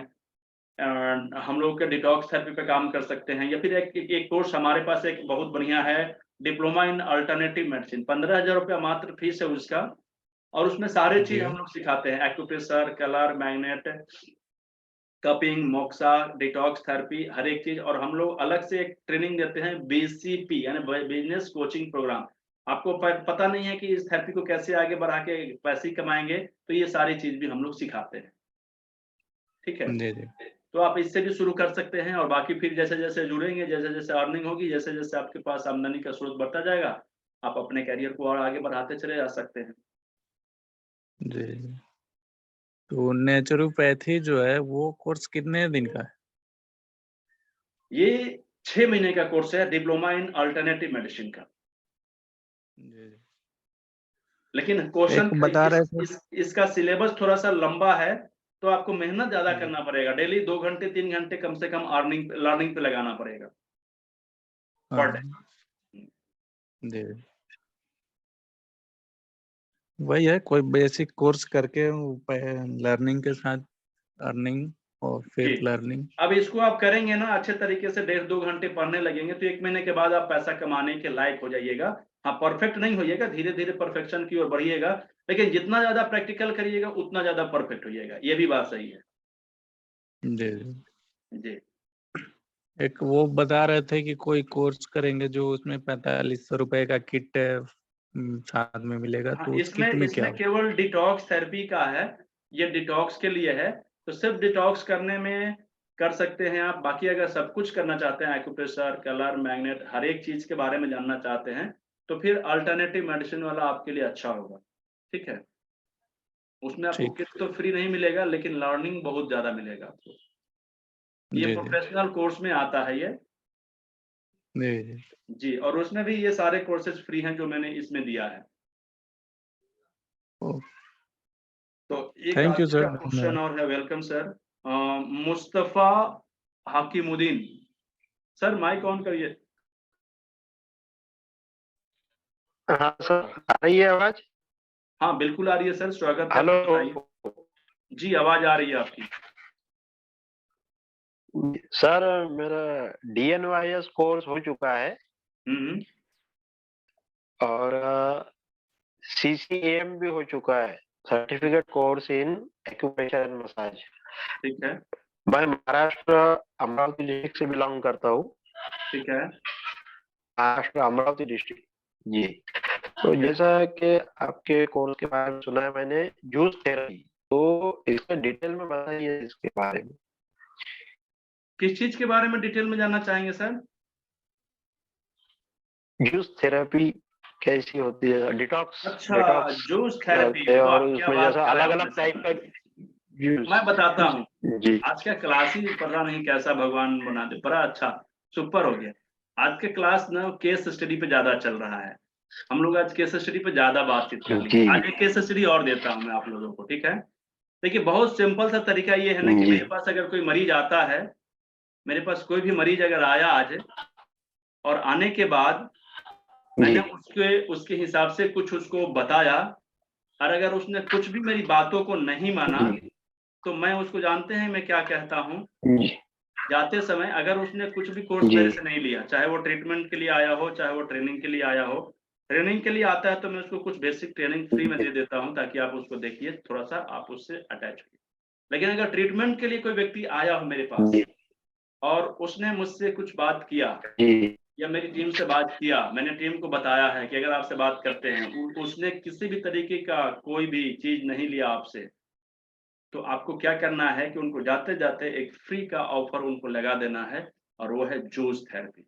हम लोग के डिटॉक्स थेरेपी पे काम कर सकते हैं या फिर एक कोर्स हमारे पास एक बहुत बढ़िया है, डिप्लोमा इन अल्टरनेटिव मेडिसिन, ₹15,000 मात्र फीस है उसका और उसमें सारे चीज़ जी हम लोग सिखाते हैं, acupressure, colour, magnet, cupping, moxa, detox therapy, हर एक चीज़ और हम लोग अलग से एक ट्रेनिंग देते हैं बीसीपी यानी बिज़नेस कोचिंग प्रोग्राम। आपको प पता नहीं है कि इस थेरेपी को कैसे आगे बढ़ा के पैसे कमाएँगे, तो ये सारी चीज़ भी हम लोग सिखाते हैं। ठीक है? जी जी तो आप इससे भी शुरू कर सकते हैं और बाकी फिर जैसे-जैसे जुड़ेंगे, जैसे-जैसे अर्निंग होगी, जैसे-जैसे आपके पास आमदनी का स्रोत बढ़ता जाएगा, आप अपने करियर को और आगे बढ़ाते चले जा सकते हैं। जी जी। तो नेचुरोपैथी जो है वो कोर्स कितने दिन का है? ये 6 महीने का कोर्स है डिप्लोमा इन अल्टरनेटिव मेडिसिन का। जी जी। लेकिन क्वेश्चन एक बता रहे थे इसका सिलेबस थोड़ा सा लंबा है, तो आपको मेहनत ज्यादा करना पड़ेगा। डेली 2 घंटे 3 घंटे कम से कम लर्निंग पे लगाना पड़ेगा पर डे। जी वही है, कोई बेसिक कोर्स करके लर्निंग के साथ अर्निंग और फिर जी। लर्निंग। अब इसको आप करेंगे ना अच्छे तरीके से, 1.5-2 घंटे पढ़ने लगेंगे तो 1 महीने के बाद आप पैसा कमाने के लायक हो जाइएगा। हाँ, परफेक्ट नहीं होइएगा, धीरे धीरे परफेक्शन की ओर बढ़िएगा, लेकिन जितना ज्यादा प्रैक्टिकल करिएगा उतना ज्यादा परफेक्ट होइएगा। ये भी बात सही है। जी जी। एक वो बता रहे थे कि कोई कोर्स करेंगे जो उसमें 4500 रुपए का किट साथ में मिलेगा, हाँ, तो उस किट में क्या इसमें केवल डिटॉक्स थेरेपी का है, ये डिटॉक्स के लिए है। तो सिर्फ डिटॉक्स करने में कर सकते हैं आप। बाकी अगर सब कुछ करना चाहते हैं, एक्यूप्रेशर, कलर, मैग्नेट, हर एक चीज के बारे में जानना चाहते हैं, तो फिर अल्टरनेटिव मेडिसिन वाला आपके लिए अच्छा होगा। ठीक है, उसमें आपको ठीक। किट तो फ्री नहीं मिलेगा, लेकिन लर्निंग बहुत ज्यादा मिलेगा आपको। ये जी जी प्रोफेशनल कोर्स में आता है ये। जी जी जी, और उसमें भी ये सारे कोर्सेज फ्री हैं जो मैंने इसमें दिया है। ओ, तो एक थैंक यू आगे सर, का क्वेश्चन और है। Welcome sir. Mustafa Hakimuddin sir, mic on करिए। हाँ सर, आ रही है आवाज? हाँ बिल्कुल आ रही है सर, स्वागत है। हेलो बताइए। जी, आवाज आ रही है आपकी। सर, मेरा DNYS कोर्स हो चुका है और CCAM भी हो चुका है, certificate course in acupressure and massage. ठीक है। मैं महाराष्ट्र अमरावती डिस्ट्रिक्ट से बिलोंग करता हूँ। ठीक है। महाराष्ट्र अमरावती डिस्ट्रिक्ट। जी। तो जैसा कि आपके कोर्स के बारे में सुना है मैंने, जूस थेरेपी, तो इसका डिटेल में बताइए इसके बारे में। किस चीज के बारे में डिटेल में जानना चाहेंगे सर? जूस थेरेपी कैसी होती है? डिटॉक्स अच्छा, जूस थेरेपी, करते हैं वाह और क्या उसमें बात जैसा कर रहे अलग हैं अलग आपने टाइप सर। का जूस। मैं बताता हूँ, जी आज का क्लास ही पता नहीं कैसा भगवान बना दे, बड़ा अच्छा सुपर हो गया। आज के क्लास ना केस स्टडी पे ज्यादा चल रहा है। हम लोग आज केस स्टडी पे ज्यादा बातचीत कर जी लेंगे। आज एक केस स्टडी और देता हूँ मैं आप लोगों को, ठीक है? देखिए, बहुत सिंपल सा तरीका ये है ना कि जी मेरे पास अगर कोई मरीज आता है, मेरे पास कोई भी मरीज अगर आया आज, और आने के बाद मैंने उसके हिसाब से कुछ उसको बताया, और अगर उसने कुछ भी मेरी बातों को नहीं माना, तो मैं उसको, जानते हैं मैं क्या कहता हूँ? जाते समय अगर उसने कुछ भी कोर्स मेरे से नहीं लिया, चाहे वो ट्रीटमेंट के लिए आया हो, चाहे वो ट्रेनिंग के लिए आया हो, ट्रेनिंग के लिए आता है तो मैं उसको कुछ बेसिक ट्रेनिंग फ्री में दे देता हूँ, ताकि आप उसको देखिए, थोड़ा सा आप उससे अटैच होइए। लेकिन अगर ट्रीटमेंट के लिए कोई व्यक्ति आया हो मेरे पास और उसने मुझसे कुछ बात किया या मेरी टीम से बात किया, मैंने टीम को बताया है कि अगर आपसे बात करते हैं, उसने किसी भी तरीके का कोई भी चीज नहीं लिया आपसे, तो आपको क्या करना है कि उनको जाते जाते एक फ्री का ऑफर उनको लगा देना है, और वो है जूस थेरेपी।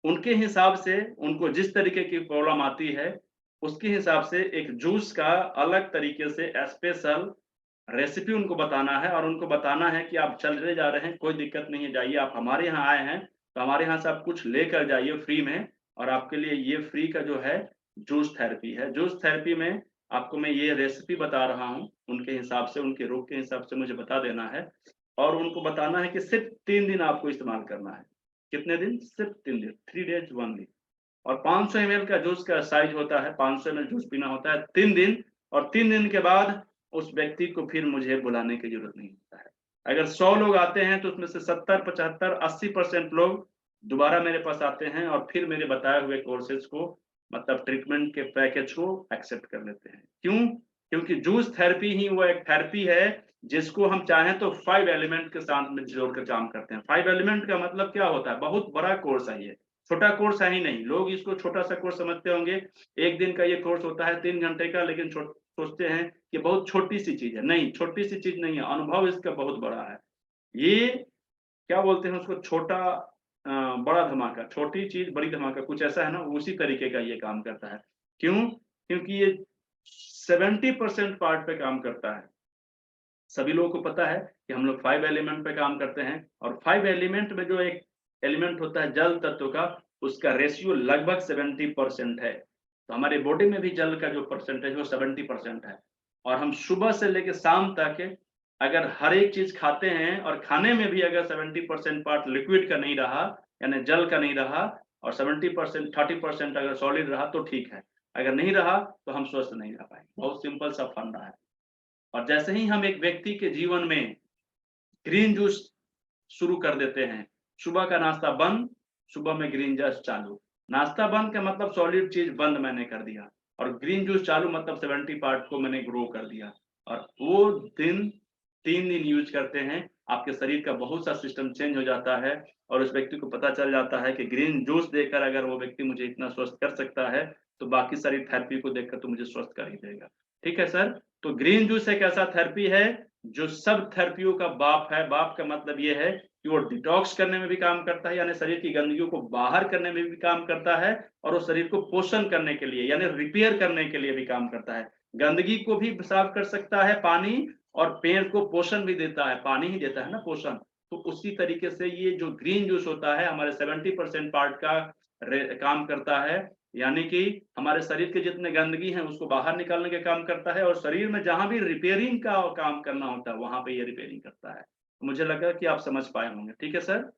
उनके हिसाब से, उनको जिस तरीके की प्रॉब्लम आती है उसके हिसाब से एक जूस का अलग तरीके से स्पेशल रेसिपी उनको बताना है, और उनको बताना है कि आप चले जा रहे हैं, कोई दिक्कत नहीं है, जाइए, आप हमारे यहाँ आए हैं तो हमारे यहाँ से आप कुछ लेकर जाइए फ्री में, और आपके लिए ये फ्री का जो है जूस थेरेपी है। जूस थेरेपी में आपको मैं ये रेसिपी बता रहा हूँ, उनके हिसाब से, उनके रोग के हिसाब से मुझे बता देना है, और उनको बताना है कि सिर्फ 3 दिन आपको इस्तेमाल करना है। कितने दिन? सिर्फ 3 दिन, 3 days 1 day। और 500 ml का जूस का साइज होता है, 500 ml जूस पीना होता है 3 दिन, और 3 दिन के बाद उस व्यक्ति को फिर मुझे बुलाने की जरूरत नहीं होता है। अगर 100 लोग आते हैं तो उसमें से 70, 75, 80% लोग दोबारा मेरे पास आते हैं, और फिर मेरे बताए हुए कोर्सेज को, मतलब ट्रीटमेंट के पैकेज को एक्सेप्ट कर लेते हैं। क्यों? क्योंकि जूस थेरेपी ही वो एक थेरेपी है जिसको हम चाहें तो 5 एलिमेंट के साथ में जोड़कर काम करते हैं। 5 एलिमेंट का मतलब क्या होता है? बहुत बड़ा कोर्स है ये, छोटा कोर्स है ही नहीं। लोग इसको छोटा सा कोर्स समझते होंगे, 1 दिन का ये कोर्स होता है 3 घंटे का, लेकिन सोचते हैं कि बहुत छोटी सी चीज है। नहीं, छोटी सी चीज नहीं है, अनुभव इसका बहुत बड़ा है। ये क्या बोलते हैं उसको, छोटा बड़ा धमाका, छोटी चीज बड़ी धमाका, कुछ ऐसा है ना, उसी तरीके का ये काम करता है। क्यों? क्योंकि ये 70% पार्ट पे काम करता है। सभी लोगों को पता है कि हम लोग 5 एलिमेंट पे काम करते हैं, और 5 एलिमेंट में जो एक एलिमेंट होता है जल तत्व का, उसका रेशियो लगभग 70% है। तो हमारी बॉडी में भी जल का जो परसेंटेज वो 70% है। और हम सुबह से लेकर शाम तक अगर हर एक चीज खाते हैं और खाने में भी अगर 70% पार्ट लिक्विड का नहीं रहा, यानी जल का नहीं रहा, और 70% 30% अगर सॉलिड रहा तो ठीक है, अगर नहीं रहा तो हम स्वस्थ नहीं रह पाएंगे। बहुत सिंपल सा फंडा है। और जैसे ही हम एक व्यक्ति के जीवन में ग्रीन जूस शुरू कर देते हैं, सुबह का नाश्ता बंद, सुबह में ग्रीन जूस चालू। नाश्ता बंद का मतलब सॉलिड चीज बंद मैंने कर दिया, और ग्रीन जूस चालू मतलब 70 पार्ट को मैंने ग्रो कर दिया। और वो 3 दिन यूज करते हैं, आपके शरीर का बहुत सा सिस्टम चेंज हो जाता है, और उस व्यक्ति को पता चल जाता है कि ग्रीन जूस देकर अगर वो व्यक्ति मुझे इतना स्वस्थ कर सकता है, तो बाकी सारी थेरेपी को देखकर तो मुझे स्वस्थ कर ही देगा। ठीक है सर। तो ग्रीन जूस एक ऐसा थेरेपी है जो सब थेरेपियों का बाप है। बाप का मतलब ये है कि वो डिटॉक्स करने में भी काम करता है, यानी शरीर की गंदगियों को बाहर करने में भी काम करता है, और वो शरीर को पोषण करने के लिए यानी रिपेयर करने के लिए भी काम करता है। गंदगी को भी साफ कर सकता है पानी, और पेड़ को पोषण भी देता है, पानी ही देता है ना पोषण। तो उसी तरीके से ये जो ग्रीन जूस होता है हमारे 70% पार्ट का काम करता है, यानी कि हमारे शरीर के जितने गंदगी हैं उसको बाहर निकालने का काम करता है, और शरीर में जहां भी रिपेयरिंग का काम करना होता है वहां पे ये रिपेयरिंग करता है। मुझे लगा कि आप समझ पाए होंगे। ठीक है सर।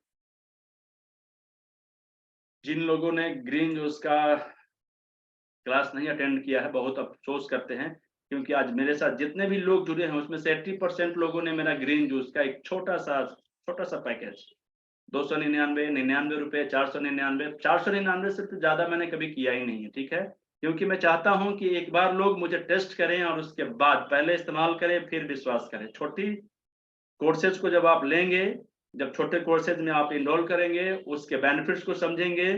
जिन लोगों ने ग्रीन जूस का क्लास नहीं अटेंड किया है बहुत अफसोस करते हैं, क्योंकि आज मेरे साथ जितने भी लोग जुड़े हैं उसमें से 80% लोगों ने मेरा ग्रीन जूस का एक छोटा सा पैकेज 299, 99 रुपए, 499, 499 से तो ज्यादा मैंने कभी किया ही नहीं है। ठीक है, क्योंकि मैं चाहता हूं कि एक बार लोग मुझे टेस्ट करें और उसके बाद पहले इस्तेमाल करें फिर विश्वास करें। छोटी कोर्सेज को जब आप लेंगे, जब छोटे कोर्सेज में आप इनरोल करेंगे, उसके बेनिफिट्स को समझेंगे,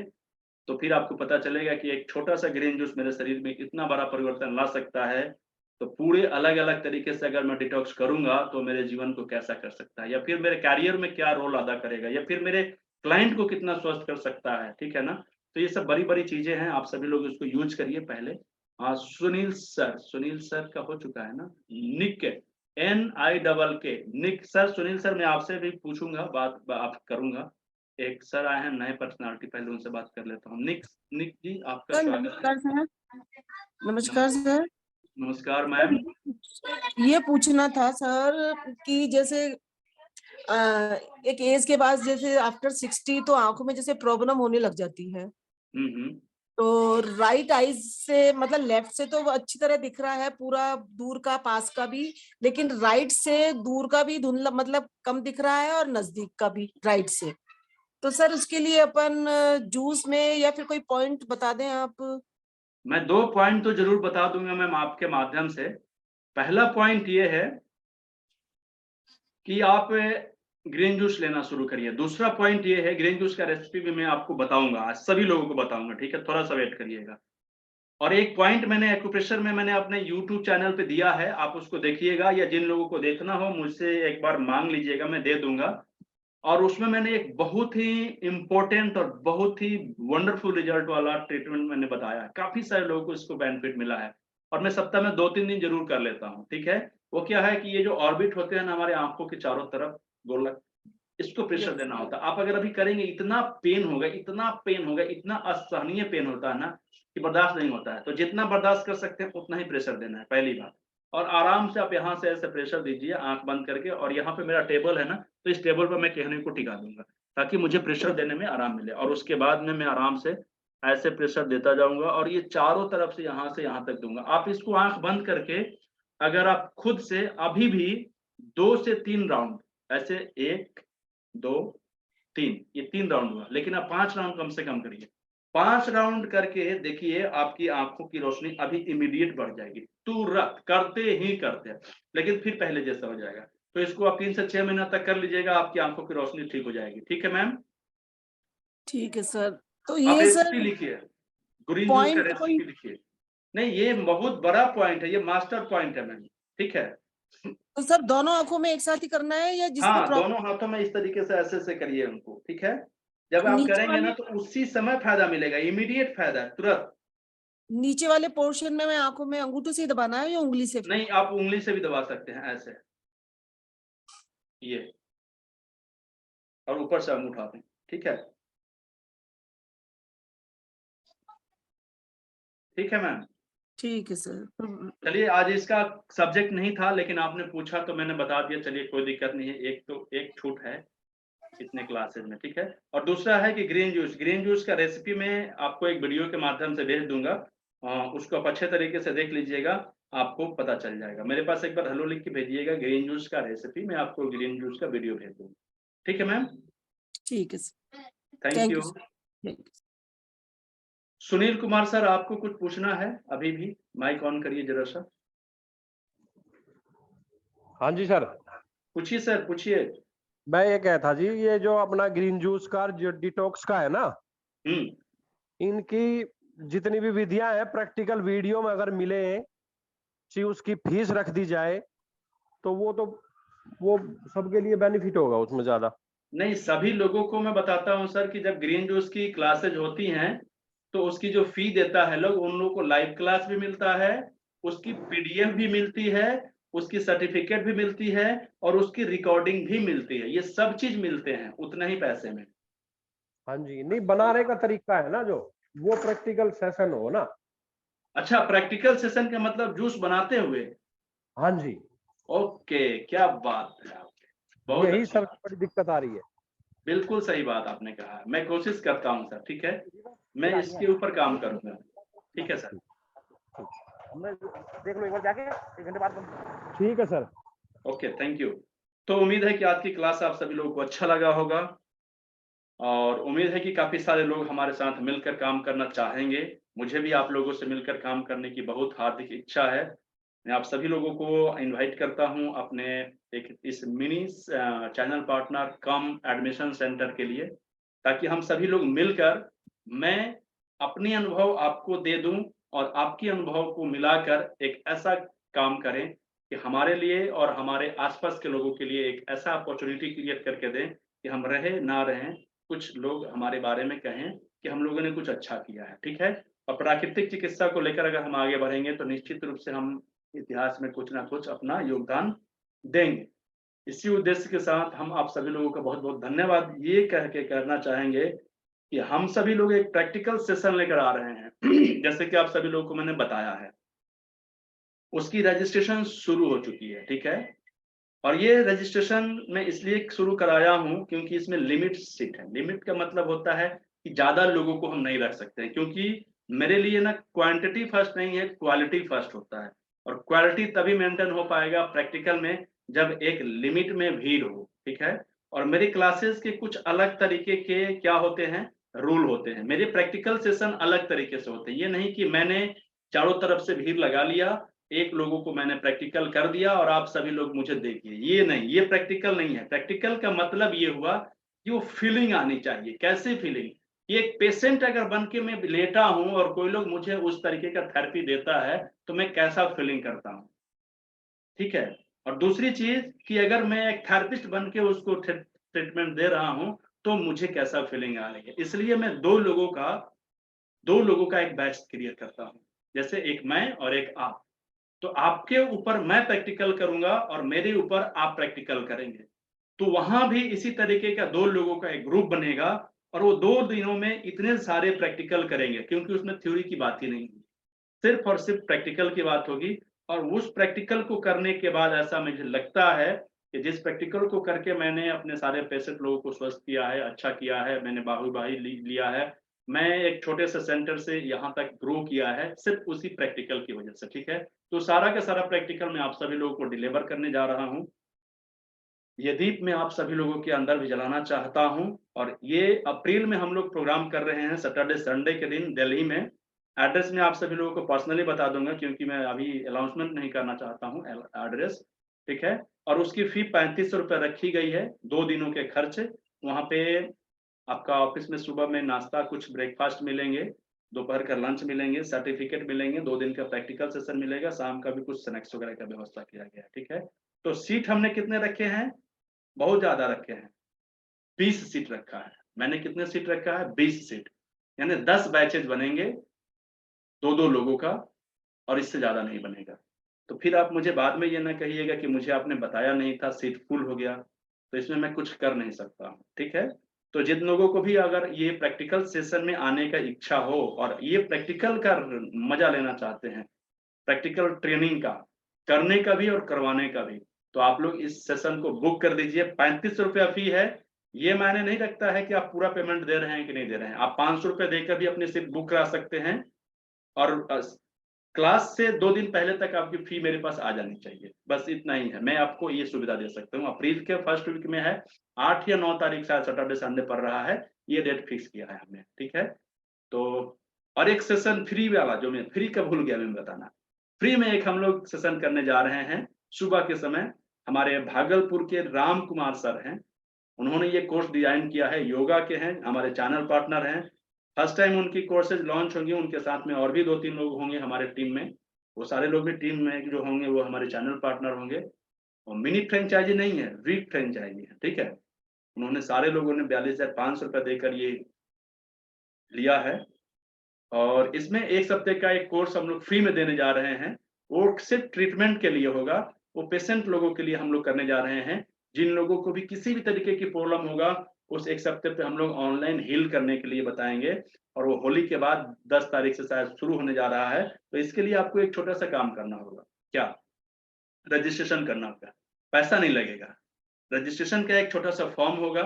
तो फिर आपको पता चलेगा कि एक छोटा सा ग्रीन जूस मेरे शरीर में इतना बड़ा परिवर्तन ला सकता है। तो पूरे अलग अलग तरीके से अगर मैं डिटॉक्स करूंगा तो मेरे जीवन को कैसा कर सकता है, या फिर मेरे कैरियर में क्या रोल अदा करेगा, या फिर मेरे क्लाइंट को कितना स्वस्थ कर सकता है। ठीक है ना। तो ये सब बड़ी बड़ी चीजें हैं, आप सभी लोग इसको यूज करिए। पहले सुनील सर का हो चुका है ना, निक NIKK निक सर। सुनील सर मैं आपसे भी पूछूंगा, बात करूंगा। एक सर आए हैं नए पर्सनालिटी, पहले उनसे बात कर लेता हूँ। निक जी आपका स्वागत है। नमस्कार सर। नमस्कार सर। नमस्कार मैम। ये पूछना था सर कि जैसे एक एज के बाद जैसे आफ्टर 60 तो आंखों में जैसे प्रॉब्लम होने लग जाती है। तो राइट आईज से मतलब लेफ्ट से तो अच्छी तरह दिख रहा है पूरा, दूर का पास का भी, लेकिन राइट से दूर का भी धुंधला मतलब कम दिख रहा है, और नजदीक का भी राइट से। तो सर उसके लिए अपन जूस में या फिर कोई पॉइंट बता दें आप। मैं 2 पॉइंट तो जरूर बता दूंगा मैम आपके माध्यम से। पहला पॉइंट ये है कि आप ग्रीन जूस लेना शुरू करिए। दूसरा पॉइंट ये है, ग्रीन जूस का रेसिपी भी मैं आपको बताऊंगा, आज सभी लोगों को बताऊंगा। ठीक है, थोड़ा सा वेट करिएगा। और एक पॉइंट मैंने एक्यूप्रेशर में मैंने अपने YouTube चैनल पे दिया है, आप उसको देखिएगा, या जिन लोगों को देखना हो मुझसे एक बार मांग लीजिएगा, मैं दे दूंगा। और उसमें मैंने एक बहुत ही इम्पोर्टेंट और बहुत ही वंडरफुल रिजल्ट वाला ट्रीटमेंट मैंने बताया है। काफी सारे लोगों को इसको बेनिफिट मिला है, और मैं सप्ताह में 2-3 दिन जरूर कर लेता हूँ। ठीक है, वो क्या है कि ये जो ऑर्बिट होते हैं ना हमारे आंखों के चारों तरफ गोलक, इसको प्रेशर देना होता है। आप अगर अभी करेंगे इतना पेन होगा, इतना असहनीय पेन होता है ना कि बर्दाश्त नहीं होता है। तो जितना बर्दाश्त कर सकते हैं उतना ही प्रेशर देना है, पहली बात। और आराम से आप यहाँ से ऐसे प्रेशर दीजिए आंख बंद करके, और यहाँ पे मेरा टेबल है ना, तो इस टेबल पर मैं कहने को टिका दूंगा ताकि मुझे प्रेशर देने में आराम मिले। और उसके बाद में मैं आराम से ऐसे प्रेशर देता जाऊंगा, और ये चारों तरफ से यहाँ तक दूंगा। आप इसको आंख बंद करके अगर आप खुद से अभी भी 2 से 3 राउंड ऐसे 1 2 3, ये 3 राउंड हुआ, लेकिन आप 5 राउंड कम से कम करिए। 5 राउंड करके देखिए आपकी आंखों की रोशनी अभी इमीडिएट बढ़ जाएगी, तुरंत करते ही करते, लेकिन फिर पहले जैसा हो जाएगा। तो इसको आप 3 से 6 महीना तक कर लीजिएगा, आपकी आंखों की रोशनी ठीक हो जाएगी। ठीक है मैम। ठीक है सर। तो आप ये सर रेसिपी लिखिए, ग्रीन जूस का रेसिपी लिखिए। नहीं, ये बहुत बड़ा पॉइंट है, ये मास्टर पॉइंट है मैम। ठीक है। तो सर दोनों आंखों में एक साथ ही करना है या जिसको हाँ, दोनों हाथों में इस तरीके से ऐसे करिए उनको। ठीक है, जब आप करेंगे ना तो उसी समय फायदा मिलेगा, इमीडिएट फायदा, तुरंत। नीचे वाले पोर्शन में मैं आंखों में अंगूठे से ही दबाना है या उंगली से? नहीं, आप उंगली से भी दबा सकते हैं ऐसे, ये, और ऊपर से अंगूठा दें। ठीक है, ठीक है मैम? ठीक है सर। चलिए, आज इसका सब्जेक्ट नहीं था लेकिन आपने पूछा तो मैंने बता दिया। चलिए, कोई दिक्कत नहीं है, एक छूट है इतने क्लासेज में, ठीक है। और दूसरा है कि ग्रीन जूस का रेसिपी मैं आपको एक वीडियो के माध्यम से भेज दूंगा, उसको आप अच्छे तरीके से देख लीजिएगा, आपको पता चल जाएगा। मेरे पास एक बार हेलो लिख के भेजिएगा ग्रीन जूस का रेसिपी, मैं आपको ग्रीन जूस का वीडियो भेज दूंगा। ठीक है मैम? ठीक है sir. Thank you. Sunil Kumar sir, आपको कुछ पूछना है अभी भी? माइक ऑन करिए जरा सा। हाँ जी सर। पूछिए सर, पूछिए। मैं ये कहता जी, ये जो अपना ग्रीन जूस का जो डिटॉक्स का है ना, इनकी जितनी भी विधियां हैं प्रैक्टिकल वीडियो में अगर मिले कि उसकी फीस रख दी जाए तो वो सबके लिए बेनिफिट होगा उसमें ज्यादा। नहीं, सभी लोगों को मैं बताता हूं सर कि जब ग्रीन जूस की क्लासेज होती हैं तो उसकी जो फी देता है लोग, उन लोगों को लाइव क्लास भी मिलता है, उसकी पीडीएफ भी मिलती है, उसकी सर्टिफिकेट भी मिलती है और उसकी रिकॉर्डिंग भी मिलती है। ये सब चीज मिलते हैं उतने ही पैसे में। हाँ जी, नहीं बनाने का तरीका है ना जो, वो प्रैक्टिकल सेशन हो ना। अच्छा, प्रैक्टिकल सेशन का मतलब जूस बनाते हुए? हाँ जी। ओके, क्या बात है आपकी, बहुत यही अच्छी सब बात। बड़ी दिक्कत आ रही है। बिल्कुल सही बात आपने कहा, मैं कोशिश करता हूं सर, ठीक है, मैं इसके ऊपर काम करूंगा। ठीक है सर, मैं देख लो एक बार जाके, 1 घंटे बाद। ठीक है सर। Okay, thank you. तो उम्मीद है कि आज की क्लास आप सभी लोगों को अच्छा लगा होगा और उम्मीद है कि काफी सारे लोग हमारे साथ मिलकर काम करना चाहेंगे। मुझे भी आप लोगों से मिलकर काम करने की बहुत हार्दिक इच्छा है। मैं आप सभी लोगों को इनवाइट करता हूं अपने एक इस मिनी चैनल पार्टनर कम एडमिशन सेंटर के लिए, ताकि हम सभी लोग मिलकर मैं अपनी अनुभव आपको दे दूं और आपकी अनुभव को मिलाकर एक ऐसा काम करें कि हमारे लिए और हमारे आसपास के लोगों के लिए एक ऐसा अपॉर्चुनिटी क्रिएट करके दें कि हम रहे ना रहें, कुछ लोग हमारे बारे में कहें कि हम लोगों ने कुछ अच्छा किया है। ठीक है? और प्राकृतिक चिकित्सा को लेकर अगर हम आगे बढ़ेंगे तो निश्चित रूप से हम इतिहास में कुछ ना कुछ अपना योगदान देंगे। इसी उद्देश्य के साथ हम आप सभी लोगों का बहुत बहुत धन्यवाद ये कह के करना चाहेंगे कि हम सभी लोग एक प्रैक्टिकल सेशन लेकर आ रहे हैं जैसे कि आप सभी लोगों को मैंने बताया है, उसकी रजिस्ट्रेशन शुरू हो चुकी है। ठीक है? और ये रजिस्ट्रेशन मैं इसलिए शुरू कराया हूं क्योंकि इसमें लिमिट सीट है। लिमिट का मतलब होता है कि ज्यादा लोगों को हम नहीं रख सकते हैं, क्योंकि मेरे लिए ना क्वांटिटी फर्स्ट नहीं है, क्वालिटी फर्स्ट होता है। और क्वालिटी तभी मेंटेन हो पाएगा प्रैक्टिकल में जब एक लिमिट में भीड़ हो। ठीक है? और मेरी क्लासेस के कुछ अलग तरीके के क्या होते हैं, रूल होते हैं। मेरे प्रैक्टिकल सेशन अलग तरीके से होते हैं। ये नहीं कि मैंने चारों तरफ से भीड़ लगा लिया, एक लोगों को मैंने प्रैक्टिकल कर दिया और आप सभी लोग मुझे देखिए, ये नहीं, ये प्रैक्टिकल नहीं है। प्रैक्टिकल का मतलब ये हुआ कि वो फीलिंग आनी चाहिए। कैसे फीलिंग? कि एक पेशेंट अगर बन के मैं लेटा हूं और कोई लोग मुझे उस तरीके का थेरेपी देता है तो मैं कैसा फीलिंग करता हूं। ठीक है? और दूसरी चीज कि अगर मैं एक थेरेपिस्ट बन के उसको ट्रीटमेंट दे रहा हूं तो मुझे कैसा फीलिंग आ रही है। इसलिए मैं दो लोगों का एक बैच क्रिएट करता हूं, जैसे एक मैं और एक आप। तो आपके ऊपर मैं प्रैक्टिकल करूंगा और मेरे ऊपर आप प्रैक्टिकल करेंगे। तो वहां भी इसी तरीके का दो लोगों का एक ग्रुप बनेगा और वो 2 दिनों में इतने सारे प्रैक्टिकल करेंगे, क्योंकि उसमें थ्योरी की बात ही नहीं होगी, सिर्फ और सिर्फ प्रैक्टिकल की बात होगी। और उस प्रैक्टिकल को करने के बाद ऐसा मुझे लगता है कि जिस प्रैक्टिकल को करके मैंने अपने सारे पेशेंट लोगों को स्वस्थ किया है, अच्छा किया है, मैंने बाहुबाही लिया है, मैं एक छोटे से सेंटर से यहाँ तक ग्रो किया है सिर्फ उसी प्रैक्टिकल की वजह से। ठीक है? तो सारा का सारा प्रैक्टिकल मैं आप सभी लोगों को डिलीवर करने जा रहा हूँ। ये दीप मैं आप सभी लोगों के अंदर भी जलाना चाहता हूं। और ये अप्रैल में हम लोग प्रोग्राम कर रहे हैं सैटरडे संडे के दिन दिल्ली में। एड्रेस मैं आप सभी लोगों को पर्सनली बता दूंगा क्योंकि मैं अभी अनाउंसमेंट नहीं करना चाहता हूं एड्रेस। ठीक है? और उसकी फी 3500 रुपये रखी गई है, 2 दिनों के खर्च। वहां पे आपका ऑफिस में सुबह में नाश्ता, कुछ ब्रेकफास्ट मिलेंगे, दोपहर का लंच मिलेंगे, सर्टिफिकेट मिलेंगे, 2 दिन का प्रैक्टिकल सेशन मिलेगा, शाम का भी कुछ स्नैक्स वगैरह का व्यवस्था किया गया है। ठीक है? तो सीट हमने कितने रखे हैं? बहुत ज्यादा रखे हैं, 20 सीट रखा है। मैंने कितने सीट रखा है? 20 सीट, यानी 10 बैचेज बनेंगे 2-2 लोगों का, और इससे ज्यादा नहीं बनेगा। तो फिर आप मुझे बाद में ये ना कहिएगा कि मुझे आपने बताया नहीं था, सीट फुल हो गया, तो इसमें मैं कुछ कर नहीं सकता हूँ। ठीक है? तो जिन लोगों को भी अगर ये प्रैक्टिकल सेशन में आने का इच्छा हो और ये प्रैक्टिकल का मजा लेना चाहते हैं, प्रैक्टिकल ट्रेनिंग का करने का भी और करवाने का भी, तो आप लोग इस सेशन को बुक कर दीजिए। 35 रुपया फी है। ये मायने नहीं रखता है कि आप पूरा पेमेंट दे रहे हैं कि नहीं दे रहे हैं। आप 500 रुपये देकर भी अपनी सीट बुक करा सकते हैं और क्लास से 2 दिन पहले तक आपकी फी मेरे पास आ जानी चाहिए। बस इतना ही है, मैं आपको ये सुविधा दे सकता हूँ। अप्रैल के फर्स्ट वीक में है, 8 या 9 तारीख शायद सैटरडे संडे पड़ रहा है, ये डेट फिक्स किया है हमने, ठीक है। तो और एक सेशन फ्री वाला, जो मैं फ्री का भूल गया मैं बताना, फ्री में एक हम लोग सेशन करने जा रहे हैं सुबह के समय। हमारे भागलपुर के राम कुमार सर हैं, उन्होंने ये कोर्स डिजाइन किया है, योगा के हैं, हमारे चैनल पार्टनर हैं। फर्स्ट टाइम उनकी कोर्सेज लॉन्च होंगी, उनके साथ में और भी 2-3 लोग होंगे हमारे टीम में। वो सारे लोग भी टीम में जो होंगे वो हमारे चैनल पार्टनर होंगे। और मिनी फ्रेंचाइजी नहीं है, वीक फ्रेंचाइजी है, ठीक है। उन्होंने सारे लोगों ने 42,500 रुपये देकर ये लिया है। और इसमें 1 हफ्ते का एक कोर्स हम लोग फ्री में देने जा रहे हैं। वो सिर्फ ट्रीटमेंट के लिए होगा, वो पेशेंट लोगों के लिए हम लोग करने जा रहे हैं। जिन लोगों को भी किसी भी तरीके की प्रॉब्लम होगा, उस 1 हफ्ते पे हम लोग ऑनलाइन हील करने के लिए बताएंगे। और वो होली के बाद 10 तारीख से शायद शुरू होने जा रहा है। तो इसके लिए आपको एक छोटा सा काम करना होगा। क्या? रजिस्ट्रेशन करना होगा, पैसा नहीं लगेगा। रजिस्ट्रेशन का एक छोटा सा फॉर्म होगा,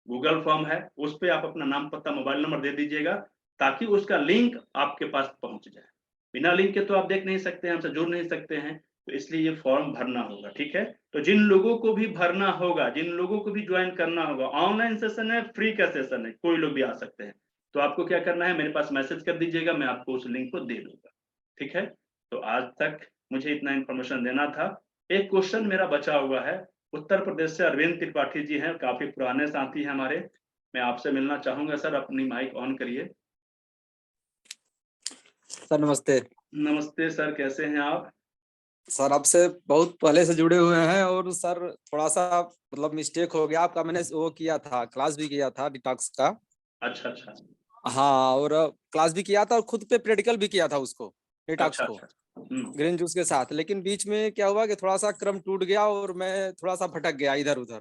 गूगल फॉर्म है, उस पे आप अपना नाम, पता, मोबाइल नंबर दे दीजिएगा ताकि उसका लिंक आपके पास पहुंच जाए। बिना लिंक के तो आप देख नहीं सकते हैं, हमसे जुड़ नहीं सकते हैं, तो इसलिए ये फॉर्म भरना होगा, ठीक है। तो जिन लोगों को भी भरना होगा, जिन लोगों को भी ज्वाइन करना होगा, ऑनलाइन सेशन है, फ्री का सेशन है, कोई लोग भी आ सकते हैं। तो आपको क्या करना है, मेरे पास मैसेज कर दीजिएगा, मैं आपको उस लिंक को दे दूंगा, ठीक है। तो आज तक मुझे इतना इन्फॉर्मेशन देना था। एक क्वेश्चन मेरा बचा हुआ है, उत्तर प्रदेश से अरविंद त्रिपाठी जी हैं, काफी पुराने साथी हैं हमारे, मैं आपसे मिलना चाहूंगा। सर अपनी माइक ऑन करिए। सर नमस्ते। नमस्ते सर, कैसे हैं आप? सर आपसे बहुत पहले से जुड़े हुए हैं और सर थोड़ा सा मतलब मिस्टेक हो गया आपका, मैंने वो किया था, क्लास भी किया था डिटॉक्स का। अच्छा अच्छा। हाँ, और क्लास भी किया था और खुद पे प्रैक्टिकल भी किया था उसको, डिटॉक्स अच्छा को अच्छा। ग्रीन जूस के साथ। लेकिन बीच में क्या हुआ कि थोड़ा सा क्रम टूट गया और मैं थोड़ा सा भटक गया इधर उधर।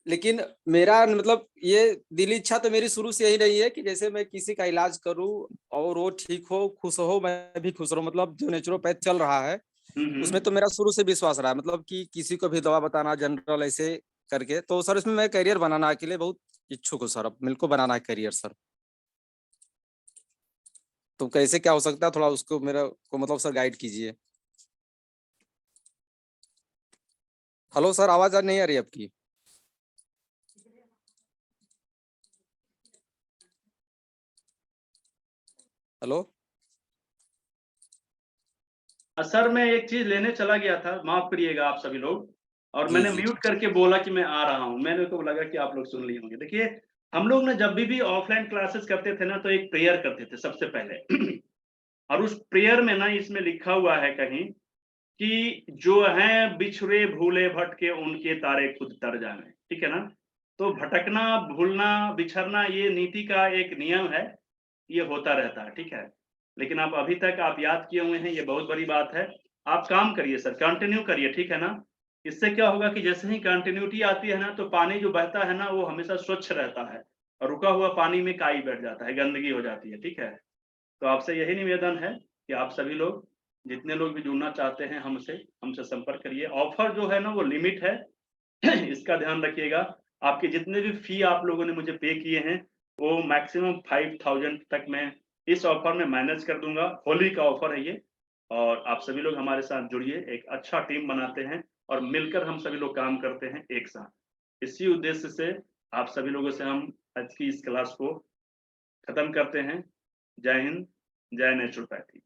लेकिन मेरा मतलब ये दिली इच्छा तो मेरी शुरू से यही रही है कि जैसे मैं किसी का इलाज करूं और वो ठीक हो, खुश हो, मैं भी खुश रहूं। मतलब जो नेचुरोपैथ चल रहा है उसमें तो मेरा शुरू से विश्वास रहा है, मतलब कि किसी को भी दवा बताना जनरल ऐसे करके। तो सर इसमें मैं करियर बनाना के लिए बहुत इच्छुक हूँ सर, अब मेरे को बनाना है करियर सर। तो कैसे क्या हो सकता है, थोड़ा उसको मेरा को मतलब सर गाइड कीजिए। हेलो सर, आवाज नहीं आ रही आपकी? हेलो सर मैं एक चीज लेने चला गया था, माफ करिएगा आप सभी लोग, और जी, मैंने जी। म्यूट करके बोला कि मैं आ रहा हूँ। मैंने तो लगा कि आप लोग सुन लिए होंगे। देखिए, हम लोग ना जब भी ऑफलाइन क्लासेस करते थे ना, तो एक प्रेयर करते थे सबसे पहले। और उस प्रेयर में ना इसमें लिखा हुआ है कहीं कि जो हैं बिछड़े भूले भटके उनके तारे खुद तर जाने, ठीक है ना। तो भटकना, भूलना, बिछड़ना ये नीति का एक नियम है, ये होता रहता है, ठीक है। लेकिन आप अभी तक आप याद किए हुए हैं, ये बहुत बड़ी बात है। आप काम करिए सर, कंटिन्यू करिए, ठीक है ना। इससे क्या होगा कि जैसे ही कंटिन्यूटी आती है ना, तो पानी जो बहता है ना वो हमेशा स्वच्छ रहता है, और रुका हुआ पानी में काई बैठ जाता है, गंदगी हो जाती है, ठीक है। तो आपसे यही निवेदन है कि आप सभी लोग, जितने लोग भी जुड़ना चाहते हैं हमसे संपर्क करिए। ऑफर जो है ना वो लिमिट है, इसका ध्यान रखिएगा। आपके जितने भी फी आप लोगों ने मुझे पे किए हैं वो मैक्सिमम 5000 तक मैं इस ऑफर में मैनेज कर दूंगा। होली का ऑफर है ये, और आप सभी लोग हमारे साथ जुड़िए, एक अच्छा टीम बनाते हैं और मिलकर हम सभी लोग काम करते हैं एक साथ। इसी उद्देश्य से आप सभी लोगों से हम आज की इस क्लास को खत्म करते हैं। जय हिंद, जय नेचुरोपैथी।